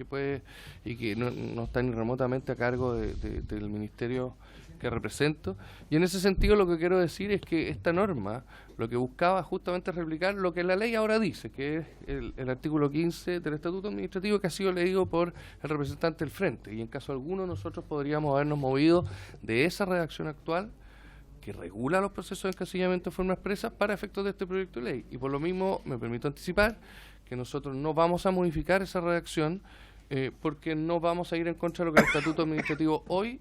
que no está ni remotamente a cargo del ministerio que represento. Y en ese sentido lo que quiero decir es que esta norma lo que buscaba justamente es replicar lo que la ley ahora dice, que es el artículo 15 del Estatuto Administrativo, que ha sido leído por el representante del Frente, y en caso alguno nosotros podríamos habernos movido de esa redacción actual que regula los procesos de encasillamiento de forma expresa para efectos de este proyecto de ley. Y por lo mismo me permito anticipar que nosotros no vamos a modificar esa redacción porque no vamos a ir en contra de lo que el Estatuto Administrativo hoy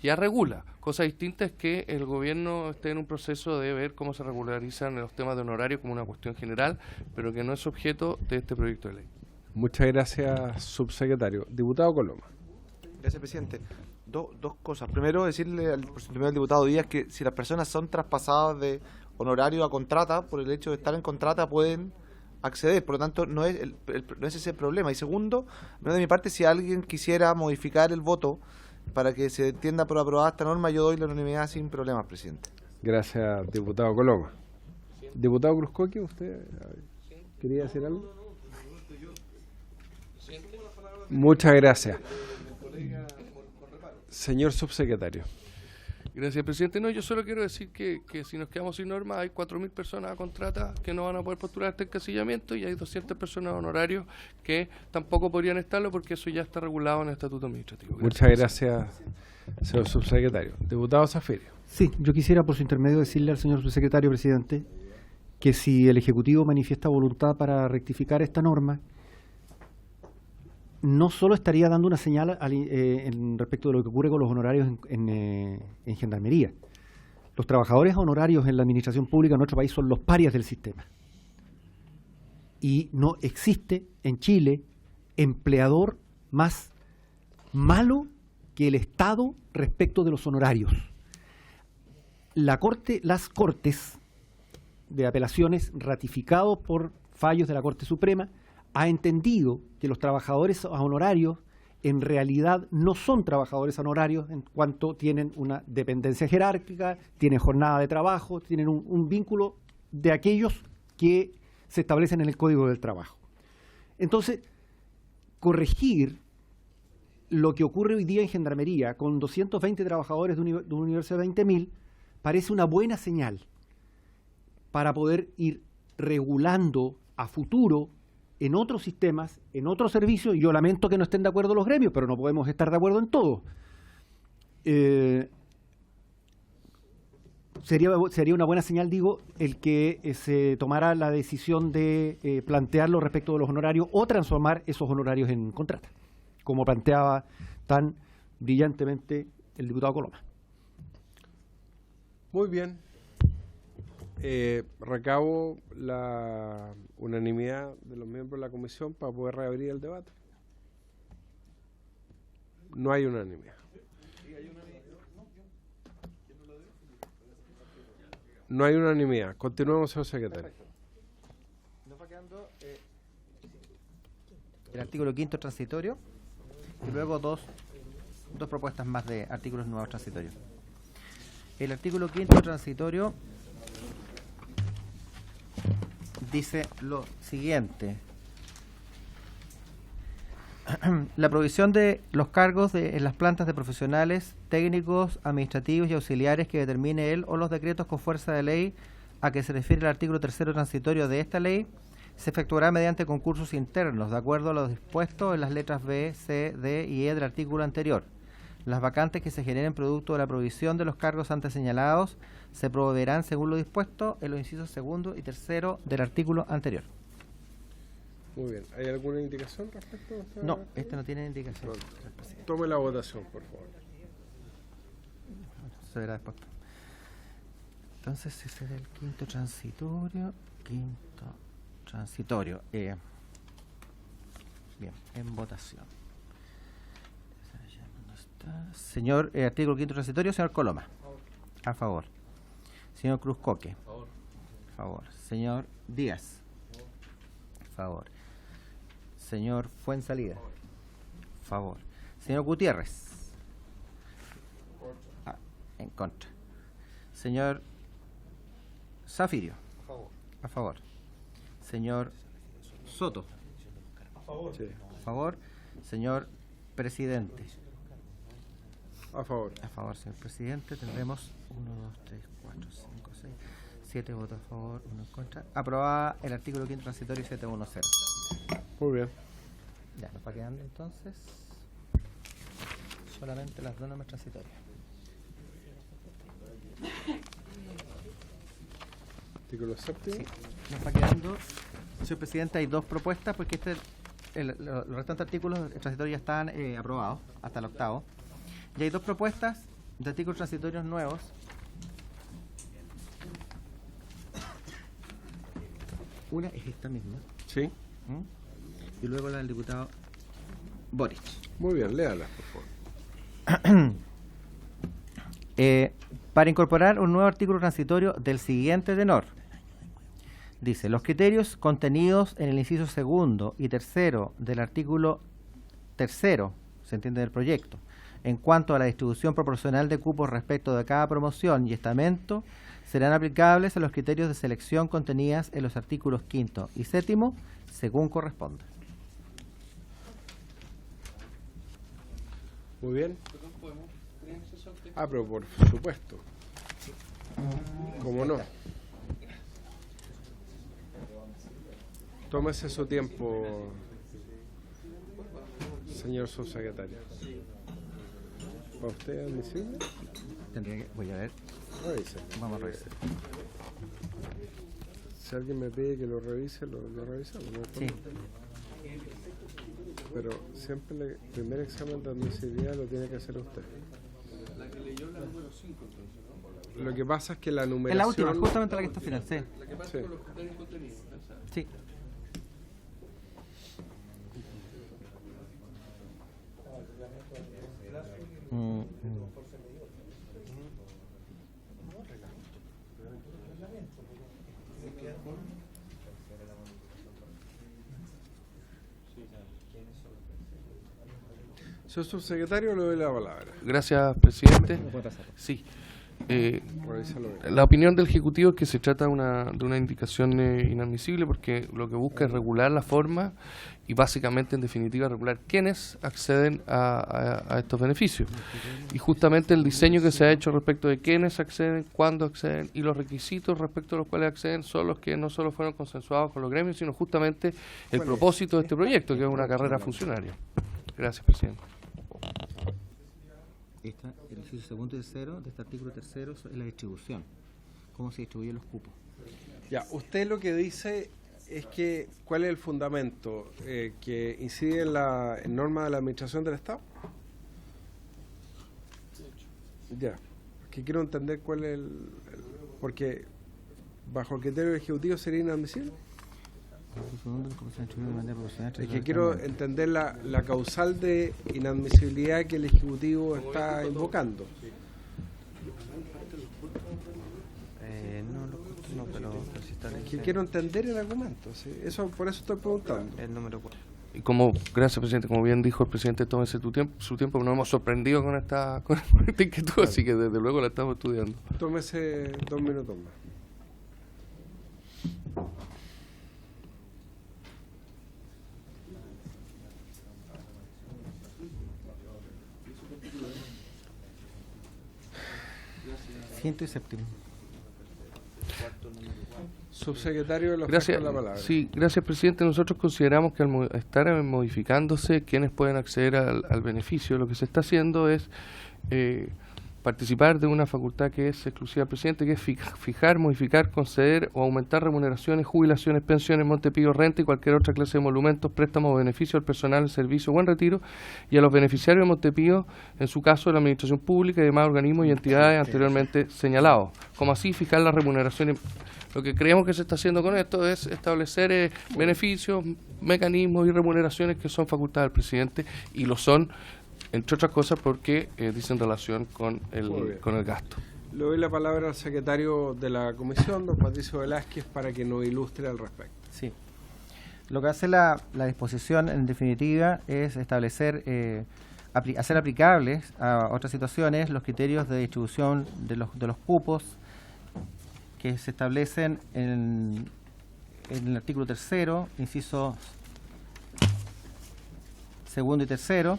ya regula. Cosa distinta es que el gobierno esté en un proceso de ver cómo se regularizan los temas de honorario como una cuestión general, pero que no es objeto de este proyecto de ley. Muchas gracias, subsecretario. Diputado Coloma. Gracias, presidente. Dos cosas. Primero, decirle al diputado Díaz que si las personas son traspasadas de honorario a contrata, por el hecho de estar en contrata pueden acceder, por lo tanto no es ese el problema. Y segundo, de mi parte, si alguien quisiera modificar el voto para que se entienda por aprobada esta norma, yo doy la unanimidad sin problemas, presidente. Gracias, diputado Coloma. Diputado Cruzcoque, ¿usted quería decir algo? Muchas gracias. Señor subsecretario. Gracias, presidente. No, yo solo quiero decir que si nos quedamos sin norma, hay 4.000 personas a contrata que no van a poder postular este encasillamiento y hay 200 personas honorarios que tampoco podrían estarlo porque eso ya está regulado en el Estatuto Administrativo. Muchas gracias, señor subsecretario. Diputado Zafirio. Sí, yo quisiera por su intermedio decirle al señor subsecretario, presidente, que si el Ejecutivo manifiesta voluntad para rectificar esta norma, no solo estaría dando una señal en respecto de lo que ocurre con los honorarios en Gendarmería. Los trabajadores honorarios en la administración pública en nuestro país son los parias del sistema. Y no existe en Chile empleador más malo que el Estado respecto de los honorarios. Las Cortes de Apelaciones, ratificados por fallos de la Corte Suprema, ha entendido que los trabajadores honorarios en realidad no son trabajadores honorarios en cuanto tienen una dependencia jerárquica, tienen jornada de trabajo, tienen un vínculo de aquellos que se establecen en el Código del Trabajo. Entonces, corregir lo que ocurre hoy día en Gendarmería con 220 trabajadores de un universo de 20.000 parece una buena señal para poder ir regulando a futuro en otros sistemas, en otros servicios. Yo lamento que no estén de acuerdo los gremios, pero no podemos estar de acuerdo en todo. Sería una buena señal, digo, el que se tomara la decisión de plantearlo respecto de los honorarios o transformar esos honorarios en contrata, como planteaba tan brillantemente el diputado Coloma. Muy bien. Recabo la unanimidad de los miembros de la comisión para poder reabrir el debate. No hay unanimidad. No hay unanimidad. Continuemos, señor secretario. Nos va quedando el artículo 5º transitorio y luego dos propuestas más de artículos nuevos transitorios. El artículo 5º transitorio dice lo siguiente. La provisión de los cargos en las plantas de profesionales, técnicos, administrativos y auxiliares que determine él o los decretos con fuerza de ley a que se refiere el artículo 3º transitorio de esta ley se efectuará mediante concursos internos, de acuerdo a lo dispuesto en las letras B, C, D y E del artículo anterior. Las vacantes que se generen producto de la provisión de los cargos antes señalados se proveerán según lo dispuesto en los incisos 2 y 3 del artículo anterior. Muy bien. ¿Hay alguna indicación respecto a esta? No, este no tiene indicación. Tome la votación, por favor. Se verá después. Entonces, ese es el 5º transitorio. 5º transitorio. Bien, en votación. Señor, artículo 5º transitorio, señor Coloma. A favor. Señor Cruzcoque. A favor. Señor Díaz. A favor. Señor Fuensalida. A favor. Señor Gutiérrez. En contra. Señor Zafirio. A favor. Señor Soto. A favor. Sí. A favor. Señor Presidente. A favor. A favor, señor presidente. Tendremos 1, 2, 3, 4, 5, 6, 7 votos a favor, 1 en contra. Aprobada el artículo 5º transitorio 710. Muy bien. Ya, nos va quedando entonces solamente las dos normas transitorias. Artículo 7º. Sí, nos va quedando, señor presidente, hay dos propuestas porque los restantes artículos transitorios ya están aprobados hasta el 8º. Y hay dos propuestas de artículos transitorios nuevos. Una es esta misma. Sí. Y luego la del diputado Boric. Muy bien, léala, por favor. Para incorporar un nuevo artículo transitorio del siguiente tenor. Dice, los criterios contenidos en el inciso 2 y 3 del artículo 3, se entiende del proyecto, en cuanto a la distribución proporcional de cupos respecto de cada promoción y estamento, serán aplicables a los criterios de selección contenidas en los artículos 5º y 7º, según corresponda. Muy bien. Pero por supuesto. ¿Cómo no? Tómese su tiempo, señor subsecretario. ¿Para usted es admisible? Voy a ver. Revise. Vamos a revisar. Si alguien me pide que lo revise, lo revisamos. ¿No? Sí. Pero siempre el primer examen de admisibilidad lo tiene que hacer usted. La que leyó la número 5, entonces, ¿no? Lo que pasa es que la numeración... Es la última, justamente la que está final, sí. La que pasa con los criterios contenidos. Sí. Señor subsecretario, le doy la palabra. Gracias, presidente. Sí. La opinión del Ejecutivo es que se trata de una indicación inadmisible porque lo que busca es regular la forma y básicamente, en definitiva, regular quiénes acceden a estos beneficios. Y justamente el diseño que se ha hecho respecto de quiénes acceden, cuándo acceden y los requisitos respecto a los cuales acceden son los que no solo fueron consensuados con los gremios, sino justamente el propósito de este proyecto, que es una carrera funcionaria. Gracias, presidente. El inciso 2 y 3 de este artículo 3 es la distribución. ¿Cómo se distribuyen los cupos? Ya, usted lo que dice es que, ¿cuál es el fundamento? ¿Que incide en la norma de la administración del Estado? Ya, que quiero entender cuál es porque bajo el criterio del Ejecutivo sería inadmisible. Es que quiero entender la causal de inadmisibilidad que el Ejecutivo está invocando. No, pero si está Que quiero entender el argumento, ¿sí? Por eso estoy preguntando. el número 4. Y gracias, presidente, como bien dijo el presidente, tómese su tiempo, nos hemos sorprendido con esta inquietud, claro. Así que desde luego la estamos estudiando. Tómese 2 minutos más. Quinto y séptimo. Subsecretario de los Gracias. la palabra. Sí, gracias, presidente. Nosotros consideramos que al estar modificándose quienes pueden acceder al beneficio, lo que se está haciendo es participar de una facultad que es exclusiva del presidente, que es fijar, modificar, conceder o aumentar remuneraciones, jubilaciones, pensiones, Montepío, renta y cualquier otra clase de emolumentos, préstamos o beneficios al personal en servicio o en retiro, y a los beneficiarios de Montepío, en su caso de la administración pública y demás organismos y entidades anteriormente señalados. Como así fijar las remuneraciones. Lo que creemos que se está haciendo con esto es establecer beneficios, mecanismos y remuneraciones que son facultad del presidente, y lo son, entre otras cosas, porque dicen relación con el gasto. Le doy la palabra al secretario de la comisión, don Patricio Velázquez, para que nos ilustre al respecto. Sí. Lo que hace la disposición, en definitiva, es establecer, hacer aplicables a otras situaciones los criterios de distribución de los cupos que se establecen en el artículo 3º, incisos 2º y 3º,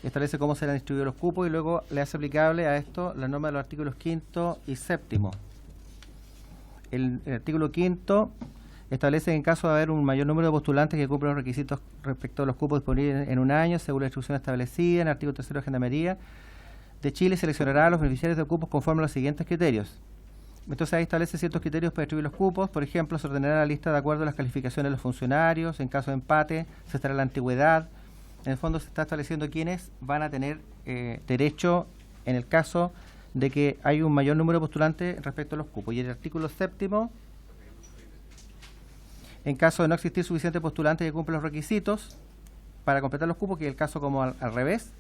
establece cómo serán distribuidos los cupos y luego le hace aplicable a esto la norma de los artículos 5º y 7º. El artículo 5º establece que en caso de haber un mayor número de postulantes que cumplan los requisitos respecto a los cupos disponibles en un año, según la instrucción establecida en el artículo 3º de Gendarmería de Chile, seleccionará a los beneficiarios de cupos conforme a los siguientes criterios. Entonces ahí establece ciertos criterios para distribuir los cupos. Por ejemplo, se ordenará la lista de acuerdo a las calificaciones de los funcionarios. En caso de empate, se estará la antigüedad. En el fondo se está estableciendo quiénes van a tener derecho en el caso de que hay un mayor número de postulantes respecto a los cupos. Y el artículo 7º, en caso de no existir suficientes postulantes que cumplan los requisitos para completar los cupos, que es el caso como al revés,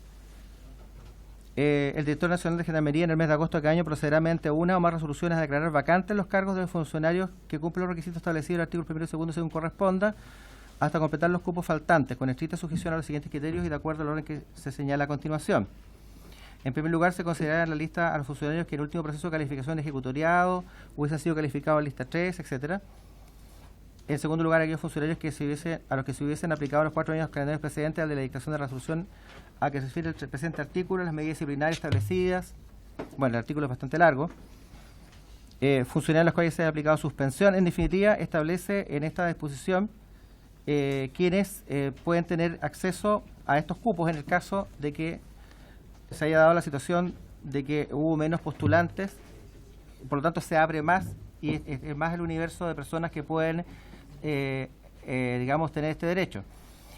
el Director Nacional de Gendarmería en el mes de agosto de cada año procederá mediante una o más resoluciones a declarar vacantes los cargos de los funcionarios que cumplen los requisitos establecidos en el artículo 1 y 2 según corresponda, hasta completar los cupos faltantes, con estricta sujeción a los siguientes criterios y de acuerdo al orden que se señala a continuación. En primer lugar, se considerará en la lista a los funcionarios que en el último proceso de calificación ejecutoriado hubiesen sido calificados en lista 3, etcétera. En segundo lugar, aquellos funcionarios a los que se hubiesen aplicado los 4 años calendarios precedentes al de la dictación de resolución a que se refiere el presente artículo, las medidas disciplinarias establecidas. Bueno, el artículo es bastante largo. Funcionarios a los cuales se haya aplicado suspensión. En definitiva, establece en esta disposición quienes pueden tener acceso a estos cupos en el caso de que se haya dado la situación de que hubo menos postulantes, por lo tanto se abre más y es más el universo de personas que pueden, digamos, tener este derecho.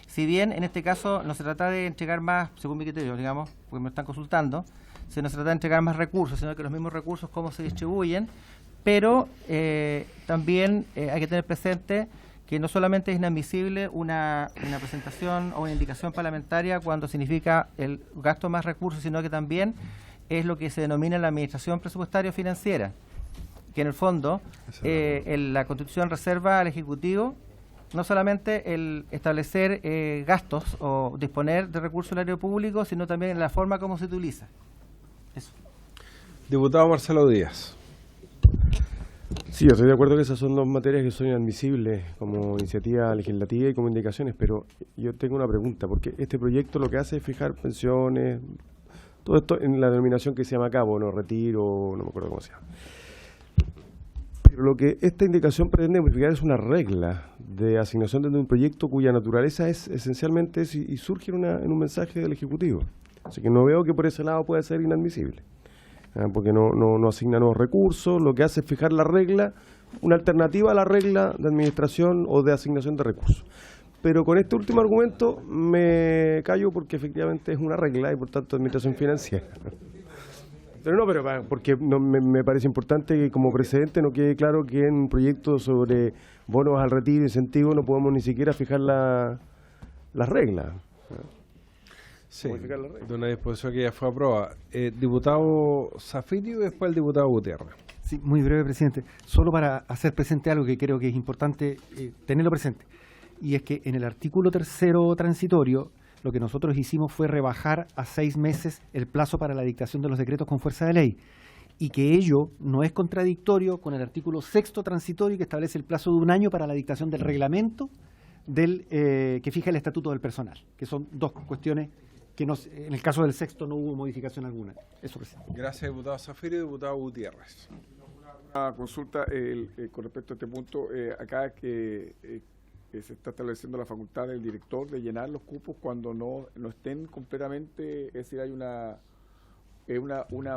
Si bien en este caso no se trata de entregar más, según mi criterio, digamos, porque me están consultando, no se trata de entregar más recursos, sino que los mismos recursos cómo se distribuyen, pero también hay que tener presente que no solamente es inadmisible una presentación o una indicación parlamentaria cuando significa el gasto más recursos, sino que también es lo que se denomina la administración presupuestaria financiera, que en el fondo la Constitución reserva al Ejecutivo no solamente el establecer gastos o disponer de recursos del área público, sino también la forma como se utiliza. Eso. Diputado Marcelo Díaz. Sí, yo estoy de acuerdo que esas son dos materias que son inadmisibles como iniciativa legislativa y como indicaciones, pero yo tengo una pregunta, porque este proyecto lo que hace es fijar pensiones, todo esto en la denominación que se llama acá, bono, retiro, no me acuerdo cómo se llama. Pero lo que esta indicación pretende modificar es una regla de asignación de un proyecto cuya naturaleza es esencialmente y surge en un mensaje del Ejecutivo. Así que no veo que por ese lado pueda ser inadmisible. Porque no asigna nuevos recursos, lo que hace es fijar la regla, una alternativa a la regla de administración o de asignación de recursos. Pero con este último argumento me callo porque efectivamente es una regla y por tanto administración financiera. Pero no, porque me parece importante que como precedente no quede claro que en un proyecto sobre bonos al retiro, incentivos, no podemos ni siquiera fijar las reglas. Sí, de una disposición que ya fue aprobada. Diputado Zafirio y después el diputado Gutiérrez. Sí, muy breve, presidente. Solo para hacer presente algo que creo que es importante tenerlo presente. Y es que en el artículo 3º transitorio, lo que nosotros hicimos fue rebajar a 6 meses el plazo para la dictación de los decretos con fuerza de ley. Y que ello no es contradictorio con el artículo 6º transitorio que establece el plazo de 1 año para la dictación del reglamento que fija el estatuto del personal, que son dos cuestiones que en el caso del 6º no hubo modificación alguna. Eso, presidente. Gracias, diputado Zafirio y diputado Gutiérrez. Una consulta con respecto a este punto. Acá que se está estableciendo la facultad del director de llenar los cupos cuando no estén completamente, es decir, hay una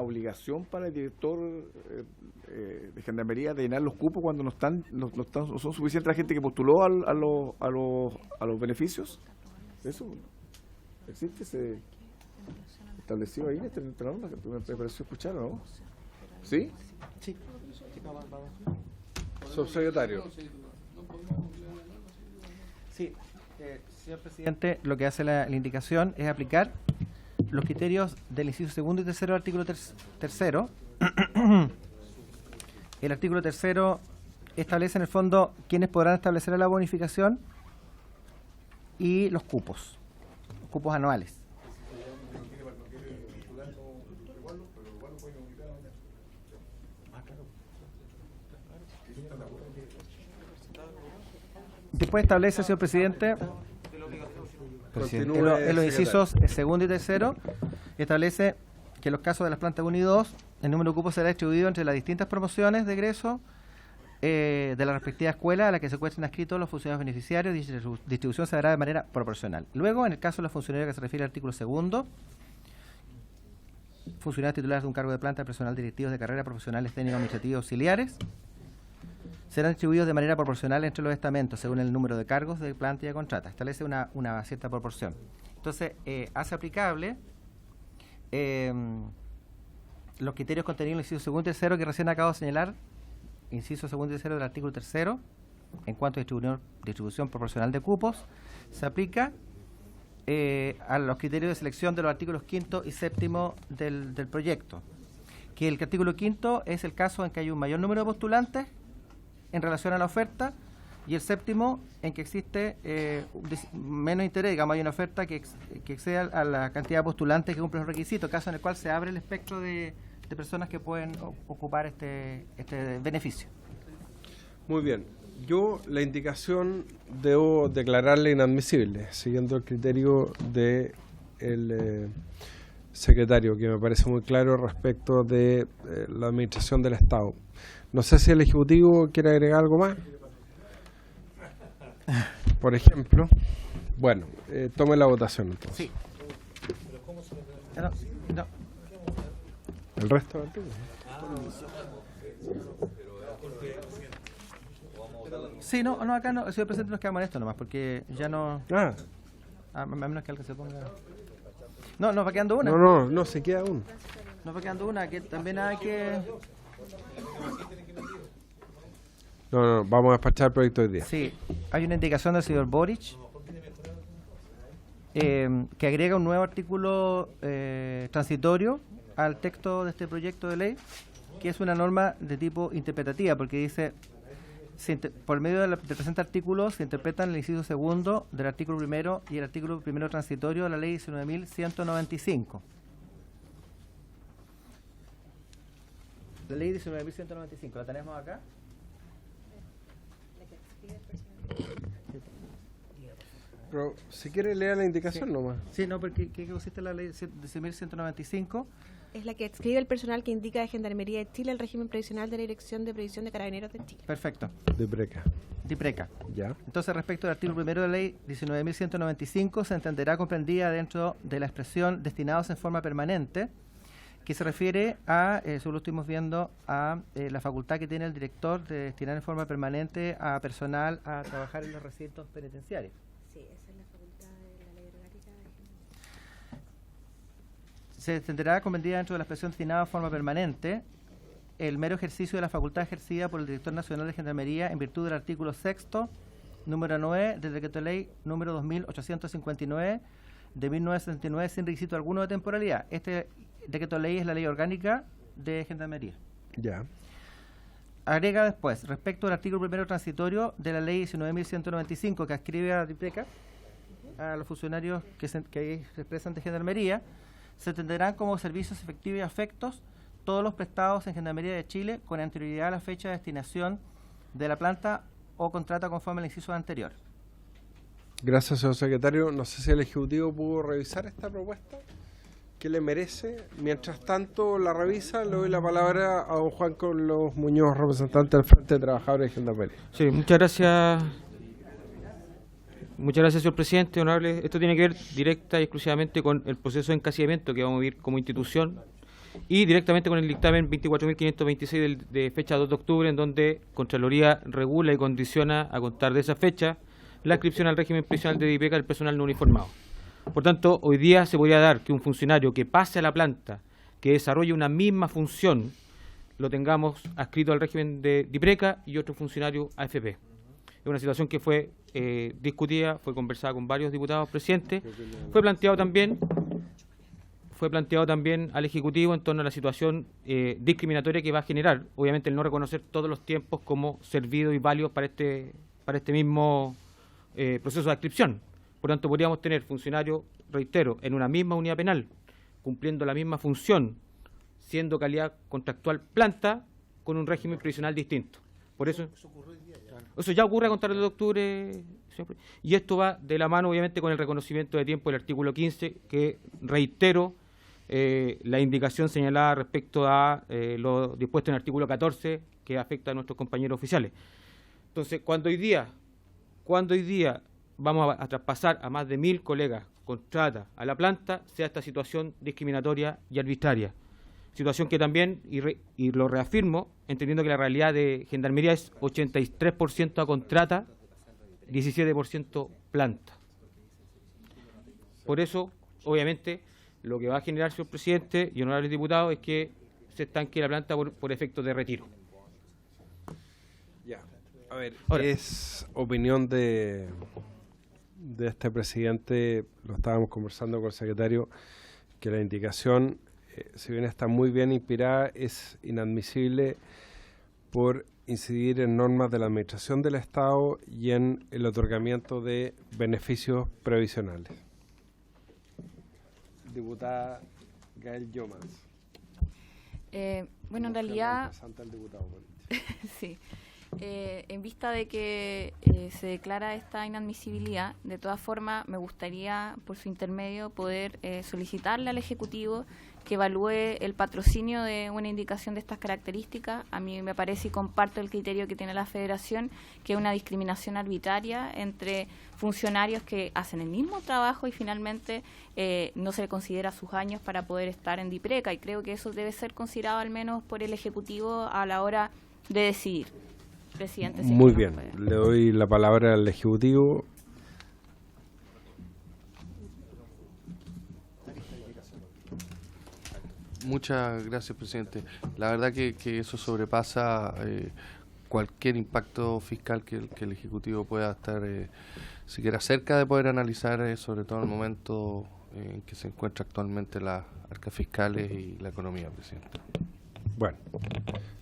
obligación para el director de Gendarmería de llenar los cupos cuando no son suficientes la gente que postuló a los beneficios. ¿Eso existe? ¿Se estableció ahí en esta norma? Me pareció escuchar, ¿no? ¿Sí? Sí. Subsecretario. Sí, señor presidente, lo que hace la indicación es aplicar los criterios del inciso 2º y 3º del artículo 3º. El artículo 3º establece en el fondo quiénes podrán establecer la bonificación y los cupos anuales. Después establece, señor presidente, en los incisos 2º y 3º, establece que en los casos de las plantas 1 y 2, el número de cupos será distribuido entre las distintas promociones de egreso de la respectiva escuela a la que se encuentren adscritos los funcionarios beneficiarios, y distribución se hará de manera proporcional. Luego, en el caso de los funcionarios que se refiere al artículo 2º, funcionarios titulares de un cargo de planta, personal directivos de carrera, profesionales técnicos, administrativos, auxiliares, serán distribuidos de manera proporcional entre los estamentos, según el número de cargos de planta y de contrata. Establece una cierta proporción. Entonces, hace aplicable los criterios contenidos en el inciso 2º y 3º que recién acabo de señalar, inciso 2º y 3º del artículo 3º, en cuanto a distribución proporcional de cupos, se aplica a los criterios de selección de los artículos 5º y 7º del proyecto. Que el artículo 5º es el caso en que hay un mayor número de postulantes en relación a la oferta, y el 7º en que existe menos interés, digamos, hay una oferta que excede a la cantidad de postulantes que cumple los requisitos, caso en el cual se abre el espectro de personas que pueden ocupar este beneficio. Muy bien. Yo la indicación debo declararla inadmisible, siguiendo el criterio del secretario, que me parece muy claro respecto de la administración del Estado. No sé si el Ejecutivo quiere agregar algo más. Por ejemplo. Bueno, tome la votación entonces. Sí. No. El resto del artículo. Sí, no, acá no, señor presidente, nos quedamos en esto nomás, porque ya no... A menos que alguien se ponga... No, nos va quedando una. No, se queda uno. Nos va quedando una, que también hay que... No, vamos a despachar el proyecto hoy día. Sí, hay una indicación del señor Boric que agrega un nuevo artículo transitorio al texto de este proyecto de ley, que es una norma de tipo interpretativa, porque dice, por medio del presente artículo se interpretan el inciso 2º del artículo 1 y el artículo 1 transitorio de la ley 19.195. La ley 19.195, ¿la tenemos acá? Pero si quiere leer la indicación nomás. Sí, no, porque ¿qué consiste la ley 19.195? Es la que adscribe el personal que indica de Gendarmería de Chile al régimen previsional de la Dirección de Previsión de Carabineros de Chile. Perfecto. DIPRECA. Ya. Entonces, respecto al artículo 1 de la ley 19.195, se entenderá comprendida dentro de la expresión destinados en forma permanente, que se refiere a, eso lo estuvimos viendo, a la facultad que tiene el director de destinar en forma permanente a personal a trabajar en los recintos penitenciarios. Sí, esa es la facultad de la ley orgánica de Se entenderá convendida dentro de la expresión destinada a forma permanente el mero ejercicio de la facultad ejercida por el Director Nacional de Gendarmería en virtud del artículo 6º, número 9 del Decreto Ley número 2859 de 1979 sin requisito alguno de temporalidad. Este Decreto Ley es la Ley Orgánica de Gendarmería. Ya. Agrega después, respecto al artículo primero transitorio de la Ley 19.195 que adscribe a DIPRECA, a los funcionarios que se expresan de Gendarmería, se entenderán como servicios efectivos y afectos todos los prestados en Gendarmería de Chile con anterioridad a la fecha de destinación de la planta o contrata conforme al inciso anterior. Gracias, señor secretario. No sé si el Ejecutivo pudo revisar esta propuesta. ¿Qué le merece? Mientras tanto la revisa, le doy la palabra a don Juan Carlos Muñoz, representante del Frente de Trabajadores de Gendarmería. Sí, muchas gracias. Muchas gracias, señor presidente. Honorable, esto tiene que ver directa y exclusivamente con el proceso de encasillamiento que vamos a vivir como institución y directamente con el dictamen 24.526 de fecha 2 de octubre, en donde Contraloría regula y condiciona a contar de esa fecha la inscripción al régimen previsional de DIPRECA del personal no uniformado. Por tanto, hoy día se podría dar que un funcionario que pase a la planta, que desarrolle una misma función, lo tengamos adscrito al régimen de DIPRECA y otro funcionario AFP. Es una situación que fue discutida, fue conversada con varios diputados presidentes, fue planteado también al Ejecutivo en torno a la situación discriminatoria que va a generar, obviamente, el no reconocer todos los tiempos como servidos y válidos para este mismo proceso de adscripción. Por tanto, podríamos tener funcionarios, reitero, en una misma unidad penal, cumpliendo la misma función, siendo calidad contractual planta, con un régimen previsional distinto. Por eso ya ocurre a contar el 2 de octubre, señor, y esto va de la mano, obviamente, con el reconocimiento de tiempo del artículo 15, que, reitero, la indicación señalada respecto a lo dispuesto en el artículo 14, que afecta a nuestros compañeros oficiales. Entonces, cuando hoy día vamos a traspasar a más de 1.000 colegas contrata a la planta, sea esta situación discriminatoria y arbitraria. Situación que también, y lo reafirmo, entendiendo que la realidad de Gendarmería es 83% a contrata, 17% planta. Por eso, obviamente, lo que va a generar, señor presidente y honorables diputados, es que se estanque la planta por efectos de retiro. Ya. A ver, ahora, es opinión de este presidente, lo estábamos conversando con el secretario, que la indicación, si bien está muy bien inspirada, es inadmisible por incidir en normas de la administración del Estado y en el otorgamiento de beneficios previsionales. Diputada Gael Yomans. Bueno, en realidad, sí. En vista de que se declara esta inadmisibilidad, de todas formas me gustaría, por su intermedio, poder solicitarle al Ejecutivo que evalúe el patrocinio de una indicación de estas características. A mí me parece, y comparto el criterio que tiene la Federación, que es una discriminación arbitraria entre funcionarios que hacen el mismo trabajo y finalmente no se le considera sus años para poder estar en DIPRECA, y creo que eso debe ser considerado al menos por el Ejecutivo a la hora de decidir. Presidente. Muy bien, le doy la palabra al Ejecutivo. Muchas gracias, presidente. La verdad que eso sobrepasa cualquier impacto fiscal que el Ejecutivo pueda estar siquiera cerca de poder analizar, sobre todo en el momento en que se encuentra actualmente las arcas fiscales y la economía, presidente. Bueno,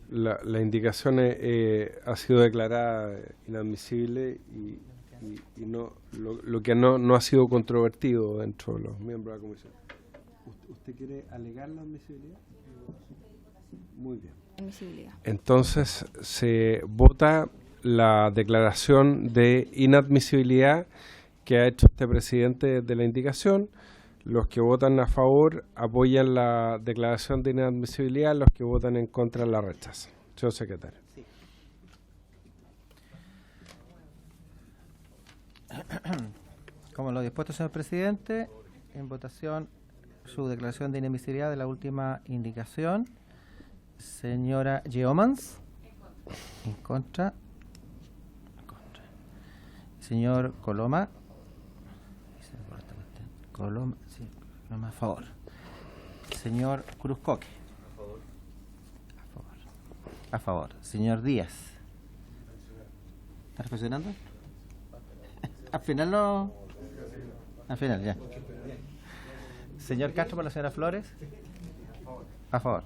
la indicación ha sido declarada inadmisible y no lo que no ha sido controvertido dentro de los miembros de la comisión. ¿Usted quiere alegar la admisibilidad? Muy bien. Admisibilidad. Entonces se vota la declaración de inadmisibilidad que ha hecho este presidente de la indicación. Los que votan a favor apoyan la declaración de inadmisibilidad, los que votan en contra la rechazan. Señor secretario. Sí. Como lo dispuesto, señor presidente, en votación su declaración de inadmisibilidad de la última indicación. Señora Yeomans. En contra. Señor Coloma. Coloma, sí, Coloma a favor. Señor Cruzcoque. A favor. Señor Díaz. ¿Está reflexionando? Al final no. Al final, ya. Señor Castro por la señora Flores. A favor.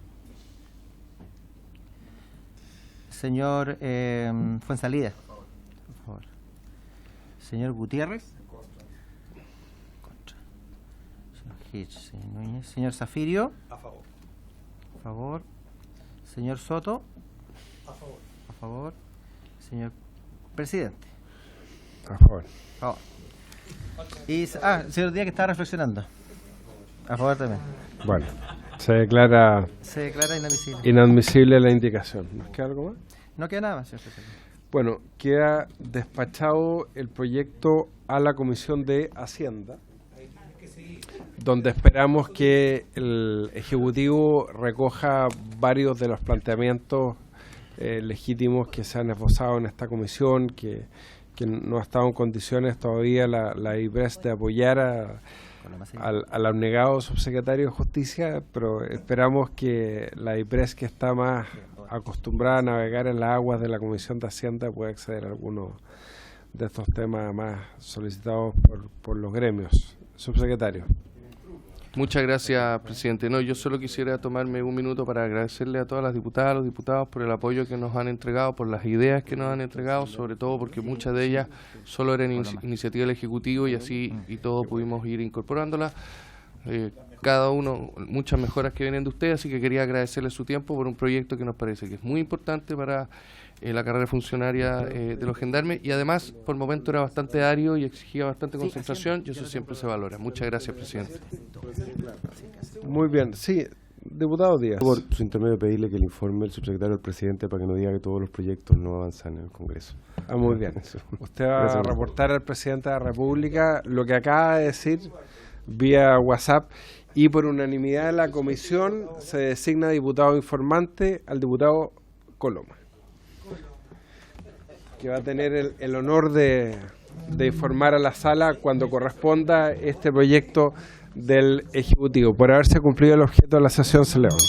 Señor Fuenzalida. A favor. Señor Gutiérrez. Contra. Señor Hitch. Señor Núñez. Señor Zafirio. A favor. A favor. Señor Soto. A favor. A favor. Señor Presidente. A favor. A favor. Y, señor Díaz que estaba reflexionando. A favor también. Bueno, se declara inadmisible. Inadmisible la indicación. ¿Nos queda algo más? No queda nada más, señor presidente. Bueno, queda despachado el proyecto a la Comisión de Hacienda, donde esperamos que el Ejecutivo recoja varios de los planteamientos legítimos que se han esbozado en esta comisión, que no ha estado en condiciones todavía la IPRES de apoyar al abnegado subsecretario de Justicia, pero esperamos que la IPRES, que está más acostumbrada a navegar en las aguas de la Comisión de Hacienda, pueda acceder a algunos de estos temas más solicitados por los gremios. Subsecretario. Muchas gracias, presidente. No, yo solo quisiera tomarme un minuto para agradecerle a todas las diputadas, a los diputados por el apoyo que nos han entregado, por las ideas que nos han entregado, sobre todo porque muchas de ellas solo eran iniciativa del Ejecutivo y así y todos pudimos ir incorporándolas. Cada uno, muchas mejoras que vienen de ustedes, así que quería agradecerle su tiempo por un proyecto que nos parece que es muy importante para la carrera funcionaria de los gendarmes y además por momento era bastante ario y exigía bastante concentración y eso siempre se valora. Muchas gracias, presidente. Muy bien, sí, diputado Díaz. Por su intermedio pedirle que le informe el subsecretario al presidente para que no diga que todos los proyectos no avanzan en el Congreso. Muy bien. Usted va a reportar al presidente de la República lo que acaba de decir vía WhatsApp y por unanimidad de la comisión se designa diputado informante al diputado Coloma, que va a tener el honor de informar a la sala cuando corresponda este proyecto del Ejecutivo. Por haberse cumplido el objeto de la sesión se levanta.